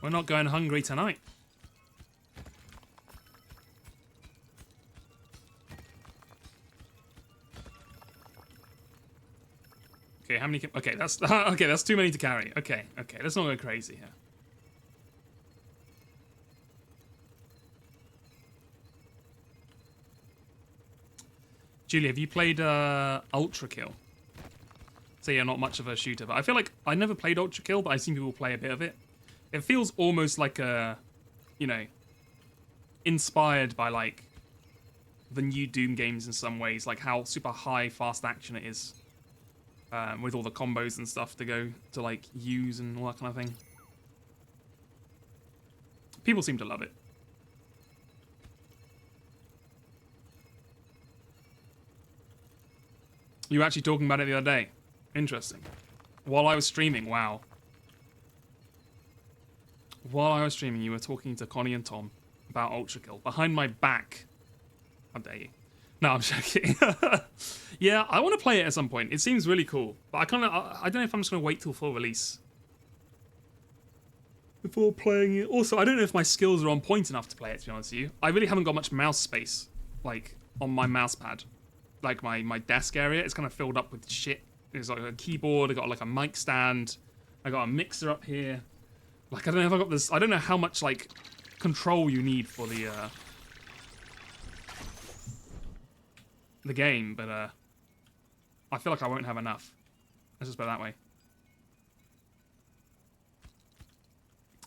We're not going hungry tonight. Okay, how many? Okay, that's okay. That's too many to carry. Okay, okay. Let's not go crazy here. Julia, have you played Ultra Kill? So yeah, not much of a shooter, but I feel like I never played Ultra Kill, but I've seen people play a bit of it. It feels almost like a, you know, inspired by like the new Doom games in some ways, like how super high fast action it is. With all the combos and stuff to go to like use and all that kind of thing. People seem to love it. You were actually talking about it the other day. Interesting. While I was streaming, wow. While I was streaming, you were talking to Connie and Tom about Ultra Kill behind my back. How dare you? No, I'm joking. Yeah, I want to play it at some point. It seems really cool, but I don't know if I'm just gonna wait till full release before playing it. Also, I don't know if my skills are on point enough to play it. To be honest with you, I really haven't got much mouse space, like on my mouse pad, like my desk area. It's kind of filled up with shit. There's like a keyboard. I got like a mic stand. I got a mixer up here. Like I don't know if I got this. I don't know how much like control you need for the game, but I feel like I won't have enough. Let's just put it that way.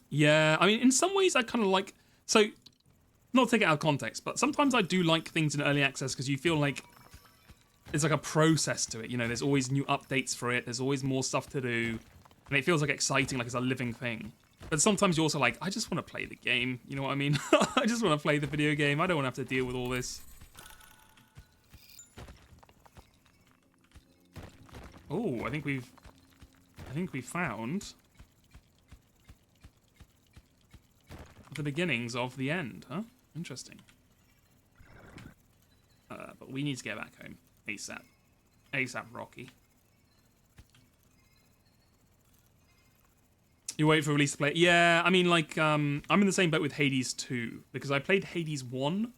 Yeah, I mean, in some ways I kind of like... So, not to take it out of context, but sometimes I do like things in early access because you feel like there's like a process to it, you know, there's always new updates for it, there's always more stuff to do, and it feels like exciting, like it's a living thing. But sometimes you're also like, I just want to play the game, you know what I mean? I just want to play the video game, I don't want to have to deal with all this. Oh, I think we've found the beginnings of the end, huh? Interesting. But we need to get back home ASAP. ASAP, Rocky. You wait for release to play? Yeah, I mean, like, I'm in the same boat with Hades 2 because I played Hades 1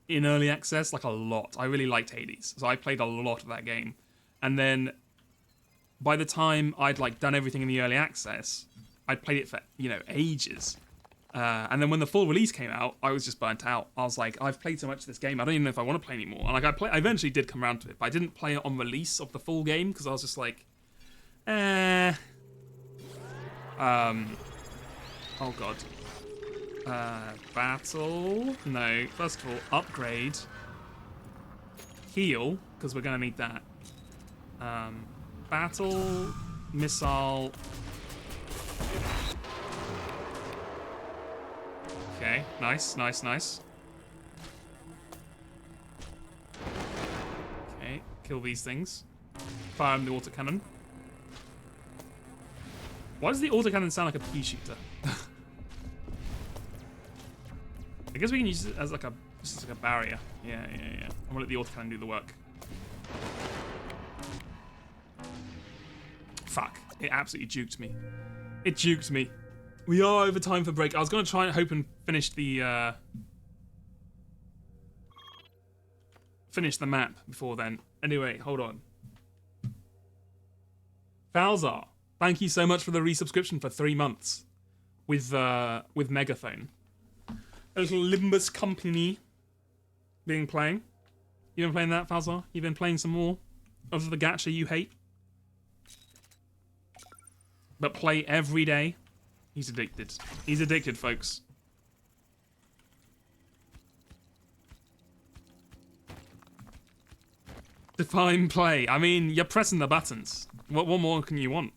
in early access like a lot. I really liked Hades, so I played a lot of that game, and then by the time I'd like done everything in the early access, I'd played it for, you know, ages. And then when the full release came out, I was just burnt out. I was like, I've played so much of this game, I don't even know if I want to play anymore. And like I eventually did come around to it, but I didn't play it on release of the full game because I was just like, Oh god. Battle. No, first of all, upgrade. Heal, because we're going to need that. Battle, missile. Okay, nice, nice, nice. Okay, kill these things. Fire them the autocannon. Why does the autocannon sound like a pea shooter? I guess we can use it as like a just like a barrier. Yeah. I'm gonna let the autocannon do the work. Fuck! It absolutely juked me. It juked me. We are over time for break. I was gonna try and hope and finish the map before then. Anyway, hold on. Falzar, thank you so much for the resubscription for 3 months with Megaphone. A little Limbus Company playing. You been playing that, Falzar? You been playing some more of the gacha you hate? But play every day? He's addicted. He's addicted, folks. Define play. I mean, you're pressing the buttons. What more can you want?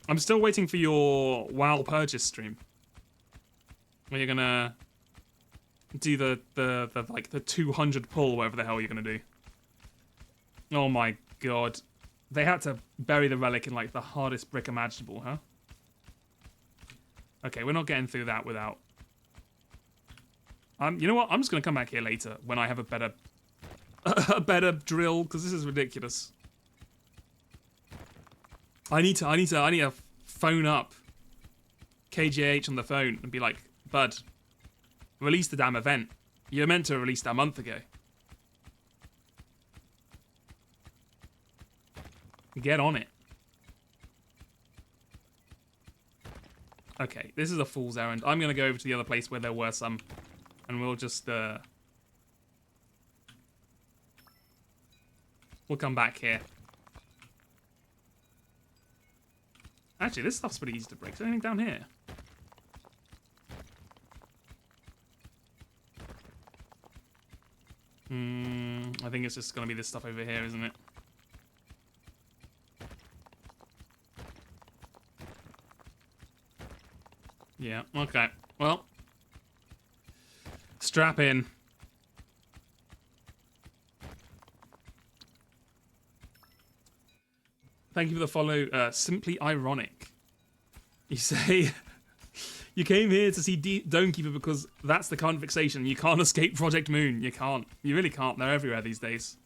I'm still waiting for your WoW purchase stream. Where you're gonna do the 200 pull, whatever the hell you're gonna do. Oh my god. They had to bury the relic in like the hardest brick imaginable, huh? Okay, we're not getting through that without... you know what? I'm just gonna come back here later when I have a better a better drill, because this is ridiculous. I need to phone up KJH on the phone and be like, bud, release the damn event. You're meant to have released that a month ago. Get on it. Okay, this is a fool's errand. I'm gonna go over to the other place where there were some, and we'll just we'll come back here. Actually, this stuff's pretty easy to break. Is there anything down here? I think it's just gonna be this stuff over here, isn't it? Yeah, okay. Well, strap in. Thank you for the follow. Simply ironic. You say you came here to see Domekeeper because that's the current fixation. You can't escape Project Moon. You can't. You really can't. They're everywhere these days.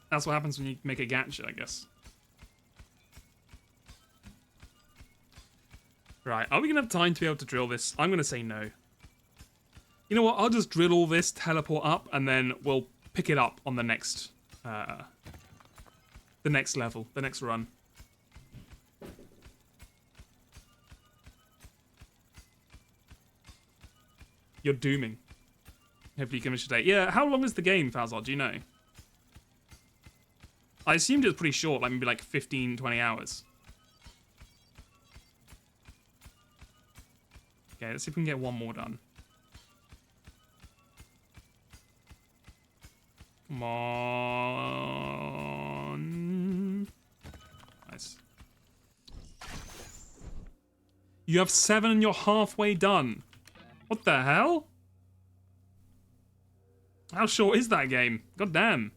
That's what happens when you make a gacha, I guess. Right, are we going to have time to be able to drill this? I'm going to say no. You know what, I'll just drill all this, teleport up, and then we'll pick it up on the next level, the next run. You're dooming. Hopefully you can finish today. Yeah, how long is the game, Fazal? Do you know? I assumed it was pretty short, like maybe like 15, 20 hours. Okay, let's see if we can get one more done. Come on. Nice. You have 7 and you're halfway done. What the hell? How short is that game? God damn.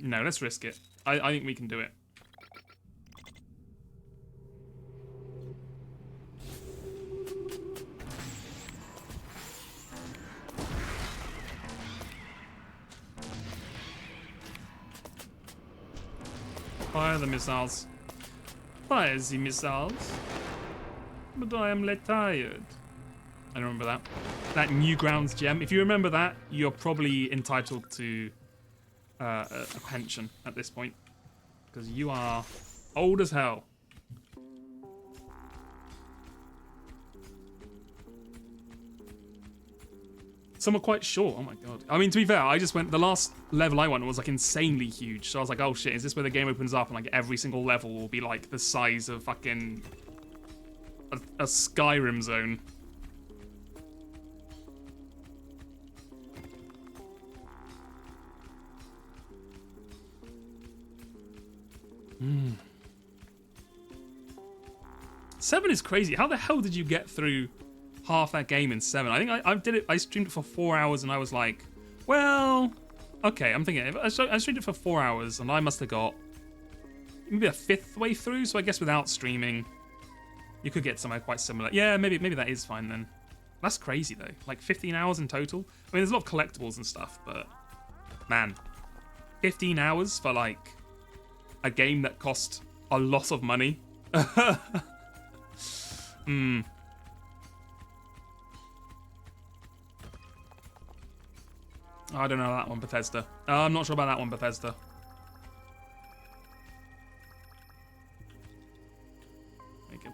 No, let's risk it. I think we can do it. Fire the missiles. Fire the missiles. But I am tired. I remember that. That Newgrounds gem. If you remember that, you're probably entitled to a pension at this point. Because you are old as hell. Some are quite short. Oh my god. I mean, to be fair, I just went. The last level I went was like insanely huge. So I was like, oh shit, is this where the game opens up and like every single level will be like the size of fucking a Skyrim zone? Hmm. 7 is crazy. How the hell did you get through half that game in 7? I think I did it. I streamed it for 4 hours and I was like, well, okay. I'm thinking I streamed it for 4 hours and I must have got maybe a fifth way through. So I guess without streaming, you could get somewhere quite similar. Yeah, maybe that is fine then. That's crazy though. Like 15 hours in total. I mean, there's a lot of collectibles and stuff, but man, 15 hours for like a game that cost a lot of money. Hmm. I don't know that one, Bethesda. I'm not sure about that one, Bethesda. Make it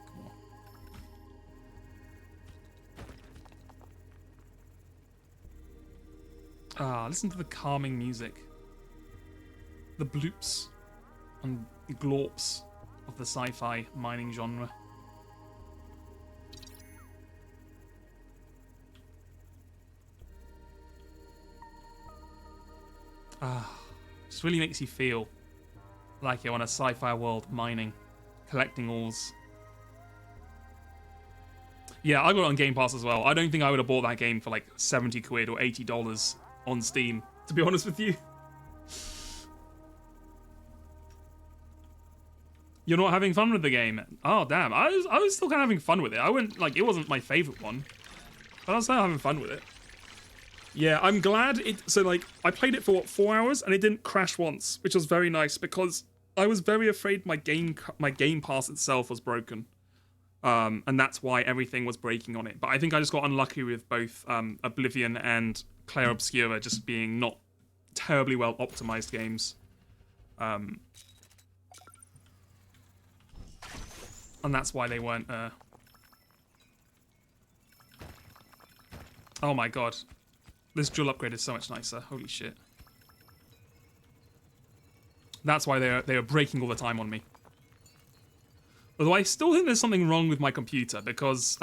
cool. Listen to the calming music. The bloops and glorps of the sci-fi mining genre. Just really makes you feel like you're on a sci-fi world mining, collecting ores. Yeah, I got it on Game Pass as well. I don't think I would have bought that game for like 70 quid or $80 on Steam, to be honest with you. You're not having fun with the game? Oh, damn. I was still kind of having fun with it. I wouldn't, like, it wasn't my favorite one, but I was still having fun with it. Yeah, I'm glad it... So, like, I played it for, what, 4 hours, and it didn't crash once, which was very nice, because I was very afraid my Game Pass itself was broken. And that's why everything was breaking on it. But I think I just got unlucky with both Oblivion and Clair Obscura just being not terribly well optimized games. And that's why they weren't... Oh my god. This drill upgrade is so much nicer. Holy shit. That's why they are breaking all the time on me. Although I still think there's something wrong with my computer, because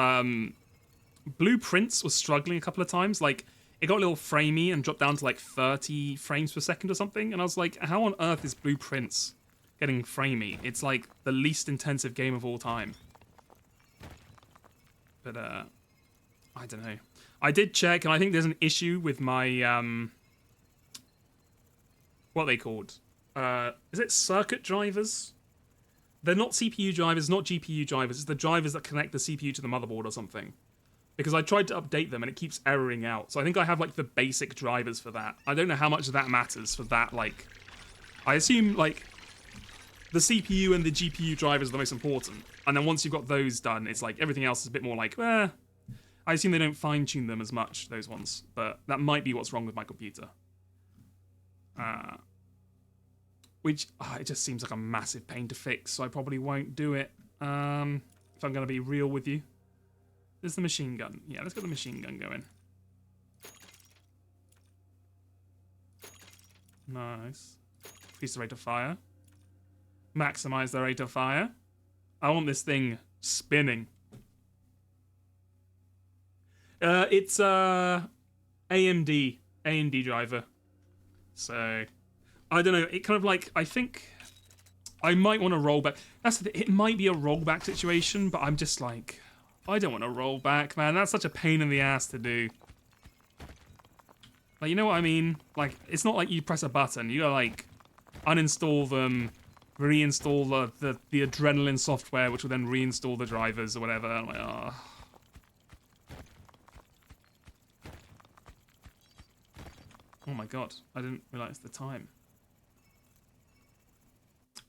Blueprints was struggling a couple of times. Like, it got a little framey and dropped down to like 30 frames per second or something. And I was like, how on earth is Blueprints getting framey? It's like the least intensive game of all time. But, I don't know. I did check, and I think there's an issue with my, what are they called? Is it circuit drivers? They're not CPU drivers, not GPU drivers. It's the drivers that connect the CPU to the motherboard or something. Because I tried to update them, and it keeps erroring out. So I think I have, like, the basic drivers for that. I don't know how much that matters for that, like... I assume, like, the CPU and the GPU drivers are the most important. And then once you've got those done, it's like, everything else is a bit more like, I assume they don't fine-tune them as much, those ones. But that might be what's wrong with my computer. Which, it just seems like a massive pain to fix, so I probably won't do it. If I'm going to be real with you. There's the machine gun. Yeah, let's get the machine gun going. Nice. Increase the rate of fire. Maximize the rate of fire. I want this thing spinning. It's AMD driver. So I don't know. It kind of like, I think I might want to roll back. That's the, it might be a rollback situation, but I'm just like, I don't want to roll back, man. That's such a pain in the ass to do. Like, you know what I mean? Like, it's not like you press a button. You gotta like uninstall them, reinstall the Adrenaline software, which will then reinstall the drivers or whatever. I'm like, oh. Oh my god, I didn't realize the time.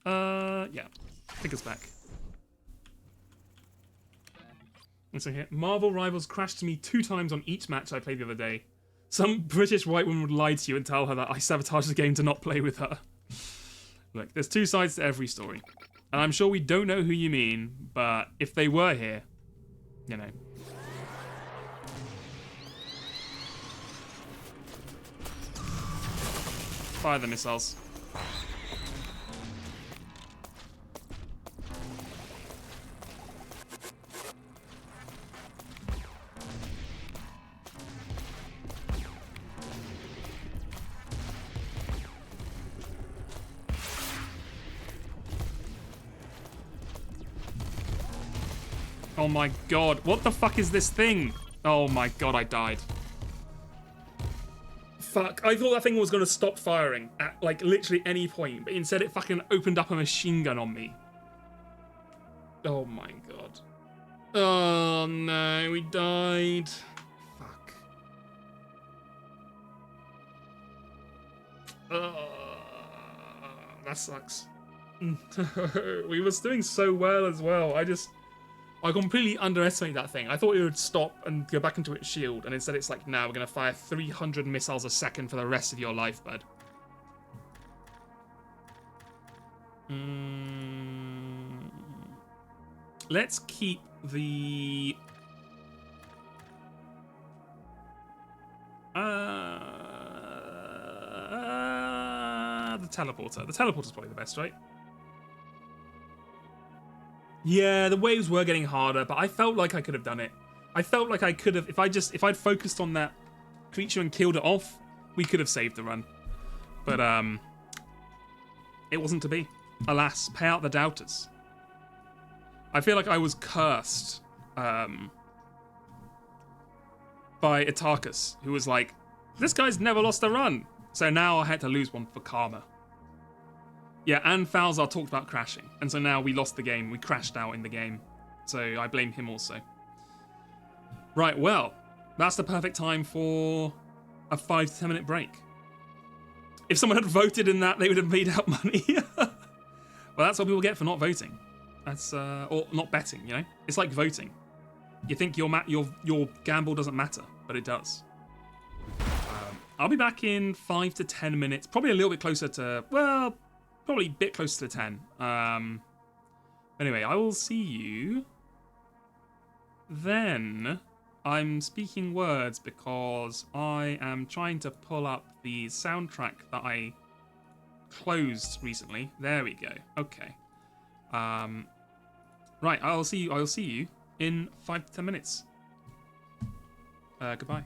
Yeah. Take us back. And so here, Marvel Rivals crashed to me 2 times on each match I played the other day. Some British white woman would lie to you and tell her that I sabotaged the game to not play with her. Look, there's 2 sides to every story. And I'm sure we don't know who you mean, but if they were here, you know. Fire the missiles. Oh my god, what the fuck is this thing? Oh my god, I died. Fuck, I thought that thing was gonna stop firing at like literally any point, but instead it fucking opened up a machine gun on me. Oh my god. Oh no, we died. Fuck. That sucks. We was doing so well as well. I completely underestimated that thing. I thought it would stop and go back into its shield, and instead it's like, now we're going to fire 300 missiles a second for the rest of your life, bud. Let's keep the... the teleporter. The teleporter's probably the best, right? Yeah, the waves were getting harder, but I felt like I could have done it. I felt like I could have, if I'd focused on that creature and killed it off, we could have saved the run. But, it wasn't to be. Alas, pay out the doubters. I feel like I was cursed, by Itakus, who was like, this guy's never lost a run. So now I had to lose one for karma. Yeah, and Falzar talked about crashing. And so now we lost the game. We crashed out in the game. So I blame him also. Right, well, that's the perfect time for a 5 to 10 minute break. If someone had voted in that, they would have made out money. Well, that's what people get for not voting. That's, or not betting, you know? It's like voting. You think your gamble doesn't matter, but it does. I'll be back in 5 to 10 minutes. Probably a little bit closer to, well... probably a bit closer to 10. Anyway, I will see you then. I'm speaking words because I am trying to pull up the soundtrack that I closed recently. There we go. Okay. Right, I'll see you in 5 to 10 minutes. Goodbye.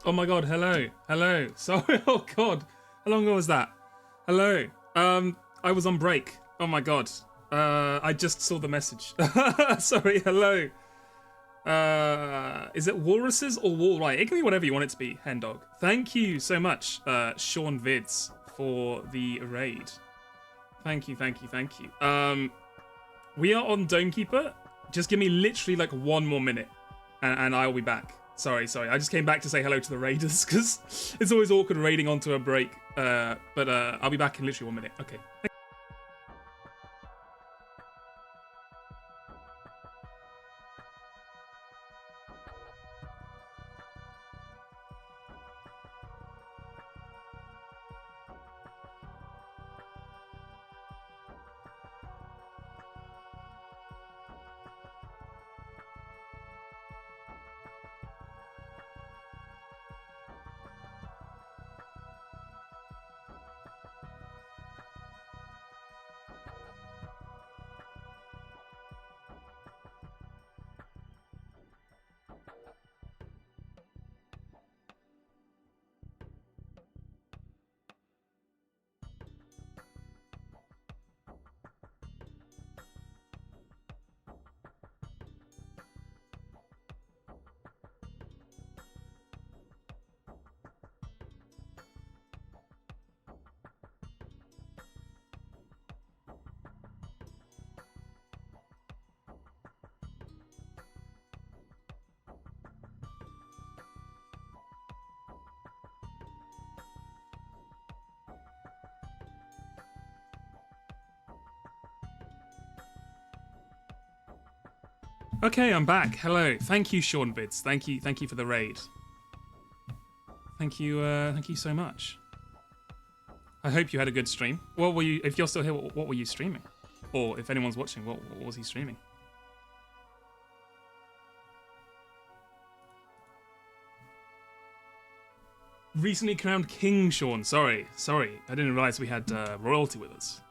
Oh my god, hello. Hello. Sorry, oh god. How long ago was that? Hello. I was on break. Oh my god. I just saw the message. Sorry, hello. Is it walruses or wallright? It can be whatever you want it to be, Hendog. Thank you so much, Sean Vids, for the raid. Thank you, thank you, thank you. We are on Domekeeper. Just give me literally like 1 more minute, and I will be back. Sorry. I just came back to say hello to the raiders because it's always awkward raiding onto a break. But I'll be back in literally 1 minute. Okay. Okay, I'm back. Hello. Thank you, Sean Vids. Thank you for the raid. Thank you so much. I hope you had a good stream. What were you? If you're still here, what were you streaming? Or if anyone's watching, what was he streaming? Recently crowned King, Sean. Sorry. I didn't realize we had royalty with us.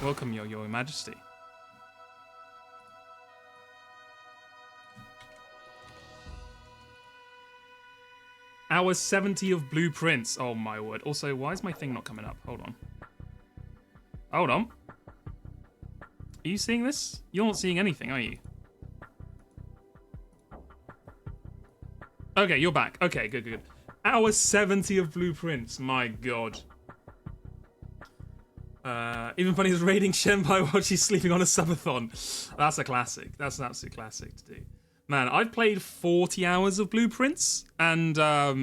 Welcome, your Majesty. Hour 70 of blueprints. Oh my word. Also, why is my thing not coming up? Hold on. Hold on. Are you seeing this? You're not seeing anything, are you? Okay, you're back. Okay, good. Hour 70 of blueprints. My god. Even funny is raiding Shenpai while she's sleeping on a subathon. That's a classic. That's an absolute classic to do. Man, I've played 40 hours of blueprints, and I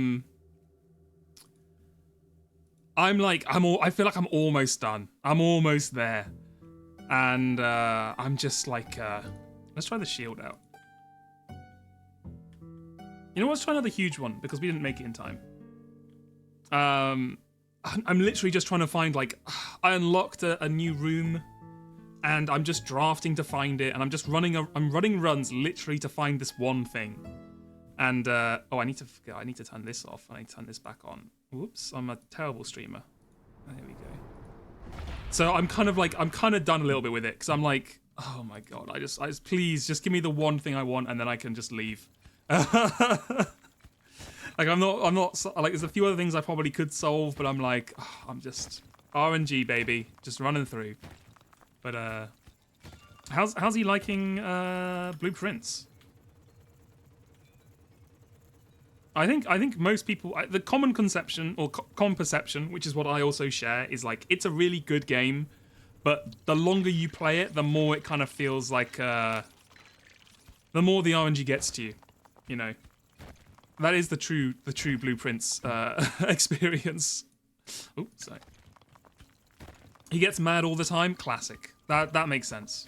feel like I'm almost done. I'm almost there, and I'm just like, let's try the shield out. You know what? Let's try another huge one because we didn't make it in time. I'm literally just trying to find, like, I unlocked a new room. And I'm just drafting to find it, and I'm just running runs literally to find this one thing. And oh, I need to turn this off. I need to turn this back on. Whoops, I'm a terrible streamer. There we go. So I'm kind of done a little bit with it because I'm like, oh my god, I just please just give me the one thing I want, and then I can just leave. Like I'm not like there's a few other things I probably could solve, but I'm like, oh, I'm just RNG baby, just running through. But how's he liking blueprints? I think most people, the common conception or common perception, which is what I also share, is like it's a really good game, but the longer you play it, the more it kind of feels like the more the RNG gets to you, you know. That is the true blueprints experience. Oh, sorry. He gets mad all the time. Classic. That makes sense.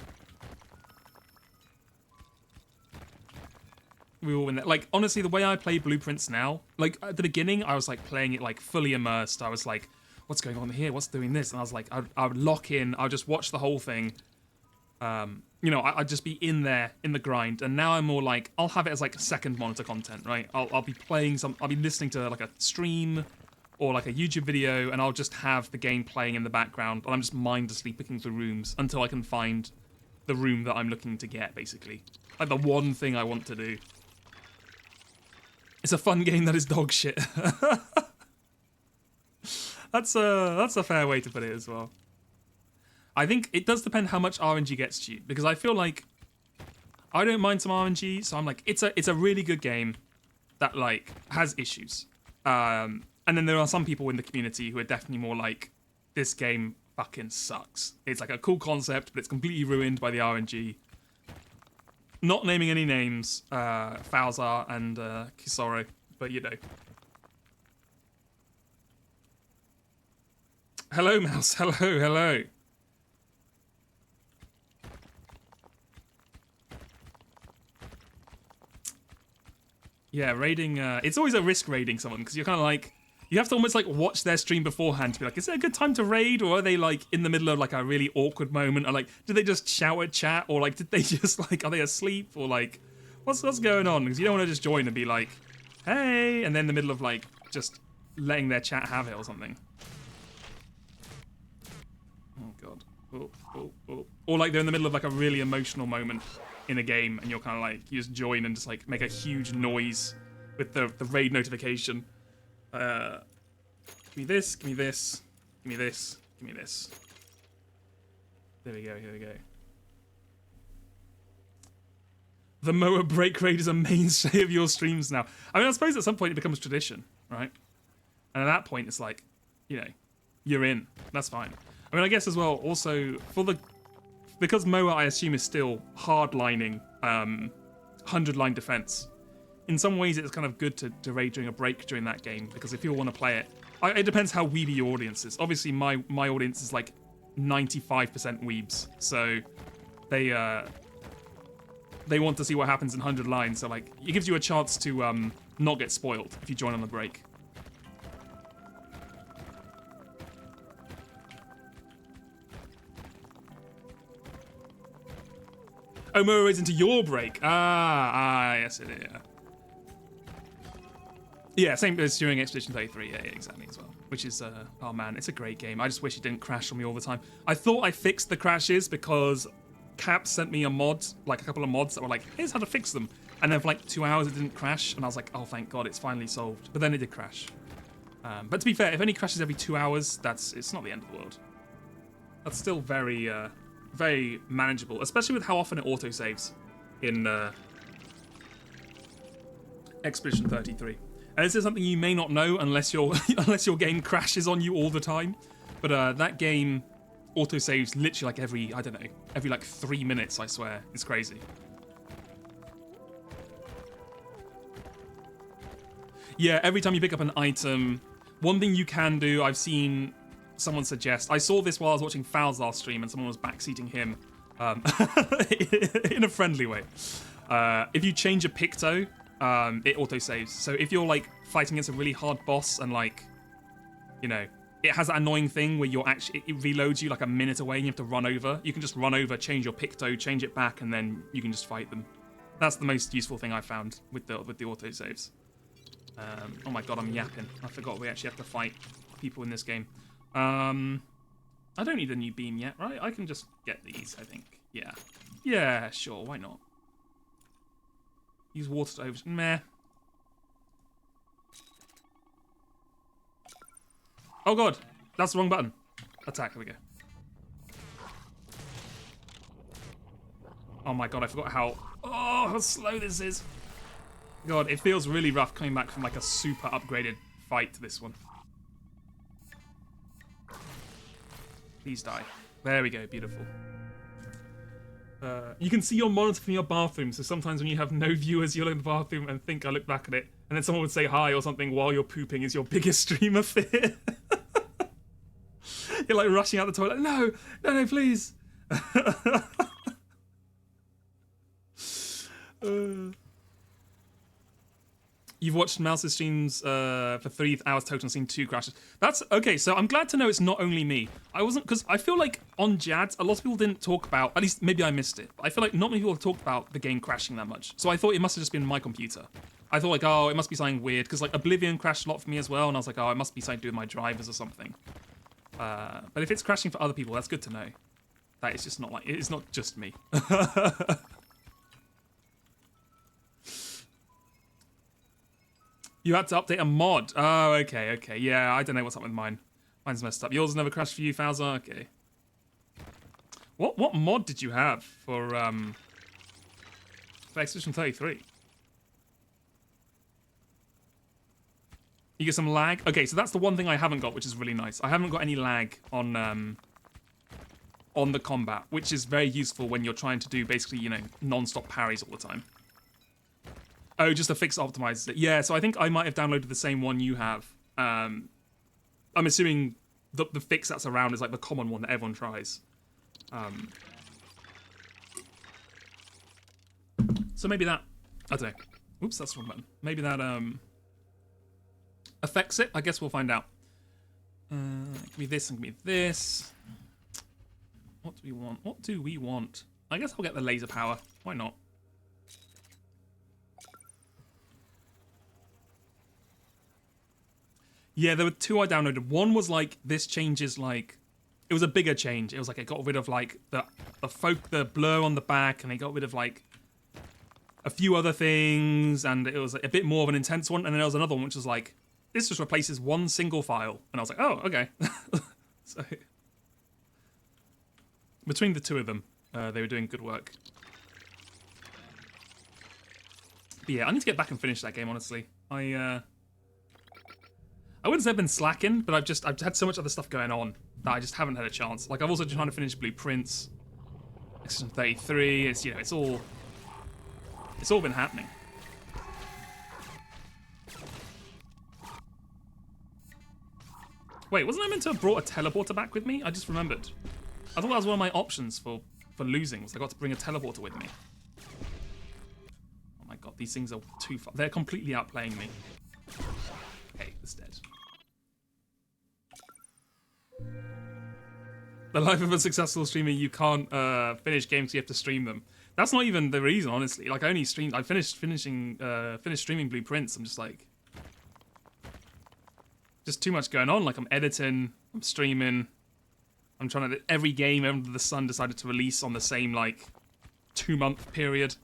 We all win that. Like, honestly, the way I play blueprints now, like, at the beginning, I was, like, playing it, like, fully immersed. I was like, what's going on here? What's doing this? And I was like, I would lock in. I would just watch the whole thing. You know, I'd just be in there, in the grind. And now I'm more like, I'll have it as, like, second monitor content, right? I'll be playing I'll be listening to, like, a stream or like a YouTube video, and I'll just have the game playing in the background, and I'm just mindlessly picking through rooms until I can find the room that I'm looking to get, basically. Like the one thing I want to do. It's a fun game that is dog shit. That's a fair way to put it as well. I think it does depend how much RNG gets to you, because I feel like I don't mind some RNG, so I'm like, it's a really good game that like has issues. And then there are some people in the community who are definitely more like, this game fucking sucks. It's like a cool concept, but it's completely ruined by the RNG. Not naming any names, Falzar and Kisoro, but you know. Hello, Mouse. Hello. Yeah, raiding, it's always a risk raiding someone, because you're kind of like, you have to almost like watch their stream beforehand to be like, is it a good time to raid, or are they like in the middle of like a really awkward moment, or like, did they just shout at chat, or like, did they just like, are they asleep, or like, what's going on? Because you don't want to just join and be like, hey, and then in the middle of like, just letting their chat have it or something. Oh god. Oh. Or like they're in the middle of like a really emotional moment in a game, and you're kind of like, you just join and just like make a huge noise with the raid notification. Give me this, give me this, give me this, give me this. There we go, here we go. The Moa break raid is a mainstay of your streams now. I mean, I suppose at some point it becomes tradition, right? And at that point, it's like, you know, you're in. That's fine. I mean, I guess as well, also, because Moa, I assume, is still hardlining 100-line defense. In some ways, it's kind of good to raid during a break during that game, because if you want to play it, it depends how weeby your audience is. Obviously, my audience is like 95% weebs, so they they want to see what happens in 100 lines. So like, it gives you a chance to not get spoiled if you join on the break. Oh, Mura is into your break. Yes, it is. Yeah. Yeah, same as during Expedition 33. Yeah, exactly as well. Which is, oh man, it's a great game. I just wish it didn't crash on me all the time. I thought I fixed the crashes because Cap sent me a mod, like a couple of mods that were like, here's how to fix them. And then for like 2 hours it didn't crash, and I was like, oh, thank God, it's finally solved. But then it did crash. But to be fair, if it only crashes every 2 hours, it's not the end of the world. That's still very, very manageable, especially with how often it autosaves in Expedition 33. And this is something you may not know unless your game crashes on you all the time. But that game autosaves literally like every like 3 minutes, I swear. It's crazy. Yeah, every time you pick up an item, one thing you can do, I've seen someone suggest, I saw this while I was watching Fowl's last stream and someone was backseating him in a friendly way. If you change a Picto, it autosaves. So if you're like fighting against a really hard boss and like, you know, it has that annoying thing where it reloads you like a minute away and you have to run over. You can just run over, change your Picto, change it back, and then you can just fight them. That's the most useful thing I found with the autosaves. Oh my god, I'm yapping. I forgot we actually have to fight people in this game. I don't need a new beam yet, right? I can just get these, I think. Yeah. Yeah, sure, why not? Use water to over... Meh. Oh god, that's the wrong button. Attack, there we go. Oh my god, I forgot how slow this is. God, it feels really rough coming back from like a super upgraded fight to this one. Please die. There we go, beautiful. You can see your monitor from your bathroom, so sometimes when you have no viewers, you'll look in the bathroom and think I look back at it, and then someone would say hi or something while you're pooping is your biggest streamer fear. You're like rushing out the toilet. No, please. You've watched Mouse's streams for 3 hours total and seen 2 crashes. That's okay. So I'm glad to know it's not only me. I wasn't, because I feel like on Jad, a lot of people didn't talk about. At least maybe I missed it. But I feel like not many people talked about the game crashing that much. So I thought it must have just been my computer. I thought like, oh, it must be something weird because like Oblivion crashed a lot for me as well, and I was like, oh, it must be something to do with my drivers or something. But if it's crashing for other people, that's good to know. That it's just not like it's not just me. You had to update a mod. Oh, okay. Yeah, I don't know what's up with mine. Mine's messed up. Yours never crashed for you, Fowler? Okay. What mod did you have for Expedition 33? You get some lag? Okay, so that's the one thing I haven't got, which is really nice. I haven't got any lag on the combat, which is very useful when you're trying to do basically, you know, non-stop parries all the time. Oh, just a fix optimizes it. Yeah, so I think I might have downloaded the same one you have. I'm assuming the fix that's around is like the common one that everyone tries. So maybe that, I don't know. Oops, that's the wrong button. Maybe that affects it. I guess we'll find out. Give me this and give me this. What do we want? What do we want? I guess I'll get the laser power. Why not? Yeah, there were 2 I downloaded. One was like, this changes like, it was a bigger change. It was like, it got rid of like the blur on the back, and they got rid of like a few other things, and it was like, a bit more of an intense one. And then there was another one which was like, this just replaces one single file. And I was like, oh, okay. So between the 2 of them, they were doing good work. But yeah, I need to get back and finish that game, honestly. I wouldn't say I've been slacking, but I've had so much other stuff going on that I just haven't had a chance. Like, I've also been trying to finish Blueprints, Expedition 33. It's, you know, it's all been happening. Wait, wasn't I meant to have brought a teleporter back with me? I just remembered. I thought that was one of my options for losing, was I got to bring a teleporter with me. god, these things are too far. They're completely outplaying me. Okay, it's dead. The life of a successful streamer, you can't finish games, you have to stream them. That's not even the reason, honestly. Like, I finished streaming Blueprints. I'm just like, just too much going on. Like, I'm editing, I'm streaming, I'm trying to, every game under the sun decided to release on the same, like, 2-month period.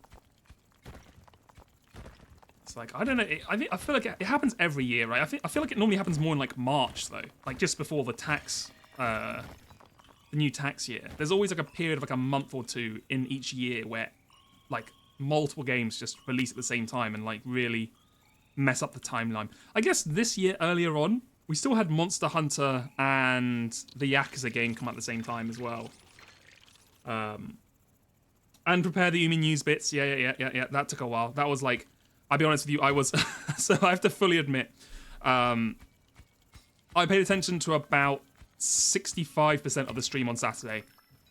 It's like, I don't know, I feel like it happens every year, right? I feel like it normally happens more in, like, March, though. Like, just before the the new tax year. There's always like a period of like a month or two in each year where like multiple games just release at the same time and like really mess up the timeline. I guess this year earlier on, we still had Monster Hunter and the Yakuza game come out at the same time as well. And prepare the Umi news bits. Yeah. That took a while. That was like, I'll be honest with you, I was, so I have to fully admit, I paid attention to about 65% of the stream on Saturday,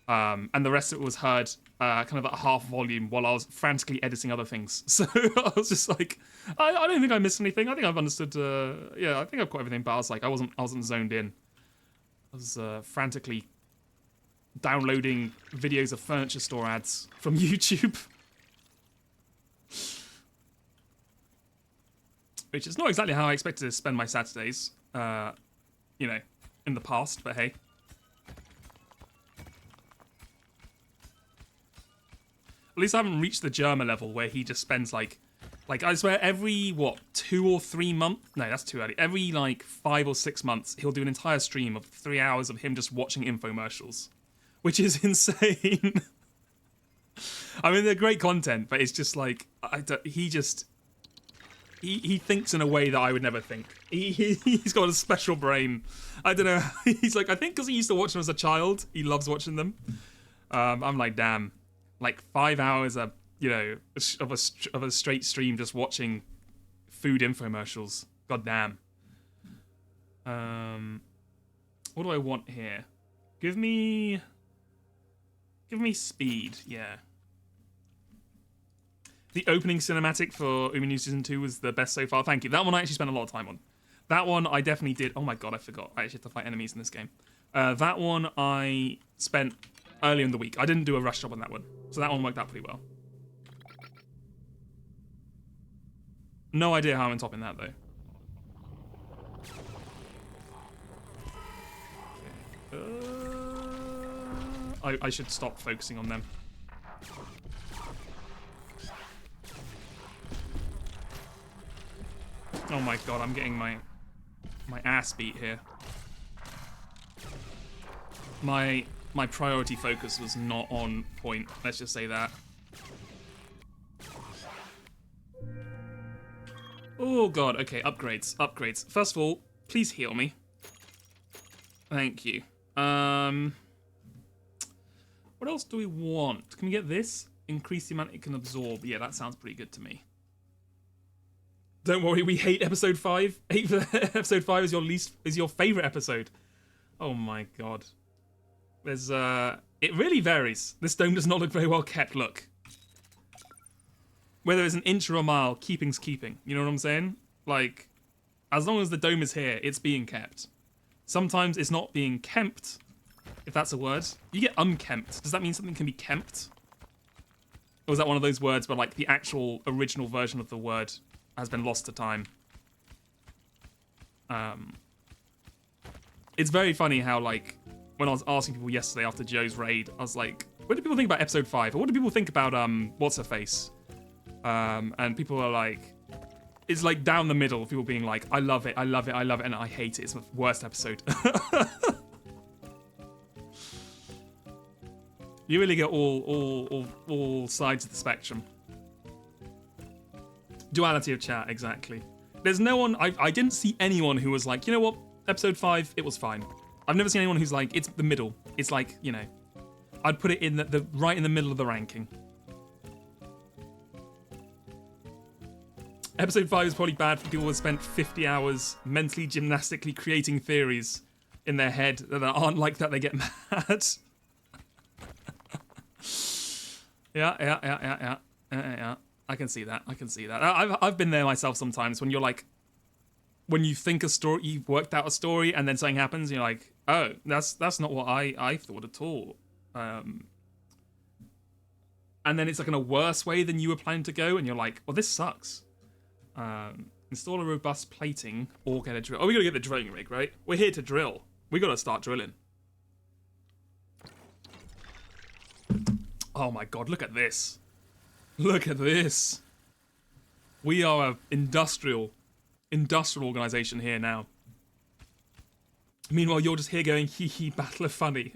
and the rest of it was heard kind of at half volume while I was frantically editing other things. So I was just like, I don't think I missed anything. I think I've understood. Yeah, I think I've got everything. But I was like, I wasn't zoned in. I was frantically downloading videos of furniture store ads from YouTube, which is not exactly how I expected to spend my Saturdays. You know, in the past, but hey. At least I haven't reached the Germa level where he just spends like I swear every, 2 or 3 months? No, that's too early. Every like 5 or 6 months, he'll do an entire stream of 3 hours of him just watching infomercials, which is insane. I mean, they're great content, but it's just like, he thinks in a way that I would never think. He's got a special brain. I don't know. He's like, I think because he used to watch them as a child, he loves watching them. I'm like, damn, like 5 hours of a straight stream just watching food infomercials. God damn. What do I want here? Give me speed. Yeah. The opening cinematic for Umi News Season 2 was the best so far. Thank you. That one I actually spent a lot of time on. That one I definitely did. Oh my god, I forgot. I actually have to fight enemies in this game. That one I spent earlier in the week. I didn't do a rush job on that one. So that one worked out pretty well. No idea how I'm topping that, though. Okay. I should stop focusing on them. Oh my god, I'm getting my ass beat here. My priority focus was not on point, let's just say that. Oh god, okay, upgrades. First of all, please heal me. Thank you. What else do we want? Can we get this? Increase the amount it can absorb. Yeah, that sounds pretty good to me. Don't worry, we hate episode 5. Episode 5 is your favorite episode. Oh my god. There's it really varies. This dome does not look very well kept, look. Whether it's an inch or a mile, keeping's keeping. You know what I'm saying? Like, as long as the dome is here, it's being kept. Sometimes it's not being kempt, if that's a word. You get unkempt. Does that mean something can be kempt? Or is that one of those words where like the actual original version of the word has been lost to time? It's very funny how, like, when I was asking people yesterday after Joe's raid, I was like, what do people think about episode 5? Or what do people think about what's-her-face? And people are like, it's like down the middle, people being like, I love it, and I hate it, it's the worst episode. You really get all sides of the spectrum. Duality of chat, exactly. There's no one, I didn't see anyone who was like, you know what, episode 5, it was fine. I've never seen anyone who's like, it's the middle. It's like, you know, I'd put it in the right in the middle of the ranking. Episode 5 is probably bad for people who have spent 50 hours mentally gymnastically creating theories in their head that aren't like that, they get mad. Yeah. I can see that. I can see that. I've been there myself sometimes when you're like, when you think a story, you've worked out a story, and then something happens, and you're like, oh, that's not what I thought at all. And then it's like in a worse way than you were planning to go, and you're like, well, this sucks. Install a robust plating or get a drill. Oh, we gotta get the drilling rig, right? We're here to drill. We gotta start drilling. Oh my god, look at this. Look at this. We are an industrial organization here now. Meanwhile, you're just here going, hee hee, Battle of Funny.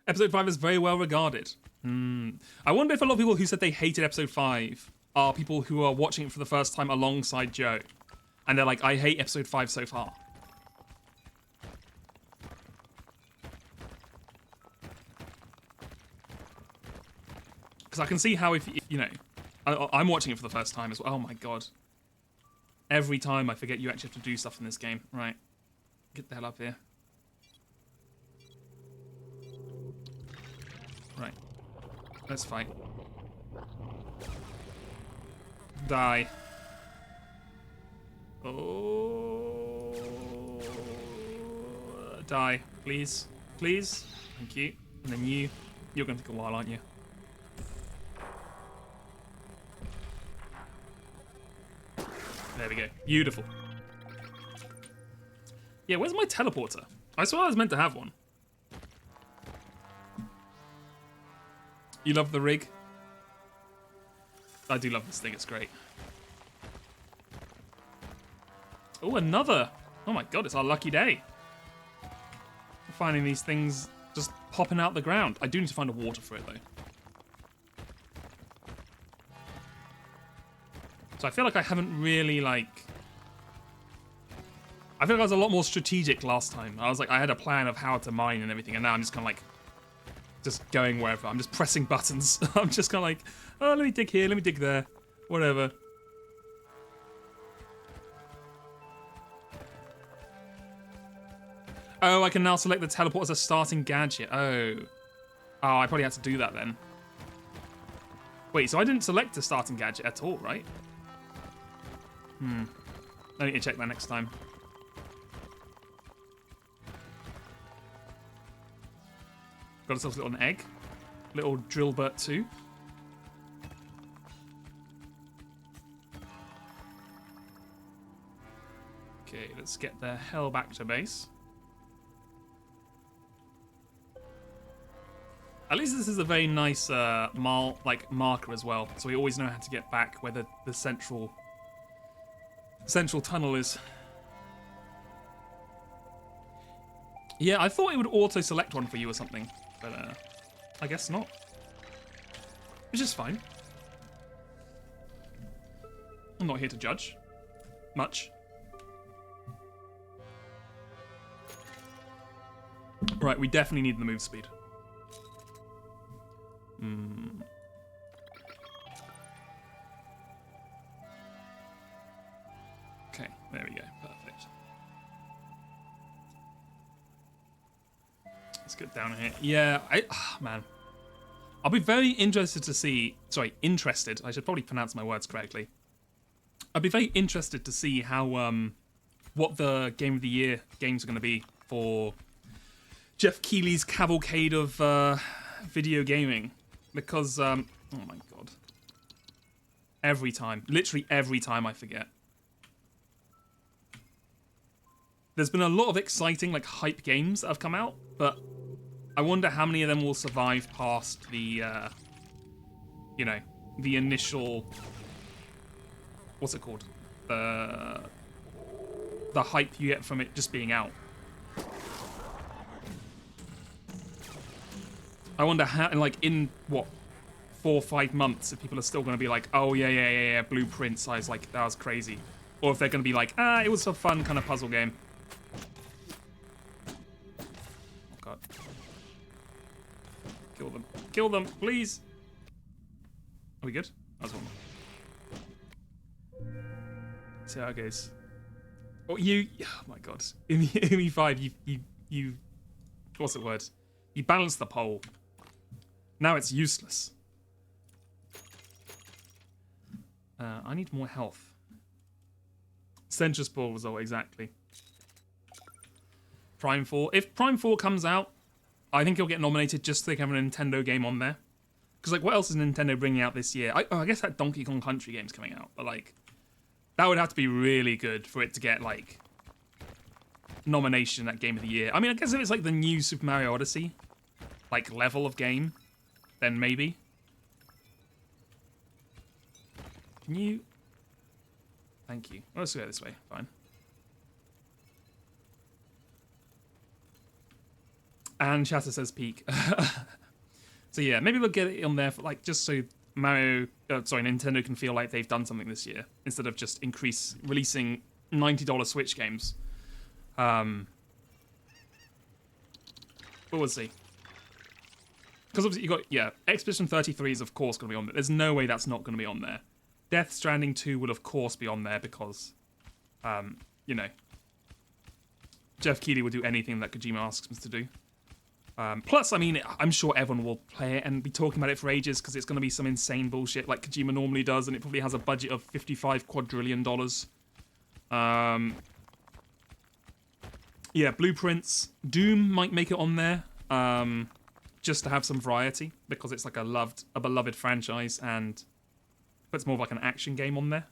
Episode 5 is very well regarded. I wonder if a lot of people who said they hated episode 5 are people who are watching it for the first time alongside Joe. And they're like, I hate episode 5 so far. Because I can see how if you know, I'm watching it for the first time as well. Oh my god. Every time I forget you actually have to do stuff in this game. Right. Get the hell up here. Right. Let's fight. Die. Oh. Die. Please. Please. Thank you. And then you're going to take a while, aren't you? There we go. Beautiful. Yeah, where's my teleporter? I swear I was meant to have one. You love the rig? I do love this thing, it's great. Oh, another! Oh my god, it's our lucky day. We're finding these things just popping out the ground. I do need to find a water for it, though. So I feel like I haven't really, like... I feel like I was a lot more strategic last time. I was like, I had a plan of how to mine and everything, and now I'm just kind of like... just going wherever. I'm just pressing buttons. I'm just kind of like, oh, let me dig here, let me dig there. Whatever. Oh, I can now select the teleport as a starting gadget. Oh. Oh, I probably had to do that then. Wait, so I didn't select a starting gadget at all, right? I need to check that next time. Got ourselves a little egg. Little Drillbert 2. Okay, let's get the hell back to base. At least this is a very nice marker as well, so we always know how to get back where the central tunnel is. Yeah, I thought it would auto-select one for you or something, but I guess not. Which is fine. I'm not here to judge. Much. Right, we definitely need the move speed. Okay, there we go. Perfect. Let's get down here. Yeah, man. I'll be very interested to see... Sorry, interested. I should probably pronounce my words correctly. I'd be very interested to see how... what the Game of the Year games are going to be for Jeff Keighley's cavalcade of video gaming. Because, oh my god. Every time. Literally every time I forget. There's been a lot of exciting, like, hype games that have come out, but I wonder how many of them will survive past the, you know, the initial... What's it called? The hype you get from it just being out. I wonder how, like, in, what, 4 or 5 months, if people are still going to be like, oh, yeah, Blueprint size, like, that was crazy. Or if they're going to be like, it was a fun kind of puzzle game. Oh, God. Kill them. Kill them, please. Are we good? That was one more. See how it goes. Oh, oh my God. In the 5, you, what's the word? You balance the pole. Now it's useless. I need more health. Sensuous Ball was all exactly. Prime 4. If Prime 4 comes out, I think he'll get nominated just so they can have a Nintendo game on there. Because, like, what else is Nintendo bringing out this year? I guess that Donkey Kong Country game's coming out. But, like, that would have to be really good for it to get, like, nomination at Game of the Year. I mean, I guess if it's, like, the new Super Mario Odyssey, like, level of game, then maybe. Can you... Thank you. Well, let's go this way. Fine. And Shatter says peak. So yeah, maybe we'll get it on there for like just so Nintendo can feel like they've done something this year instead of just releasing $90 Switch games. But we'll see. Because obviously you got Expedition 33 is of course going to be on there. There's no way that's not going to be on there. Death Stranding 2 will of course be on there because, you know, Jeff Keighley would do anything that Kojima asks him to do. Plus, I mean, I'm sure everyone will play it and be talking about it for ages because it's going to be some insane bullshit like Kojima normally does, and it probably has a budget of $55 quadrillion. Yeah, Blueprints. Doom might make it on there, just to have some variety because it's like a beloved franchise, and puts more of like an action game on there.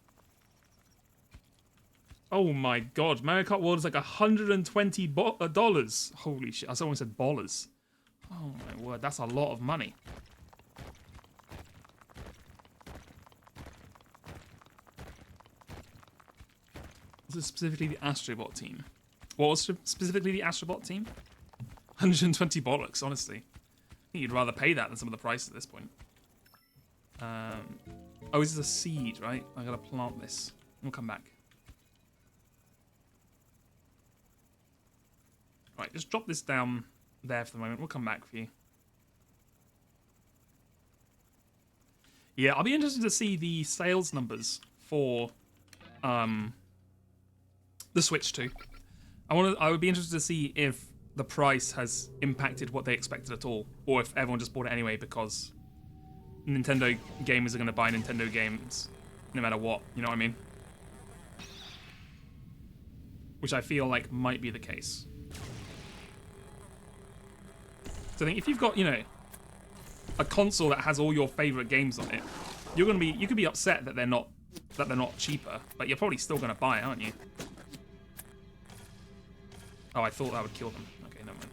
Oh my god, Mario Kart World is like $120. Holy shit, I almost said dollars. Oh my word, that's a lot of money. This is specifically the Astrobot team. What was specifically the Astrobot team? 120 bollocks, honestly. I think you'd rather pay that than some of the prices at this point. Oh, this is a seed, right? I gotta plant this. We'll come back. Right, just drop this down there for the moment. We'll come back for you. Yeah, I'll be interested to see the sales numbers for the Switch 2. I would be interested to see if the price has impacted what they expected at all, or if everyone just bought it anyway because Nintendo gamers are going to buy Nintendo games no matter what, you know what I mean? Which I feel like might be the case. So I think if you've got, you know, a console that has all your favorite games on it, you could be upset that they're not cheaper, but you're probably still gonna buy it, aren't you? Oh, I thought that would kill them. Okay, never mind.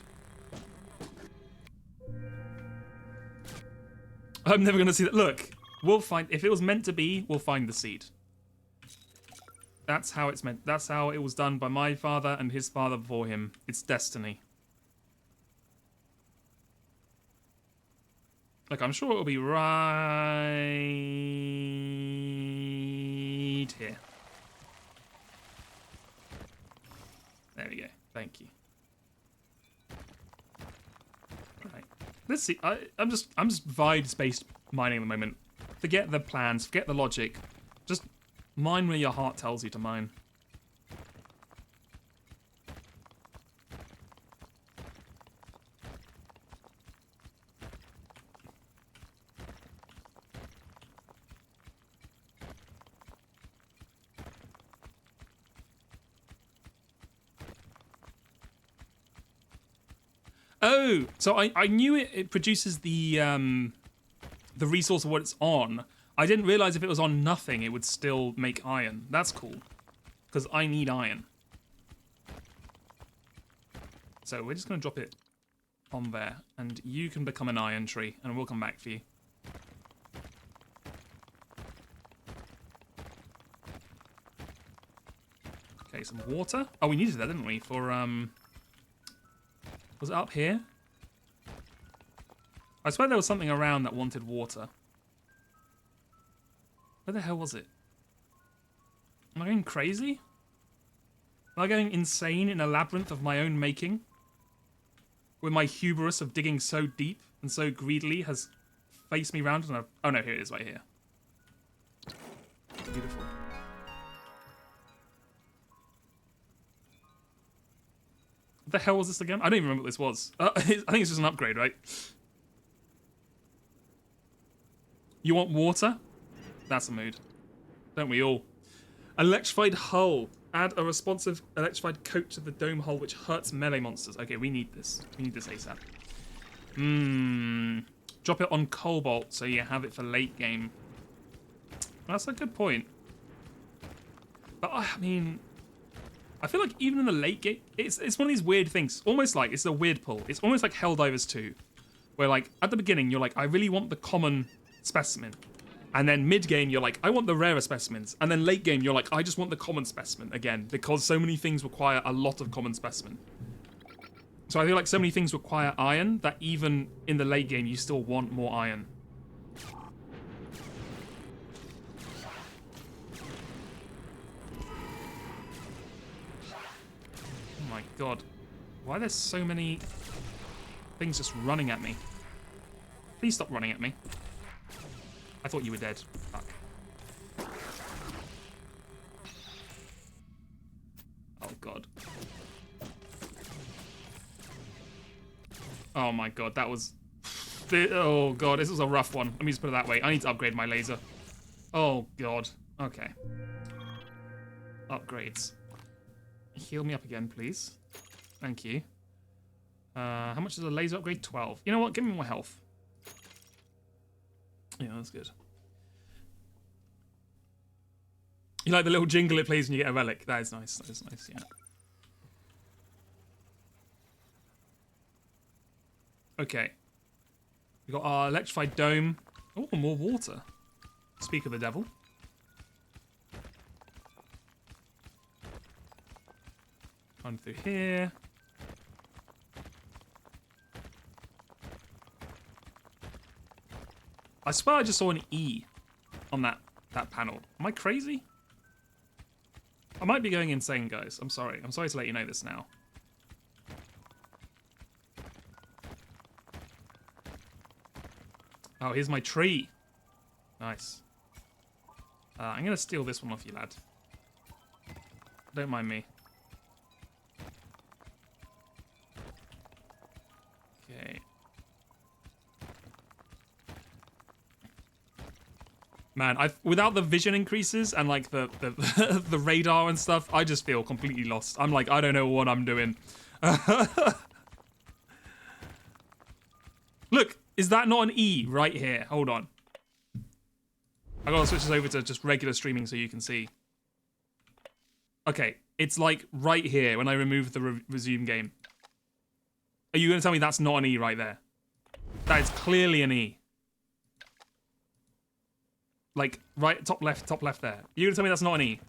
I'm never gonna see that. Look, we'll find, if it was meant to be, we'll find the seed. That's how it's meant. That's how it was done by my father and his father before him. It's destiny. Like, I'm sure it'll be right here. There we go. Thank you. Right. Let's see. I'm just vibe-based mining at the moment. Forget the plans. Forget the logic. Just mine where your heart tells you to mine. Oh, so I knew it produces the resource of what it's on. I didn't realize if it was on nothing, it would still make iron. That's cool, because I need iron. So we're just going to drop it on there, and you can become an iron tree, and we'll come back for you. Okay, some water. Oh, we needed that, didn't we? For was it up here? I swear there was something around that wanted water. Where the hell was it? Am I going crazy? Am I going insane in a labyrinth of my own making? Where my hubris of digging so deep and so greedily has faced me round and oh no, here it is right here. Beautiful. What the hell was this again? I don't even remember what this was. I think it's just an upgrade, right? You want water? That's a mood. Don't we all? Electrified hull. Add a responsive electrified coat to the dome hull which hurts melee monsters. Okay, we need this. We need this ASAP. Drop it on Cobalt so you have it for late game. That's a good point. But I mean, I feel like even in the late game, it's one of these weird things. Almost like it's a weird pull. It's almost like Helldivers 2, where like at the beginning you're like, I really want the common specimen, and then mid game you're like, I want the rarer specimens, and then late game you're like, I just want the common specimen again because so many things require a lot of common specimen. So I feel like so many things require iron that even in the late game you still want more iron. Oh my god. Why are there so many things just running at me? Please stop running at me. I thought you were dead. Fuck. Oh god. Oh my god, that was... Oh god, this was a rough one. Let me just put it that way. I need to upgrade my laser. Oh god. Okay. Upgrades. Heal me up again, please. Thank you. How much is a laser upgrade? 12. You know what? Give me more health. Yeah, that's good. You like the little jingle it plays when you get a relic? That is nice. That is nice, yeah. Okay. We got our electrified dome. Oh, more water. Speak of the devil. Run through here. I swear I just saw an E on that panel. Am I crazy? I might be going insane, guys. I'm sorry. I'm sorry to let you know this now. Oh, here's my tree. Nice. I'm going to steal this one off you, lad. Don't mind me. Okay. Man, without the vision increases and like the the radar and stuff, I just feel completely lost. I'm like, I don't know what I'm doing. Look, is that not an E right here? Hold on. I gotta switch this over to just regular streaming so you can see. Okay, it's like right here when I remove the resume game. Are you gonna tell me that's not an E right there? That is clearly an E. Like, right, top left there. You gonna tell me that's not an E?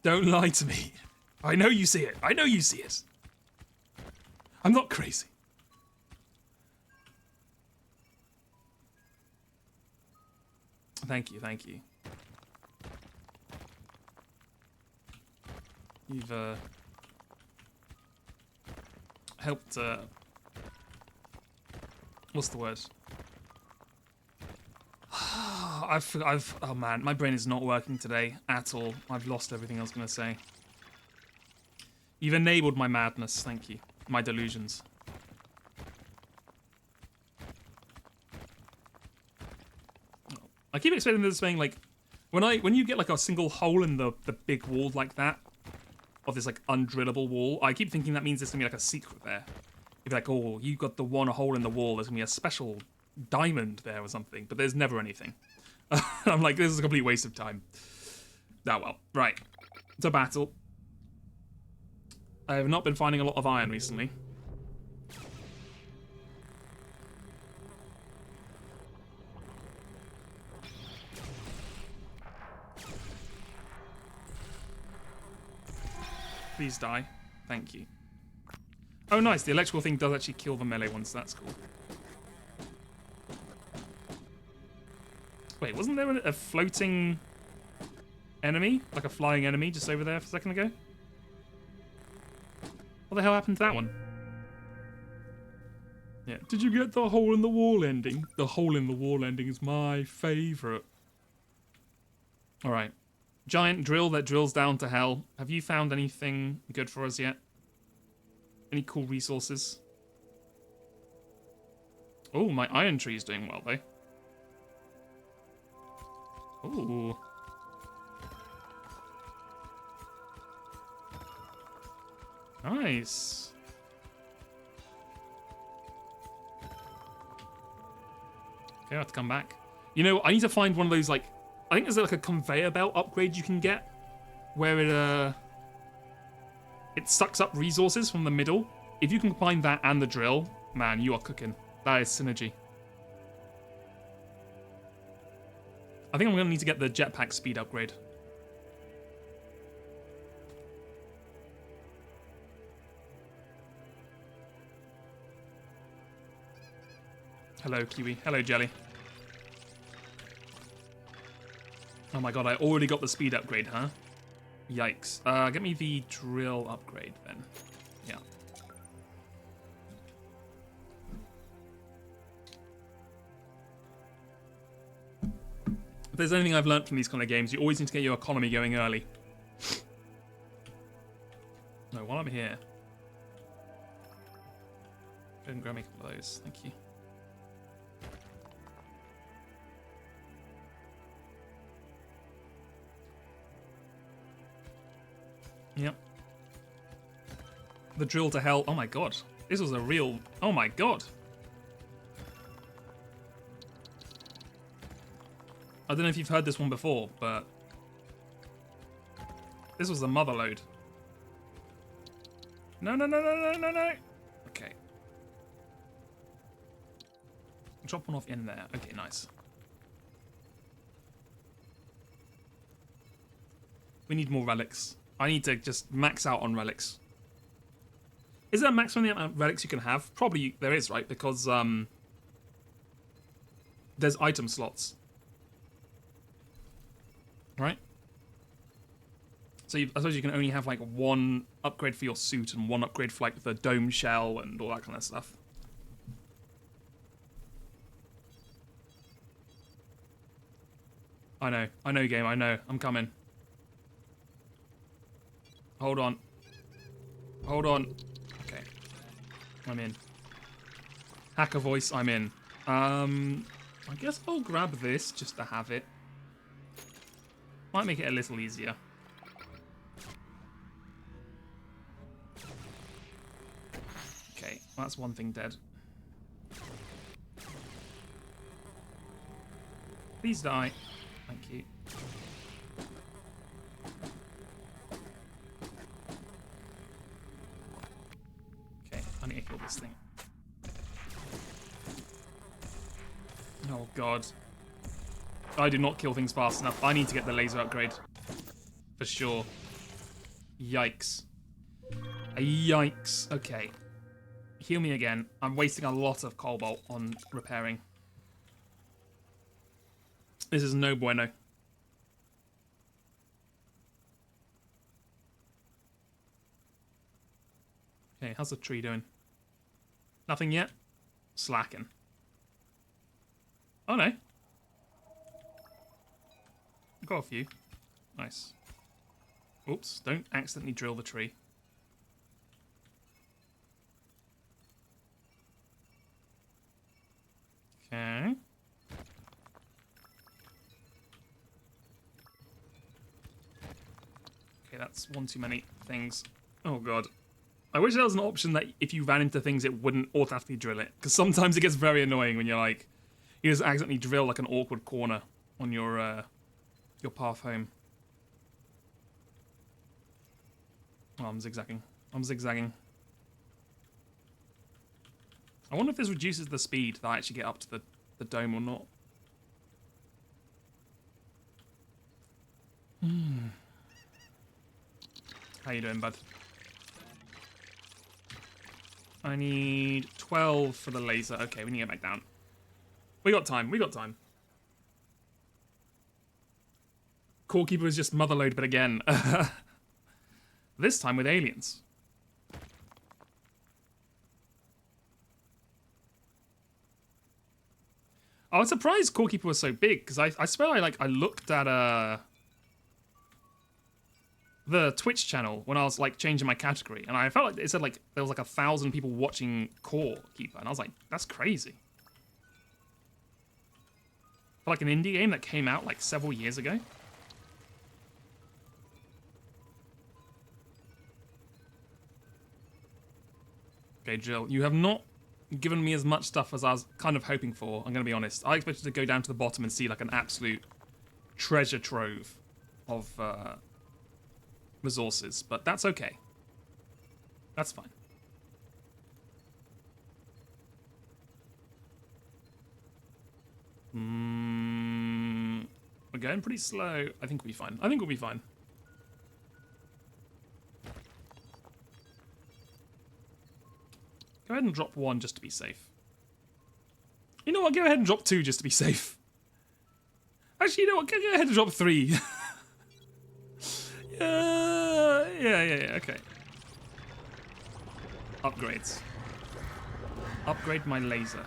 Don't lie to me. I know you see it. I know you see it. I'm not crazy. Thank you, thank you. You've, helped, what's the word? Oh man, my brain is not working today at all. I've lost everything I was going to say. You've enabled my madness, thank you. My delusions. I keep expecting this thing like, when you get like a single hole in the big wall like that, of this like undrillable wall, I keep thinking that means there's going to be like a secret there. You'd be like, oh, you got the one hole in the wall, there's going to be a special diamond there or something, but there's never anything. I'm like, this is a complete waste of time. Oh well, right. To battle. I have not been finding a lot of iron recently. Please die. Thank you. Oh nice, the electrical thing does actually kill the melee ones, that's cool. Wait, wasn't there a floating enemy? Like a flying enemy just over there a second ago? What the hell happened to that one? Yeah, did you get the hole in the wall ending? The hole in the wall ending is my favourite. Alright. Giant drill that drills down to hell. Have you found anything good for us yet? Any cool resources? Oh, my iron tree is doing well, though. Ooh. Nice. Okay, I have to come back. You know, I need to find one of those, like, I think there's like a conveyor belt upgrade you can get where it sucks up resources from the middle. If you can find that and the drill, man, you are cooking. That is synergy. I think I'm going to need to get the jetpack speed upgrade. Hello, Kiwi. Hello, Jelly. Oh my god, I already got the speed upgrade, huh? Yikes. Get me the drill upgrade, then. Yeah. If there's anything I've learnt from these kind of games, you always need to get your economy going early. No, while I'm here... Go and grab me a couple of those. Thank you. Yep. The drill to hell. Oh my god. This was a real... Oh my god. I don't know if you've heard this one before, but... This was the mother load. No, no, no, no, no, no, no. Okay. Drop one off in there. Okay, nice. We need more relics. I need to just max out on relics. Is there a maximum amount of relics you can have? Probably there is, right? Because there's item slots. Right? So I suppose you can only have like one upgrade for your suit and one upgrade for like the dome shell and all that kind of stuff. I know game, I know. I'm coming. Hold on. Hold on. Okay. I'm in. Hacker voice, I'm in. I guess I'll grab this just to have it. Might make it a little easier. Okay, that's one thing dead. Please die. Thank you. Okay, I need to kill this thing. Oh god. I do not kill things fast enough. I need to get the laser upgrade. For sure. Yikes. Yikes. Okay. Heal me again. I'm wasting a lot of cobalt on repairing. This is no bueno. Okay, how's the tree doing? Nothing yet? Slacking. Oh no. Got a few. Nice. Oops, don't accidentally drill the tree. Okay. Okay, that's one too many things. Oh god. I wish there was an option that if you ran into things it wouldn't automatically drill it. Because sometimes it gets very annoying when you're like... You just accidentally drill like an awkward corner on your path home. Oh, I'm zigzagging. I'm zigzagging. I wonder if this reduces the speed that I actually get up to the dome or not. How you doing, bud? I need 12 for the laser. Okay, we need to get back down. We got time. We got time. Core Keeper is just motherload, but again. This time with aliens. I was surprised Core Keeper was so big, because I swear I looked at the Twitch channel when I was like changing my category, and I felt like it said like there was like 1,000 people watching Core Keeper, and I was like, that's crazy. For like an indie game that came out like several years ago. Okay, Jill, you have not given me as much stuff as I was kind of hoping for, I'm going to be honest. I expected to go down to the bottom and see like an absolute treasure trove of resources, but that's okay. That's fine. We're going pretty slow. I think we'll be fine. I think we'll be fine. Go ahead and drop 1 just to be safe. You know what? Go ahead and drop 2 just to be safe. Actually, you know what? Go ahead and drop 3. Yeah, okay. Upgrades. Upgrade my laser.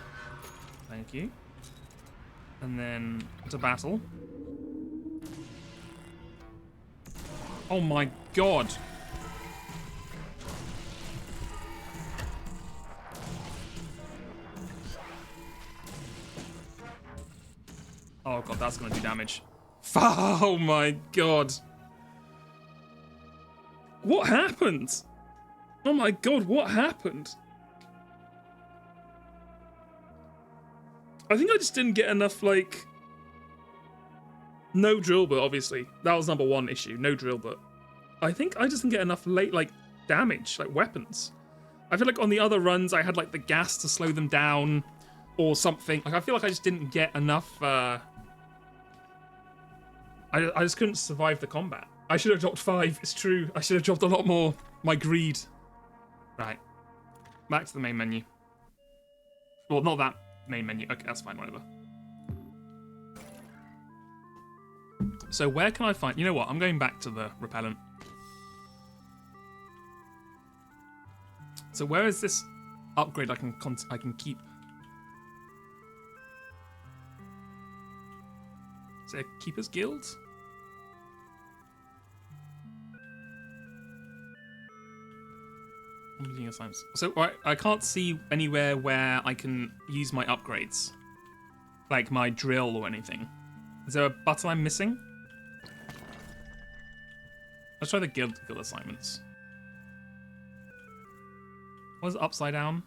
Thank you. And then to battle. Oh my god. Oh god, that's gonna do damage. Oh my god. What happened? Oh my god, what happened? I think I just didn't get enough, like... No drill bit, obviously. That was number 1 issue, no drill bit. I think I just didn't get enough damage, like weapons. I feel like on the other runs I had like the gas to slow them down or something. Like I feel like I just didn't get enough, I just couldn't survive the combat. I should have dropped 5, it's true. I should have dropped a lot more. My greed. Right. Back to the main menu. Well, not that main menu. Okay, that's fine, whatever. So where can I find... You know what? I'm going back to the repellent. So where is this upgrade I can keep? Is it a Keeper's Guild? So I can't see anywhere where I can use my upgrades. Like my drill or anything. Is there a button I'm missing? Let's try the guild assignments. What is it, upside down?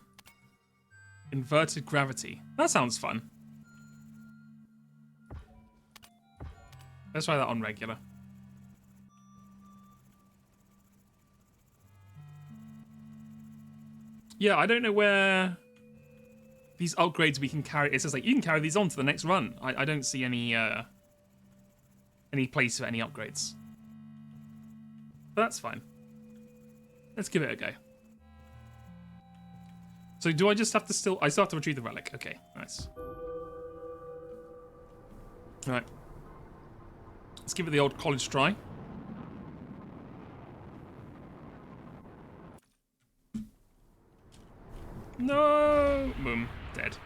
Inverted gravity. That sounds fun. Let's try that on regular. Yeah, I don't know where these upgrades we can carry. It says like you can carry these on to the next run. I don't see any place for any upgrades. But that's fine. Let's give it a go. So do I just have to still... I still have to retrieve the relic. Okay, nice. Alright. Let's give it the old college try. No! Boom. Dead.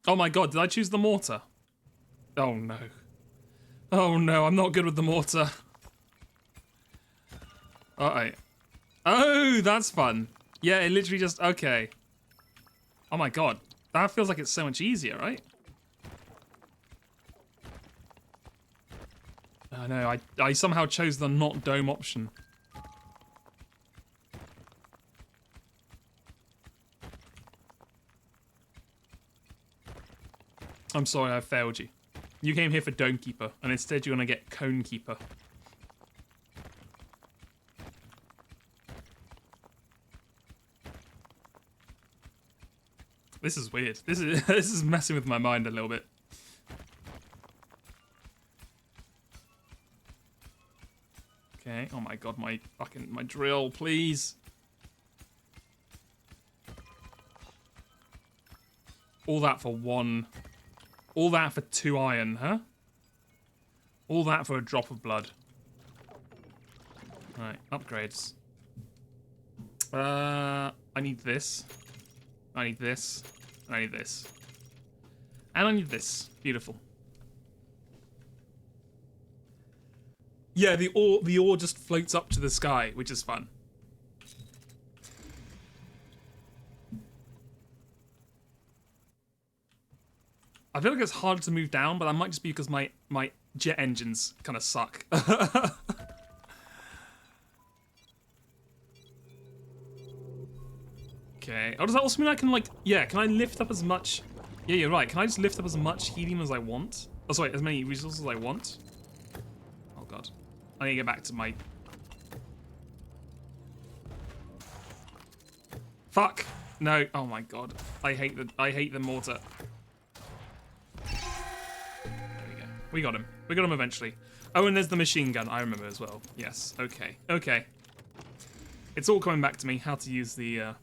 Oh my god, did I choose the mortar? Oh no. Oh no, I'm not good with the mortar. Alright. Oh, that's fun. Yeah, it literally just... Okay. Oh my god. That feels like it's so much easier, right? I know, I somehow chose the not dome option. I'm sorry, I failed you. You came here for Dome Keeper, and instead you're gonna get Cone Keeper. This is weird. This is messing with my mind a little bit. Okay. Oh my god, my drill, please. All that for 1. All that for 2 iron, huh? All that for a drop of blood. Right, upgrades. I need this. I need this. I need this. And I need this. Beautiful. Yeah, the ore just floats up to the sky, which is fun. I feel like it's hard to move down, but that might just be because my jet engines kind of suck. Okay. Oh, does that also mean I can, like... Yeah, can I lift up as much... Yeah, you're right. Can I just lift up as much helium as I want? Oh, sorry, as many resources as I want? Oh, God. I need to get back to my... Fuck! No. Oh, my God. I hate the mortar. We got him. We got him eventually. Oh, and there's the machine gun. I remember as well. Yes. Okay. Okay. It's all coming back to me. How to use the...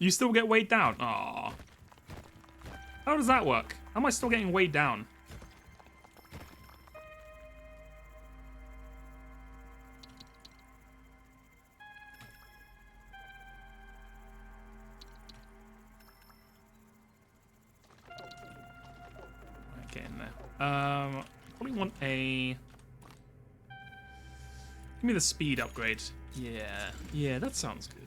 You still get weighed down? Aww. How does that work? How am I still getting weighed down? Get in there. Probably want a... Give me the speed upgrade. Yeah, that sounds good.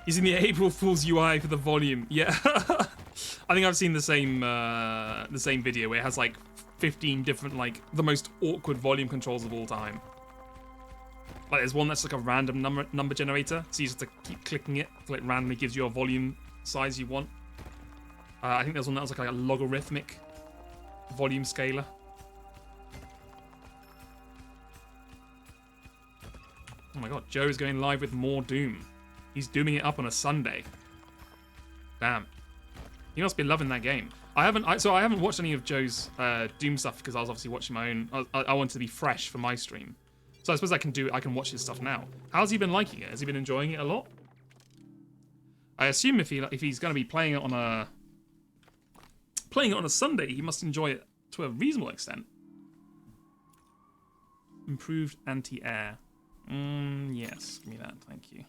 Using the April Fool's UI for the volume. Yeah, I think I've seen the same video where it has like 15 different, like, the most awkward volume controls of all time. Like, there's one that's like a random number generator, so you just have to keep clicking it till it randomly gives you a volume size you want. I think there's one that was like a logarithmic volume scaler. Oh my god, Joe's going live with more Doom. He's dooming it up on a Sunday. Damn. He must be loving that game. I haven't watched any of Joe's Doom stuff because I was obviously watching my own. I wanted to be fresh for my stream. So I suppose I can watch his stuff now. How's he been liking it? Has he been enjoying it a lot? I assume if he's going to be playing it on a Sunday, he must enjoy it to a reasonable extent. Improved anti-air. Yes, give me that, thank you.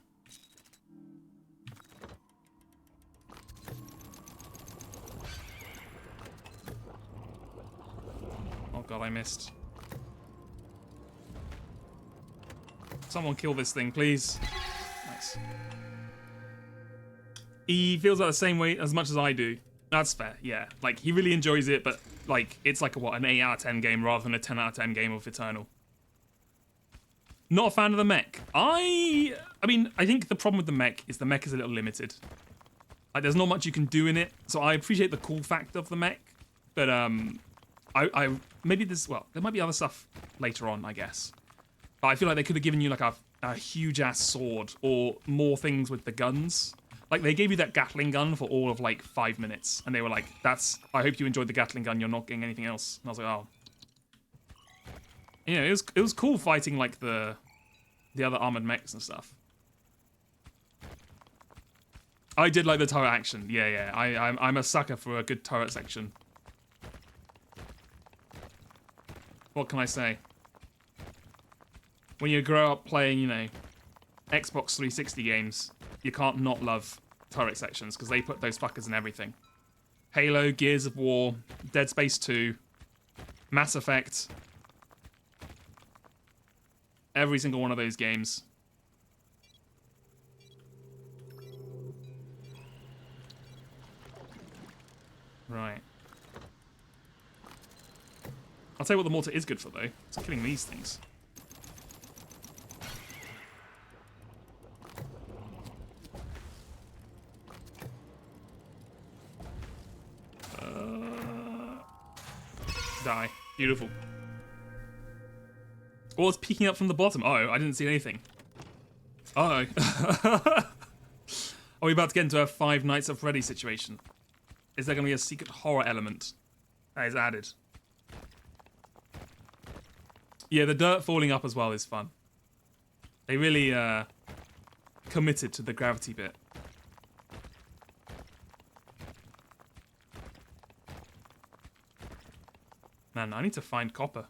Oh god, I missed. Someone kill this thing, please. Nice. He feels like the same way as much as I do. That's fair, yeah. Like, he really enjoys it, but, like, it's like, an 8 out of 10 game rather than a 10 out of 10 game of Eternal. Not a fan of the mech. I mean, I think the problem with the mech is a little limited. Like, there's not much you can do in it, so I appreciate the cool factor of the mech, but, maybe there might be other stuff later on, I guess. But I feel like they could have given you, like, a huge-ass sword, or more things with the guns. Like, they gave you that Gatling gun for all of, like, 5 minutes, and they were like, I hope you enjoyed the Gatling gun, you're not getting anything else. And I was like, oh. You know, it was cool fighting, like, the other armored mechs and stuff. I did like the turret action. Yeah. I'm a sucker for a good turret section. What can I say? When you grow up playing, you know, Xbox 360 games, you can't not love turret sections, because they put those fuckers in everything. Halo, Gears of War, Dead Space 2, Mass Effect. Every single one of those games. Right. I'll tell you what the mortar is good for, though. It's killing these things. Die. Beautiful. Oh, it's peeking up from the bottom. Oh, I didn't see anything. Uh oh. Are we about to get into a Five Nights at Freddy's situation? Is there going to be a secret horror element that is added? Yeah, the dirt falling up as well is fun. They really committed to the gravity bit. Man, I need to find copper.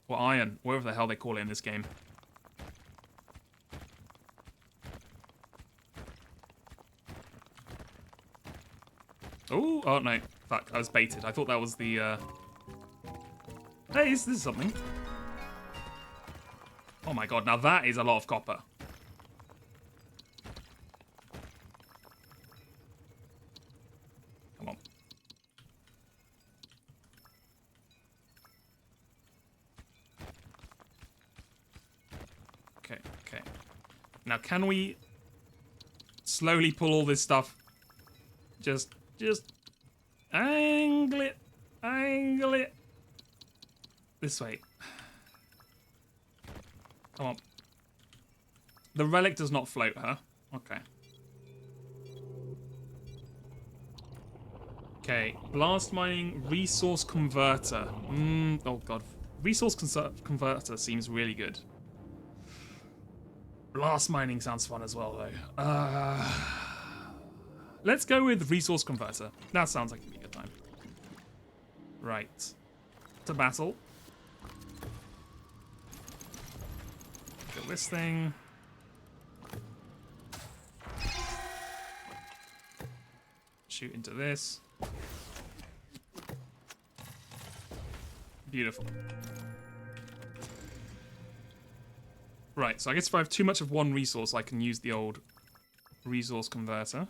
Or iron, whatever the hell they call it in this game. Ooh, oh no. Fuck, I was baited. I thought that was the, Hey, this is something. Oh my god, now that is a lot of copper. Come on. Okay, okay. Now, can we slowly pull all this stuff? Just angle it. This way. Come on. The relic does not float, huh? Okay. Okay, blast mining resource converter. Oh god. Resource converter seems really good. Blast mining sounds fun as well, though. Let's go with resource converter. That sounds like it'd be a good time. Right. To battle. Kill this thing. Shoot into this. Beautiful. Right, so I guess if I have too much of one resource, I can use the old resource converter.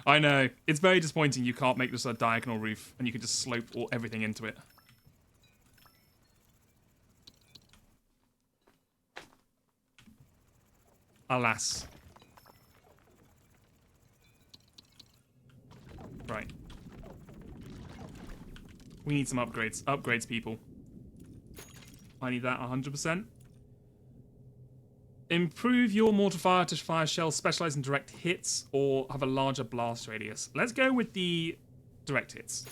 I know. It's very disappointing you can't make this a diagonal roof and you can just slope everything into it. Alas. Right. We need some upgrades. Upgrades, people. I need that 100%. Improve your mortar to fire shells, specialize in direct hits, or have a larger blast radius. Let's go with the direct hits.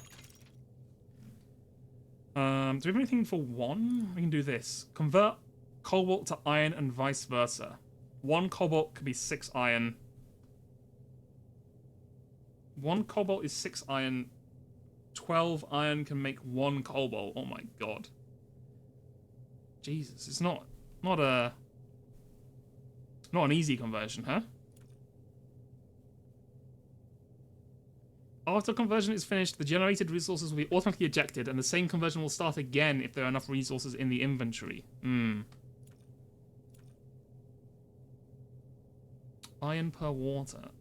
Do we have anything for one? We can do this. Convert cobalt to iron and vice versa. 1 cobalt could be 6 iron. 1 cobalt is 6 iron. 12 iron can make 1 cobalt. Oh my god. Jesus, it's not an easy conversion, huh? After conversion is finished, the generated resources will be automatically ejected, and the same conversion will start again if there are enough resources in the inventory. Iron per water.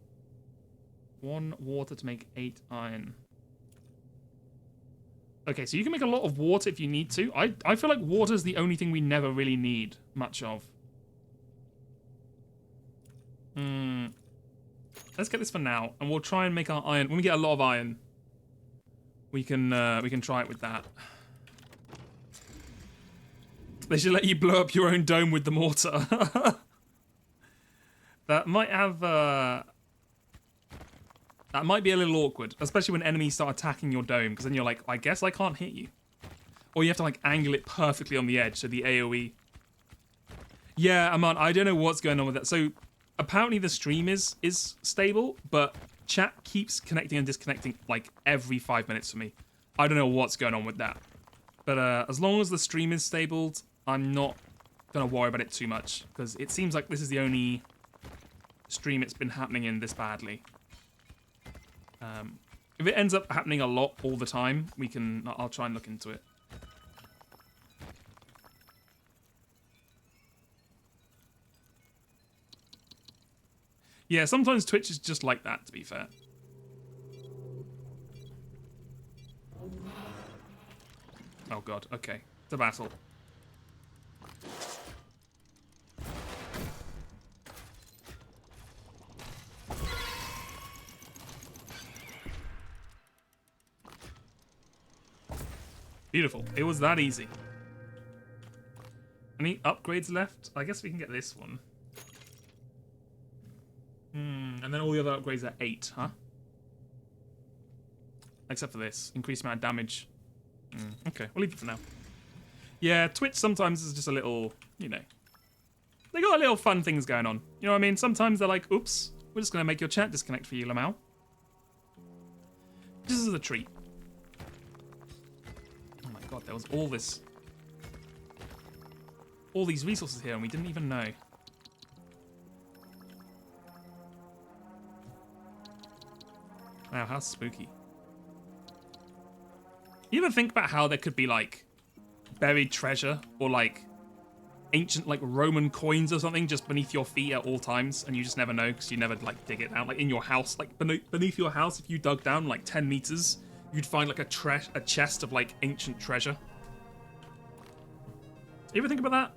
1 water to make 8 iron. Okay, so you can make a lot of water if you need to. I feel like water is the only thing we never really need much of. Let's get this for now, and we'll try and make our iron. When we get a lot of iron, we can try it with that. They should let you blow up your own dome with the mortar. That might have that might be a little awkward, especially when enemies start attacking your dome, because then you're like, I guess I can't hit you. Or you have to like angle it perfectly on the edge, so the AoE. Yeah, Aman, I don't know what's going on with that. So apparently the stream is stable, but chat keeps connecting and disconnecting like every 5 minutes for me. I don't know what's going on with that. But as long as the stream is stable, I'm not going to worry about it too much, because it seems like this is the only stream it's been happening in this badly. If it ends up happening a lot all the time, I'll try and look into it. Yeah, sometimes Twitch is just like that, to be fair. Oh god, okay. To battle. Beautiful. It was that easy. Any upgrades left? I guess we can get this one. And then all the other upgrades are 8, huh? Except for this. Increased amount of damage. Okay, we'll leave it for now. Yeah, Twitch sometimes is just a little, you know. They got a little fun things going on. You know what I mean? Sometimes they're like, oops, we're just going to make your chat disconnect for you, Lamau. This is a treat. Oh my god, there was all these resources here and we didn't even know. Wow, how spooky. You ever think about how there could be, like, buried treasure or, like, ancient, like, Roman coins or something just beneath your feet at all times, and you just never know because you never, like, dig it out? Like, in your house, like, beneath your house, if you dug down, like, 10 meters, you'd find, like, a chest of, like, ancient treasure. You ever think about that?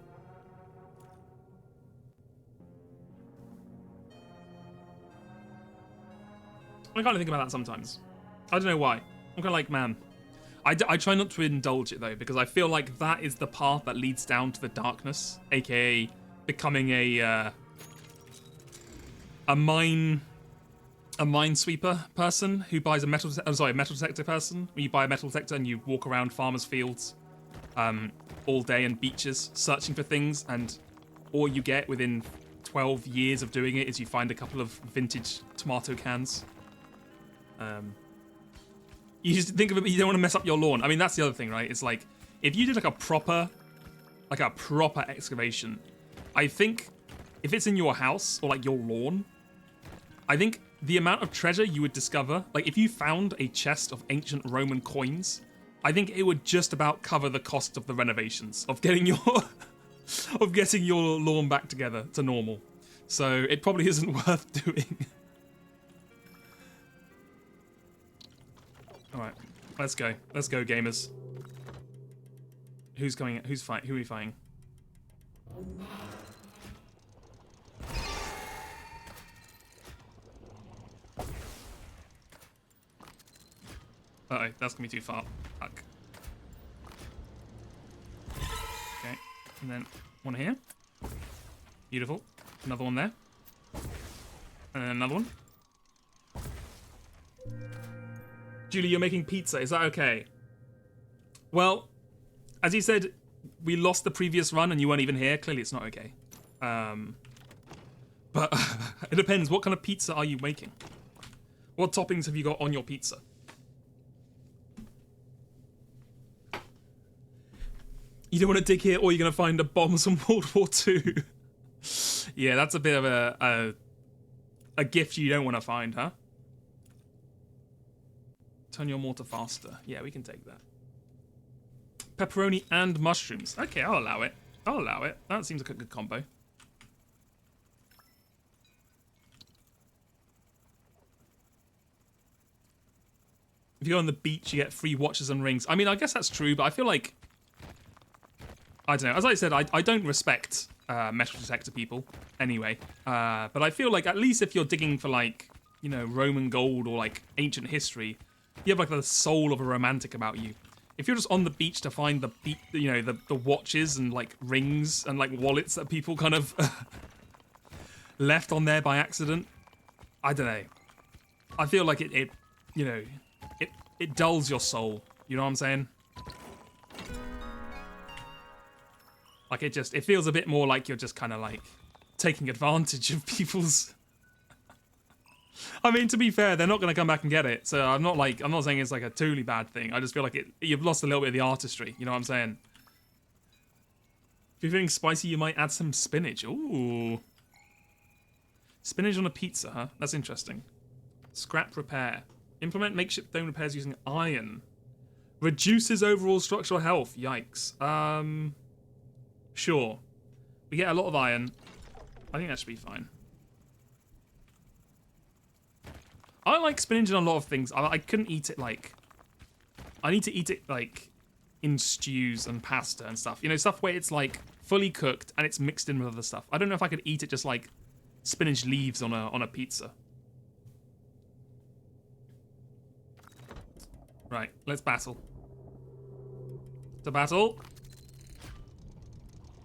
I kind of think about that sometimes. I don't know why. I'm kind of like, man. I try not to indulge it though, because I feel like that is the path that leads down to the darkness, aka becoming a minesweeper person who buys a metal detector person. When you buy a metal detector and you walk around farmers' fields all day and beaches searching for things, and all you get within 12 years of doing it is you find a couple of vintage tomato cans. You just think of it, you don't want to mess up your lawn. I mean, that's the other thing, right? It's like, if you did like a proper excavation, I think if it's in your house or like your lawn, I think the amount of treasure you would discover, like if you found a chest of ancient Roman coins, I think it would just about cover the cost of the renovations, of getting your lawn back together to normal. So it probably isn't worth doing. Alright, let's go. Let's go, gamers. Who's going? Who are we fighting? Uh-oh, that's gonna be too far. Fuck. Okay, and then one here. Beautiful. Another one there. And then another one. Julie, you're making pizza. Is that okay? Well, as you said, we lost the previous run and you weren't even here. Clearly it's not okay. But it depends. What kind of pizza are you making? What toppings have you got on your pizza? You don't want to dig here or you're going to find a bombs from World War II. Yeah, that's a bit of a gift you don't want to find, huh? Turn your mortar faster. Yeah, we can take that. Pepperoni and mushrooms. Okay, I'll allow it. I'll allow it. That seems like a good combo. If you go on the beach, you get free watches and rings. I mean, I guess that's true, but I feel like... I don't know. As I said, I don't respect metal detector people anyway. But I feel like at least if you're digging for, like, you know, Roman gold or, like, ancient history... You have like the soul of a romantic about you. If you're just on the beach to find the watches and like rings and like wallets that people kind of left on there by accident, I don't know. I feel like it dulls your soul. You know what I'm saying? Like it feels a bit more like you're just kind of like taking advantage of people's. I mean, to be fair, they're not going to come back and get it. So I'm not saying it's like a totally bad thing. I just feel like you've lost a little bit of the artistry. You know what I'm saying? If you're feeling spicy, you might add some spinach. Ooh. Spinach on a pizza, huh? That's interesting. Scrap repair. Implement makeshift dome repairs using iron. Reduces overall structural health. Yikes. Sure. We get a lot of iron. I think that should be fine. I like spinach on a lot of things. I couldn't eat it like... I need to eat it like in stews and pasta and stuff. You know, stuff where it's like fully cooked and it's mixed in with other stuff. I don't know if I could eat it just like spinach leaves on a pizza. Right, let's battle. To battle.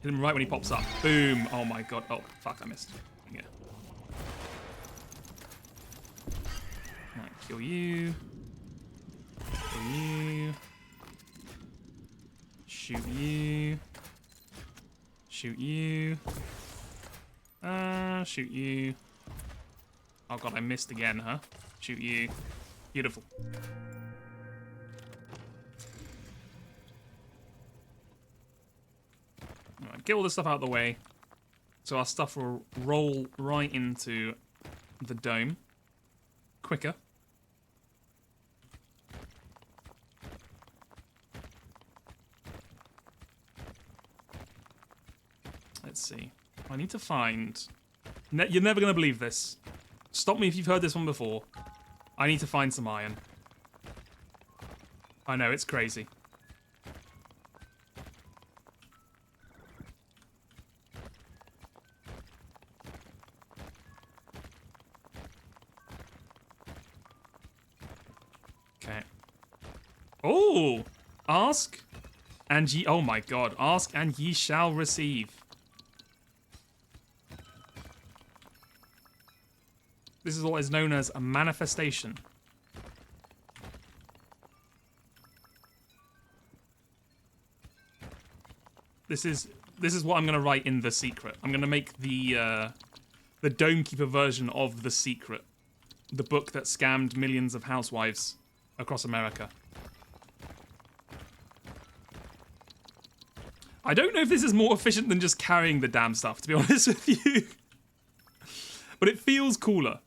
Hit him right when he pops up. Boom. Oh my god. Oh, fuck, I missed. Yeah. Right, kill you. Kill you. Shoot you. Shoot you. Shoot you. Oh god, I missed again, huh? Shoot you. Beautiful. Alright, get all this stuff out of the way. So our stuff will roll right into the dome. Quicker. Let's see. I need to find... You're never going to believe this. Stop me if you've heard this one before. I need to find some iron. I know, it's crazy. Oh, ask and ye. Oh my God, ask and ye shall receive. This is what is known as a manifestation. This is what I'm gonna write in The Secret. I'm gonna make the Domekeeper version of The Secret, the book that scammed millions of housewives across America. I don't know if this is more efficient than just carrying the damn stuff, to be honest with you. But it feels cooler.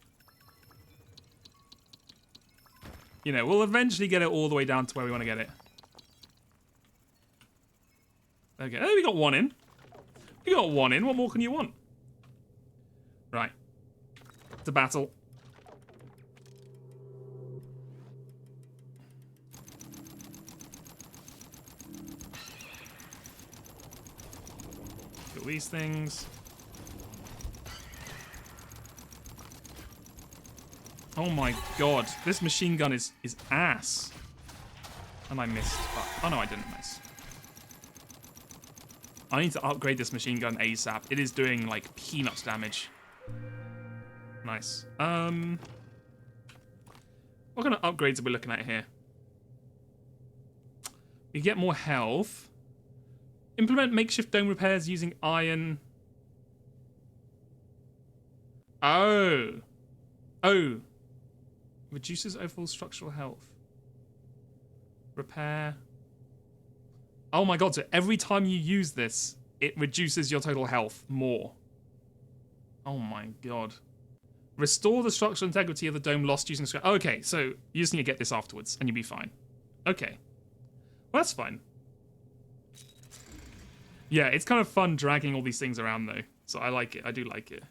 You know, we'll eventually get it all the way down to where we want to get it. Okay, oh, we got one in. We got one in. What more can you want? Right. To battle. Kill these things. Oh my God, this machine gun is ass. And I missed. Oh no, I didn't miss. I need to upgrade this machine gun ASAP. It is doing like peanuts damage. Nice. What kind of upgrades are we looking at here? You get more health. Implement makeshift dome repairs using iron. Oh. Oh. Reduces overall structural health. Repair. Oh my God, so every time you use this, it reduces your total health more. Oh my God. Restore the structural integrity of the dome lost using scrap. Okay, so you just need to get this afterwards and you'll be fine. Okay. Well, that's fine. Yeah, it's kind of fun dragging all these things around though. So I like it. I do like it.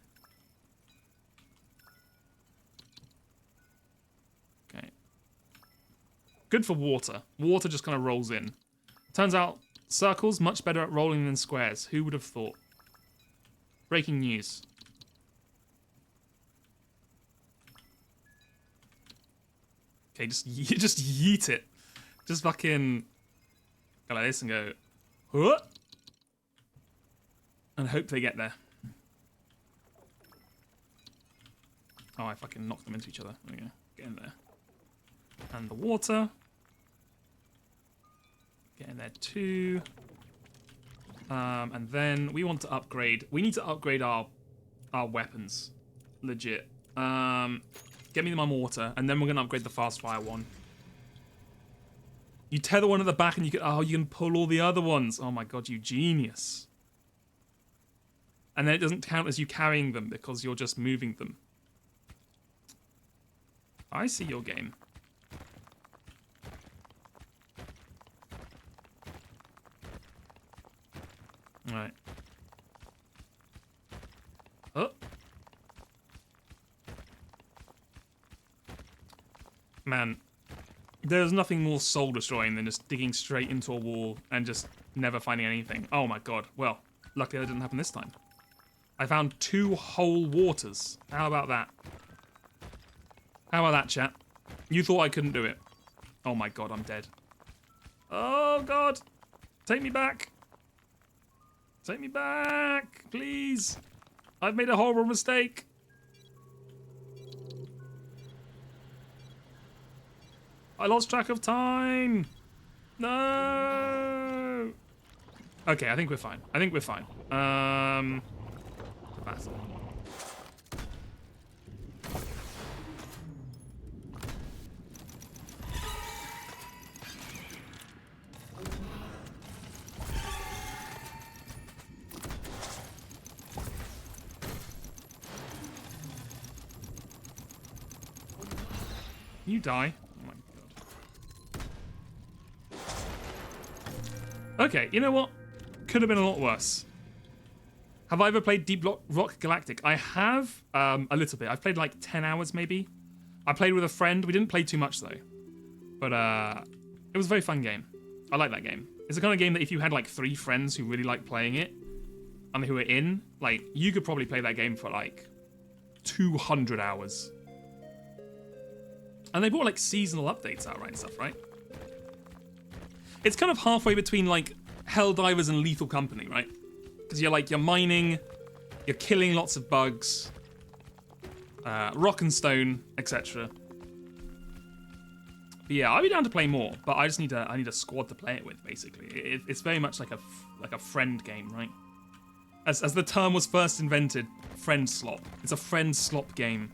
Okay. Good for water. Water just kind of rolls in. Turns out circles much better at rolling than squares. Who would have thought? Breaking news. Okay, just yeet it. Just fucking go like this and go, huh? And hope they get there. Oh, I fucking knocked them into each other. There we go. Get in there. And the water. Get in there too. And then we want to upgrade. We need to upgrade our weapons. Legit. Get me my mortar, and then we're gonna upgrade the fast fire one. You tether one at the back, and you can pull all the other ones. Oh my God, you genius! And then it doesn't count as you carrying them because you're just moving them. I see your game. All right. Oh. Man, there's nothing more soul destroying than just digging straight into a wall and just never finding anything. Oh my God. Well, luckily that didn't happen this time. I found 2 whole waters. How about that? How about that, chat? You thought I couldn't do it. Oh my God, I'm dead. Oh God. Take me back. Take me back, please. I've made a horrible mistake. I lost track of time. No. Okay, I think we're fine. I think we're fine. Battle. You die. Oh my God. Okay, you know what? Could have been a lot worse. Have I ever played Deep Rock Galactic? I have, a little bit. I've played like 10 hours maybe. I played with a friend. We didn't play too much though. But it was a very fun game. I like that game. It's the kind of game that if you had like 3 friends who really like playing it and who were in, like, you could probably play that game for like 200 hours. And they brought like seasonal updates out, right, and stuff, right? It's kind of halfway between like Helldivers and Lethal Company, right? Because you're mining, you're killing lots of bugs, rock and stone, etc. But yeah, I'd be down to play more, but I just need a squad to play it with. Basically, it's very much like a friend game, right? As the term was first invented, friend slop. It's a friend slop game,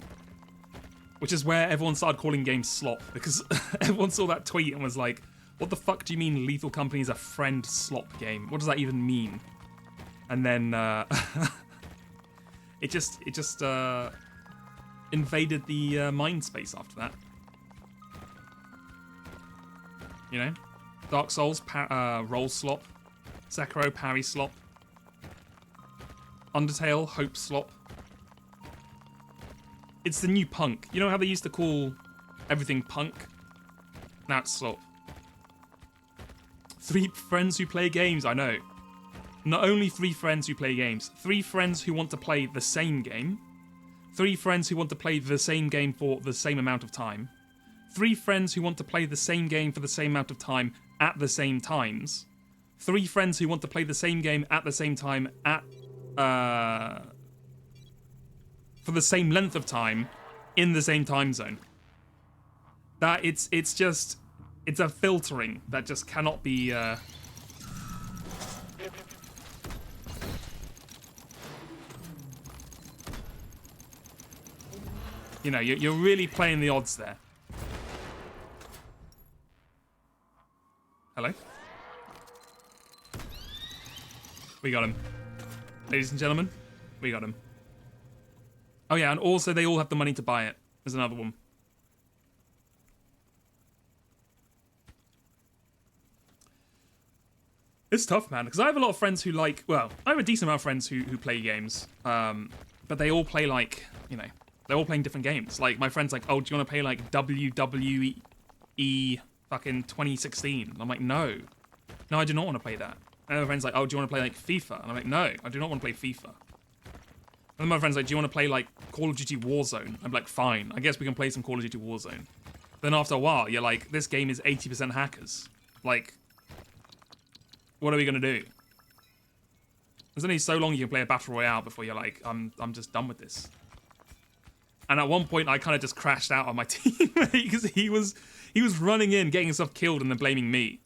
which is where everyone started calling games slop because everyone saw that tweet and was like, "What the fuck do you mean Lethal Company is a friend slop game? What does that even mean?" And then it just invaded the mind space after that. You know, Dark Souls roll slop, Sekiro parry slop, Undertale hope slop. It's the new punk. You know how they used to call everything punk? Now it's slop. 3 friends who play games, I know. Not only 3 friends who play games, 3 friends who want to play the same game, 3 friends who want to play the same game for the same amount of time, 3 friends who want to play the same game for the same amount of time at the same times, 3 friends who want to play the same game at the same time at for the same length of time in the same time zone. That it's a filtering that just cannot be you know, you're really playing the odds there. Hello? We got him. Ladies and gentlemen, we got him. Oh yeah, and also they all have the money to buy it. There's another one. It's tough, man, because I have a lot of friends who like, well, I have a decent amount of friends who play games, but they all play like, you know, they're all playing different games. Like, my friend's like, oh, do you want to play like WWE fucking 2016? And I'm like, no, I do not want to play that. And my friend's like, oh, do you want to play like FIFA? And I'm like, no, I do not want to play FIFA. And then my friend's like, do you want to play like Call of Duty Warzone? I'm like, fine, I guess we can play some Call of Duty Warzone. Then after a while, you're like, this game is 80% hackers. Like, what are we gonna do? There's only so long you can play a battle royale before you're like, I'm just done with this. And at one point, I kind of just crashed out on my teammate because he was running in, getting himself killed, and then blaming me.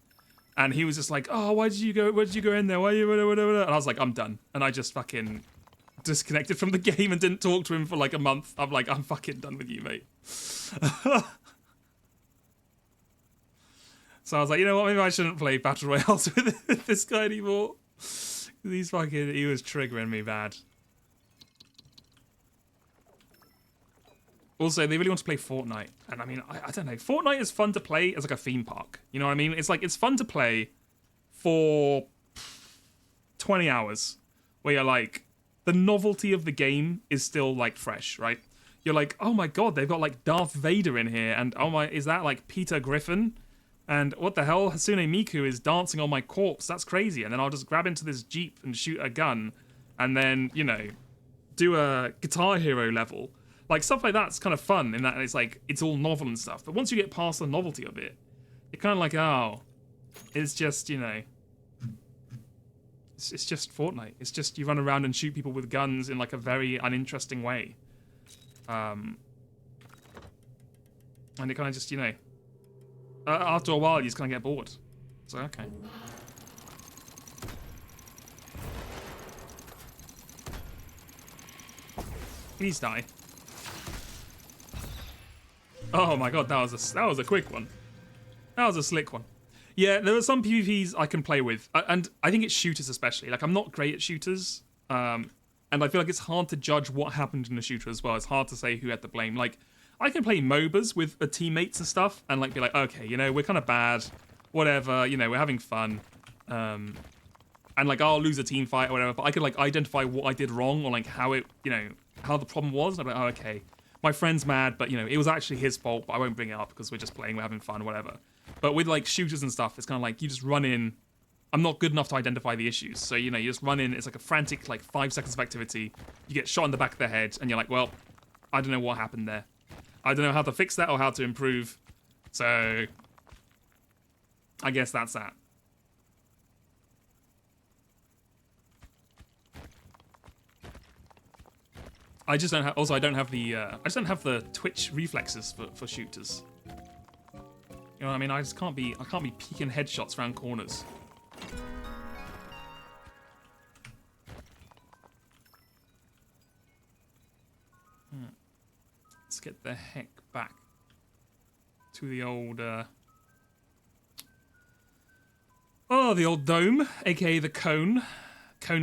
And he was just like, oh, why did you go in there? Why you whatever? And I was like, I'm done. And I just fucking disconnected from the game and didn't talk to him for like a month. I'm like, I'm fucking done with you, mate. So I was like, you know what? Maybe I shouldn't play battle royales with this guy anymore. He was triggering me bad. Also, they really want to play Fortnite. And I mean, I don't know. Fortnite is fun to play as like a theme park. You know what I mean? It's like, it's fun to play for 20 hours. Where you're like, the novelty of the game is still like fresh, right? You're like, oh my god, they've got like Darth Vader in here. And oh my, is that like Peter Griffin? And what the hell? Hatsune Miku is dancing on my corpse. That's crazy. And then I'll just grab into this Jeep and shoot a gun. And then, you know, do a Guitar Hero level. Like, stuff like that's kind of fun in that it's like, it's all novel and stuff. But once you get past the novelty of it, you're kind of like, oh, it's just, you know, it's just Fortnite. It's just you run around and shoot people with guns in like a very uninteresting way. And it kind of just, you know, after a while, you just kind of get bored. So, okay. Please die. Oh my god, that was a quick one. That was a slick one. Yeah, there are some PvPs I can play with, and I think it's shooters especially. Like, I'm not great at shooters, and I feel like it's hard to judge what happened in a shooter as well. It's hard to say who had the blame. Like, I can play MOBAs with teammates and stuff, and like be like, okay, you know, we're kind of bad, whatever, you know, we're having fun, and like I'll lose a team fight or whatever, but I could like identify what I did wrong or like how it, you know, how the problem was. And I'm like, oh, okay, my friend's mad, but you know, it was actually his fault, but I won't bring it up because we're just playing, we're having fun, whatever. But with like shooters and stuff, it's kind of like you just run in. I'm not good enough to identify the issues, so you know, you just run in. It's like a frantic like 5 seconds of activity. You get shot in the back of the head, and you're like, well, I don't know what happened there. I don't know how to fix that or how to improve. So I guess that's that. I just don't have. Also, I don't have the. I just don't have the twitch reflexes for shooters. You know what I mean? I just can't be. I can't be peeking headshots around corners. Let's get the heck back to the old. Oh, the old dome, aka the cone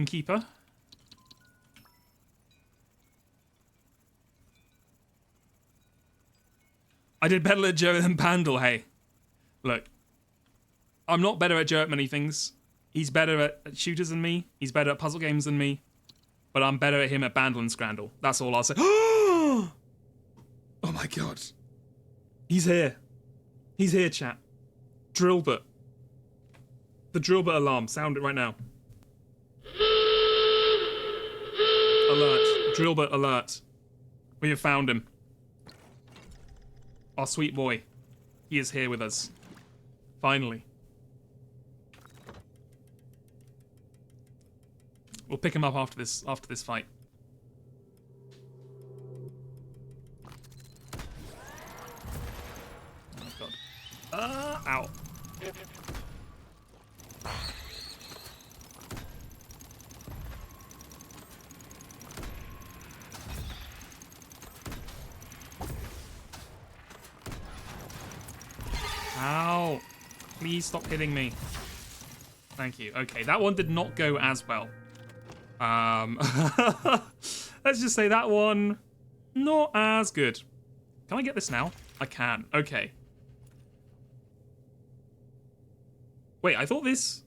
keeper. I did better at Joe than Pandal, hey. Look, I'm not better at Joe at many things. He's better at shooters than me. He's better at puzzle games than me. But I'm better at him at Bandle and Scrandle. That's all I'll say. Oh my god. He's here. He's here, chat. Drillbit. The Drillbit alarm. Sound it right now. Alert. Drillbit alert. We have found him. Our sweet boy. He is here with us. Finally. We'll pick him up after this fight. Oh my god. Ow. Ow. Please stop hitting me. Thank you. Okay, that one did not go as well. Let's just say that one, not as good. Can I get this now? I can. Okay. Wait, I thought this...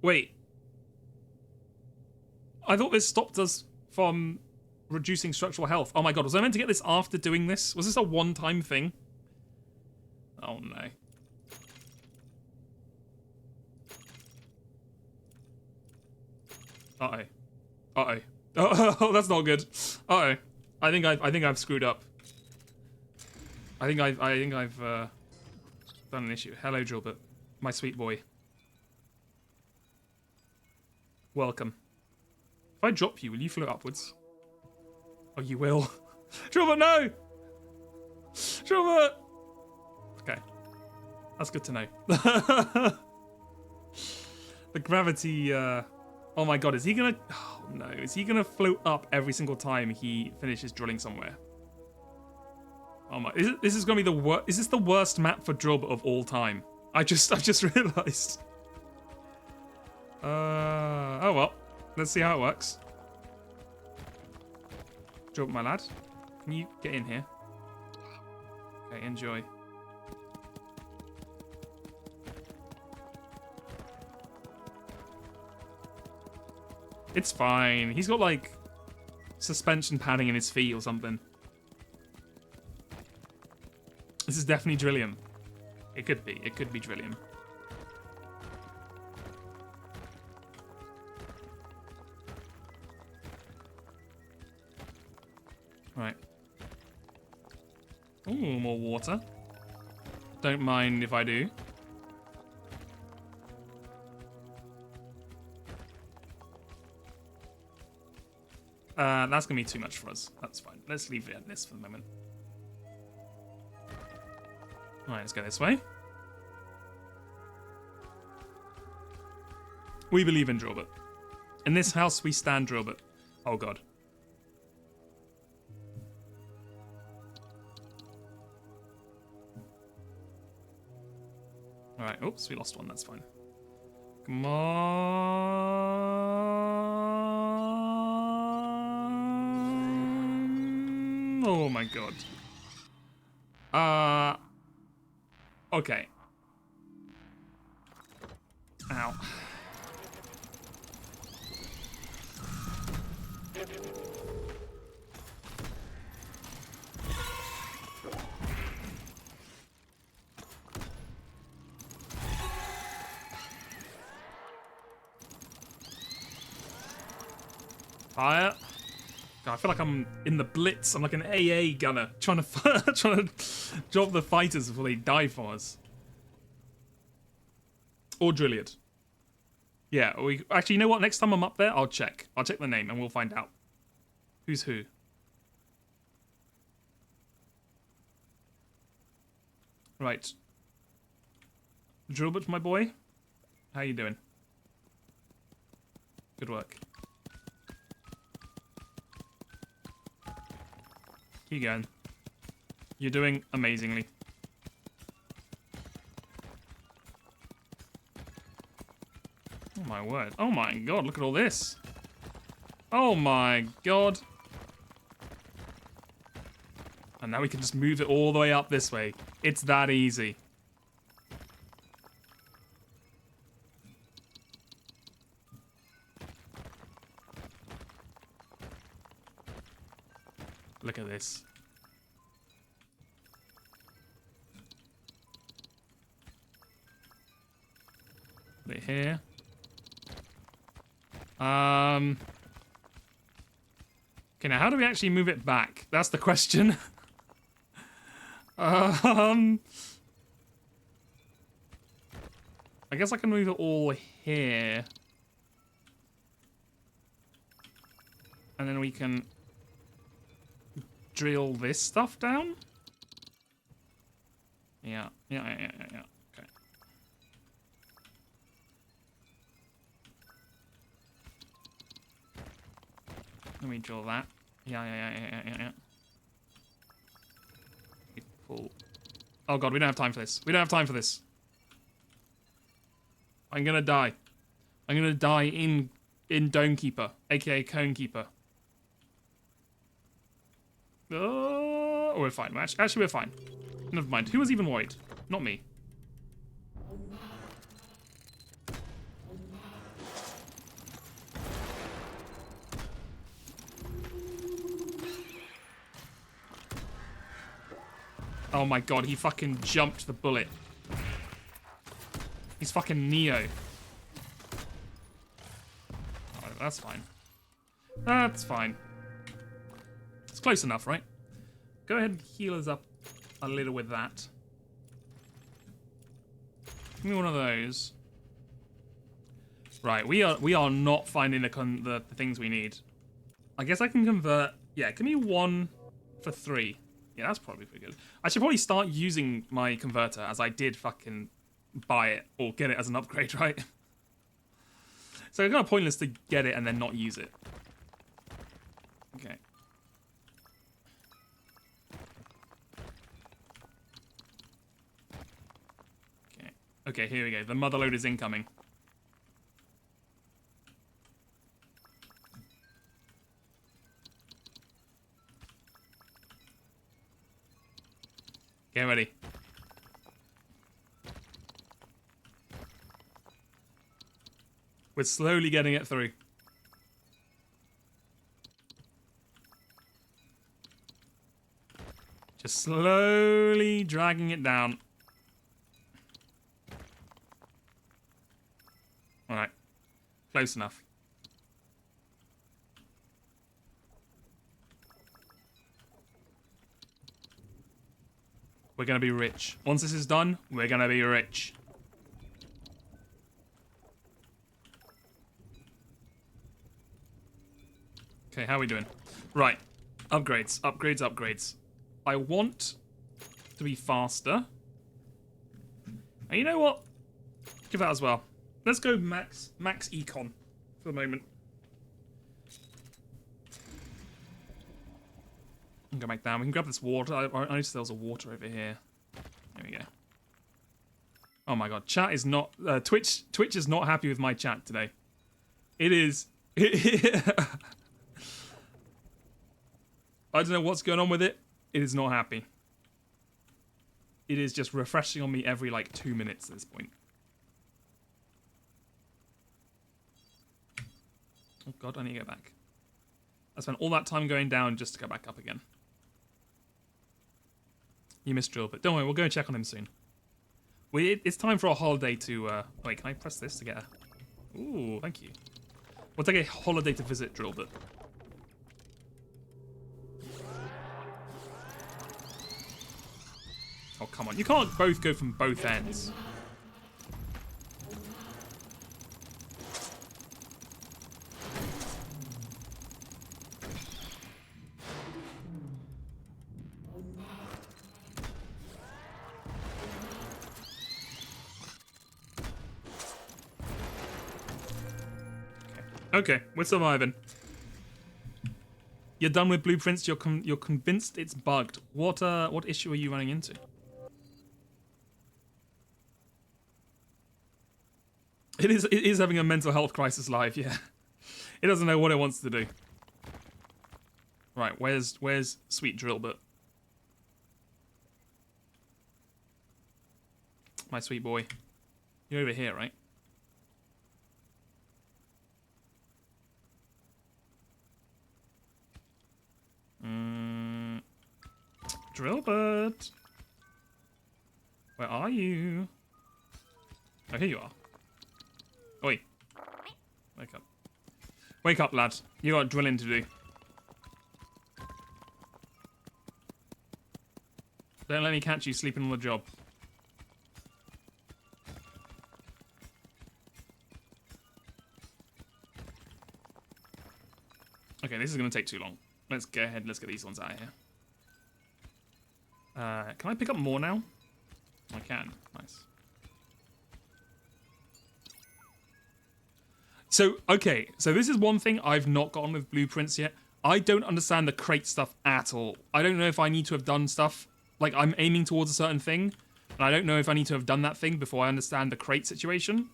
Wait. I thought this stopped us from reducing structural health. Oh my god, was I meant to get this after doing this? Was this a one-time thing? Oh no. Uh-oh. Uh-oh. Oh, that's not good. Uh-oh. I think I've screwed up. I think I've done an issue. Hello, Drillbit. My sweet boy. Welcome. If I drop you, will you float upwards? Oh, you will. Drillbit, no! Drillbit! Okay. That's good to know. The gravity, oh my god, is he gonna... Oh no, is he gonna float up every single time he finishes drilling somewhere? Oh my... This is gonna be the worst... Is this the worst map for Drillbit of all time? I've just realised. Oh well. Let's see how it works. Drillbit, my lad. Can you get in here? Okay, enjoy. It's fine. He's got, like, suspension padding in his feet or something. This is definitely Drillium. It could be. It could be Drillium. Right. Ooh, more water. Don't mind if I do. That's gonna be too much for us. That's fine. Let's leave it at this for the moment. Alright, let's go this way. We believe in Drillbit. In this house, we stand Drillbit. Oh god. Alright, oops, we lost one, that's fine. Come on. Oh my god. Okay. Ow. Fire. God, I feel like I'm in the Blitz. I'm like an AA gunner trying to drop the fighters before they die for us. Or Drilliad. Yeah, we actually, you know what? Next time I'm up there, I'll check. I'll check the name and we'll find out who's who. Right. Drillbit, my boy. How you doing? Good work. Keep going. You're doing amazingly. Oh my word. Oh my god, look at all this. Oh my god. And now we can just move it all the way up this way. It's that easy. Look at this. Put it here. Okay, now how do we actually move it back? That's the question. I guess I can move it all here. And then we can drill this stuff down? Yeah. Okay. Let me drill that. Yeah. Pull. Oh god, we don't have time for this. We don't have time for this. I'm gonna die. I'm gonna die in Domekeeper, aka Conekeeper. Oh, we're fine. Actually, we're fine. Never mind. Who was even worried? Not me. Oh my god, he fucking jumped the bullet. He's fucking Neo. Oh, that's fine. That's fine. It's close enough, right? Go ahead and heal us up a little with that. Give me one of those. Right, we are not finding the things we need. I guess I can convert. Yeah, give me 1 for 3. Yeah, that's probably pretty good. I should probably start using my converter as I did fucking buy it or get it as an upgrade, right? So it's kind of pointless to get it and then not use it. Okay. Okay, here we go. The mother load is incoming. Get ready. We're slowly getting it through. Just slowly dragging it down. Alright. Close enough. We're gonna be rich. Once this is done, we're gonna be rich. Okay, how are we doing? Right. Upgrades. I want to be faster. And you know what? Give that as well. Let's go max econ for the moment. We can go back down. We can grab this water. I noticed there was a water over here. There we go. Oh my god, chat is not Twitch is not happy with my chat today. It is. I don't know what's going on with it. It is not happy. It is just refreshing on me every like 2 minutes at this point. Oh god, I need to go back. I spent all that time going down just to go back up again. You missed Drill, but don't worry, we'll go and check on him soon. It's time for a holiday to... wait, can I press this to get a... Ooh, thank you. We'll take a holiday to visit Drillbit. Oh, come on. You can't both go from both ends. Okay, we're surviving. You're done with blueprints. You're convinced it's bugged. What issue are you running into? It is having a mental health crisis live. Yeah, it doesn't know what it wants to do. Right, where's Sweet Drillbit? My sweet boy. You're over here, right? Drillbit. Where are you? Oh, here you are. Oi. Wake up. Wake up, lad. You got drilling to do. Don't let me catch you sleeping on the job. Okay, this is going to take too long. Let's go ahead and let's get these ones out of here. Can I pick up more now? I can. Nice. So, okay. So this is one thing I've not gotten with blueprints yet. I don't understand the crate stuff at all. I don't know if I need to have done stuff. Like, I'm aiming towards a certain thing. And I don't know if I need to have done that thing before I understand the crate situation.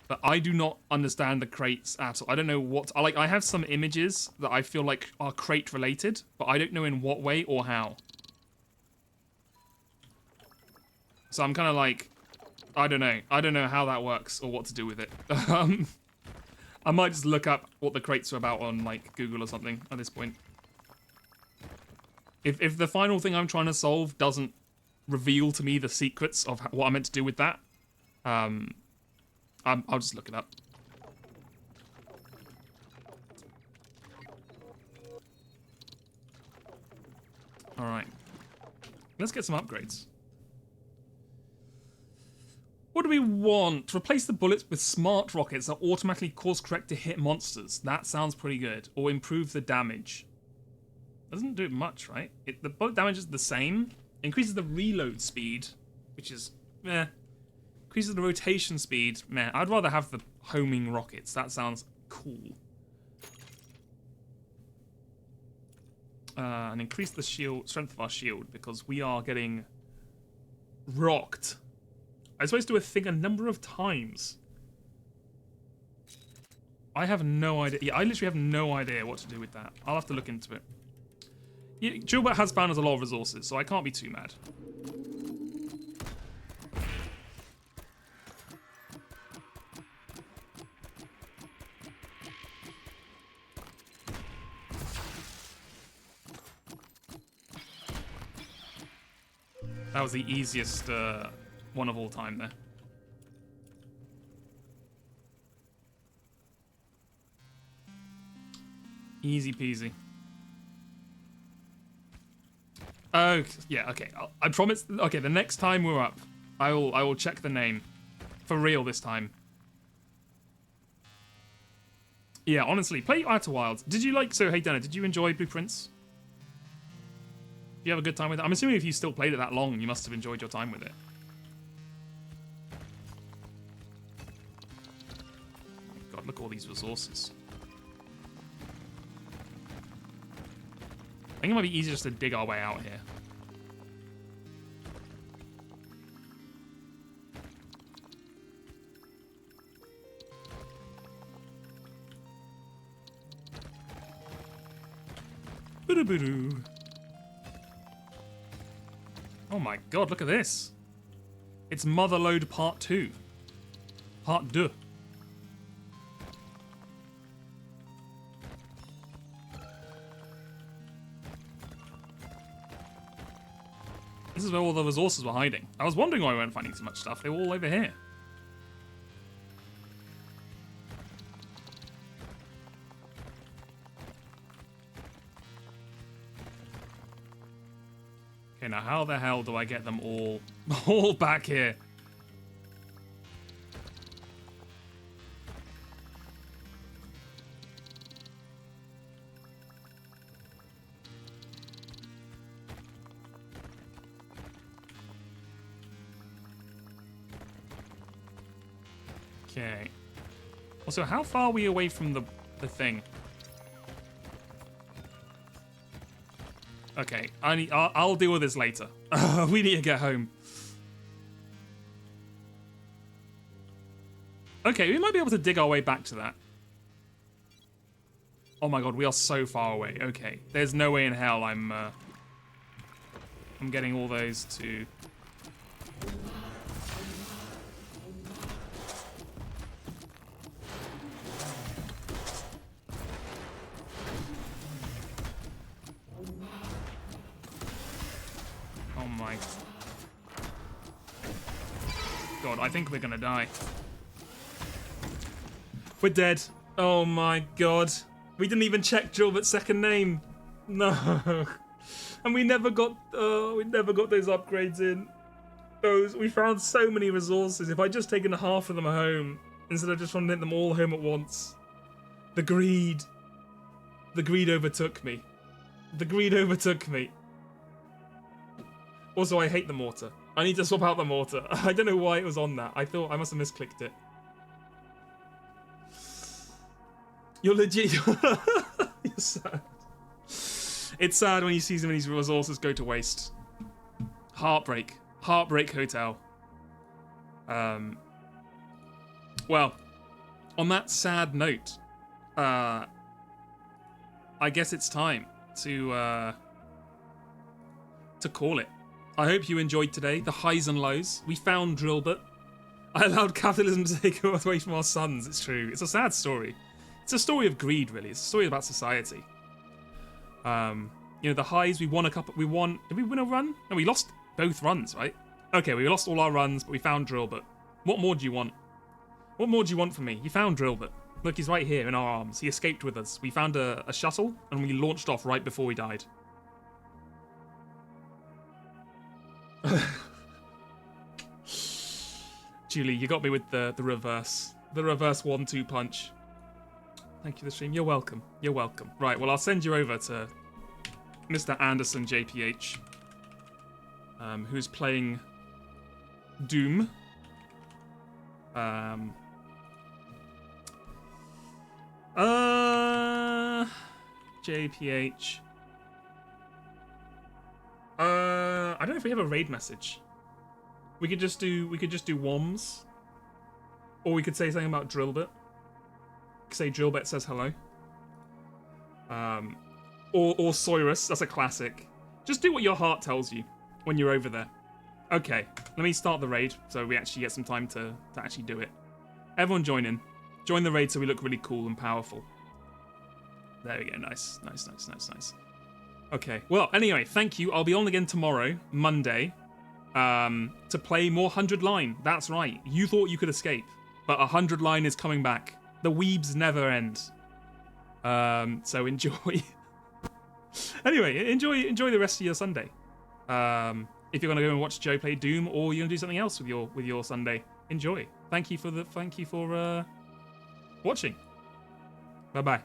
But I do not understand the crates at all. I don't know what... I have some images that I feel like are crate related. But I don't know in what way or how. So I'm kind of like... I don't know. I don't know how that works or what to do with it. I might just look up what the crates are about on, like, Google or something at this point. If the final thing I'm trying to solve doesn't reveal to me the secrets of what I'm meant to do with that, I'll just look it up. Alright. Let's get some upgrades. What do we want? Replace the bullets with smart rockets that automatically course correct to hit monsters. That sounds pretty good. Or improve the damage. Doesn't do much, right? The bullet damage is the same. Increases the reload speed, which is meh. Increases the rotation speed, meh. I'd rather have the homing rockets. That sounds cool. And increase the strength of our shield because we are getting rocked. I'm supposed to do a thing a number of times. I have no idea. Yeah, I literally have no idea what to do with that. I'll have to look into it. Yeah, Drillbit has found us a lot of resources, so I can't be too mad. That was the easiest one of all time there. Easy peasy. Oh, yeah, okay. I promise. Okay, the next time we're up, I will check the name. For real this time. Yeah, honestly, play Outer Wilds. Did you like... So, hey, Dana, did you enjoy Blueprints? Did you have a good time with it? I'm assuming if you still played it that long, you must have enjoyed your time with it. God, look at all these resources. I think it might be easier just to dig our way out here. Boo-doo-boo-doo. Oh my god, look at this. It's Motherload Part 2. Part 2. This is where all the resources were hiding. I was wondering why we weren't finding so much stuff. They were all over here. Okay, now how the hell do I get them all back here? Okay. Also, how far are we away from the thing? Okay, I'll deal with this later. We need to get home. Okay, we might be able to dig our way back to that. Oh my god, we are so far away. Okay, there's no way in hell I'm getting all those to... Oh my god, I think we're gonna die. We're dead. Oh my god. We didn't even check Drilbert's second name. No. And we never got those upgrades in. We found so many resources. If I'd just taken half of them home instead of just trying to get them all home at once. The greed overtook me. The greed overtook me. Also, I hate the mortar. I need to swap out the mortar. I don't know why it was on that. I thought I must have misclicked it. You're legit. You're sad. It's sad when you see some of these resources go to waste. Heartbreak. Heartbreak Hotel. Well, on that sad note, I guess it's time to call it. I hope you enjoyed today, the highs and lows. We found Drilbert. I allowed capitalism to take away from our sons. It's true. It's a sad story. It's a story of greed, really. It's a story about society. You know, the highs, we won a couple... Did we win a run? No, we lost both runs, right? Okay, we lost all our runs, but we found Drilbert. What more do you want? What more do you want from me? You found Drilbert. Look, he's right here in our arms. He escaped with us. We found a shuttle, and we launched off right before we died. Julie, you got me with the reverse. The reverse 1-2 punch. Thank you, the stream. You're welcome. You're welcome. Right, well, I'll send you over to Mr. Anderson JPH, who's playing Doom. JPH. I don't know if we have a raid message. We could just do WOMs. Or we could say something about Drilbert. Say Drilbert says hello. Or Soyrus, that's a classic. Just do what your heart tells you when you're over there. Okay, let me start the raid so we actually get some time to actually do it. Everyone join in. Join the raid so we look really cool and powerful. There we go, nice. Okay, well, anyway, thank you. I'll be on again tomorrow, Monday, to play more 100 Line. That's right, you thought you could escape, but 100 Line is coming back. The weebs never end. So enjoy. Anyway, enjoy the rest of your Sunday. If you're gonna go and watch Joe play Doom, or you're gonna do something else with your Sunday, enjoy. Thank you for watching. Bye bye.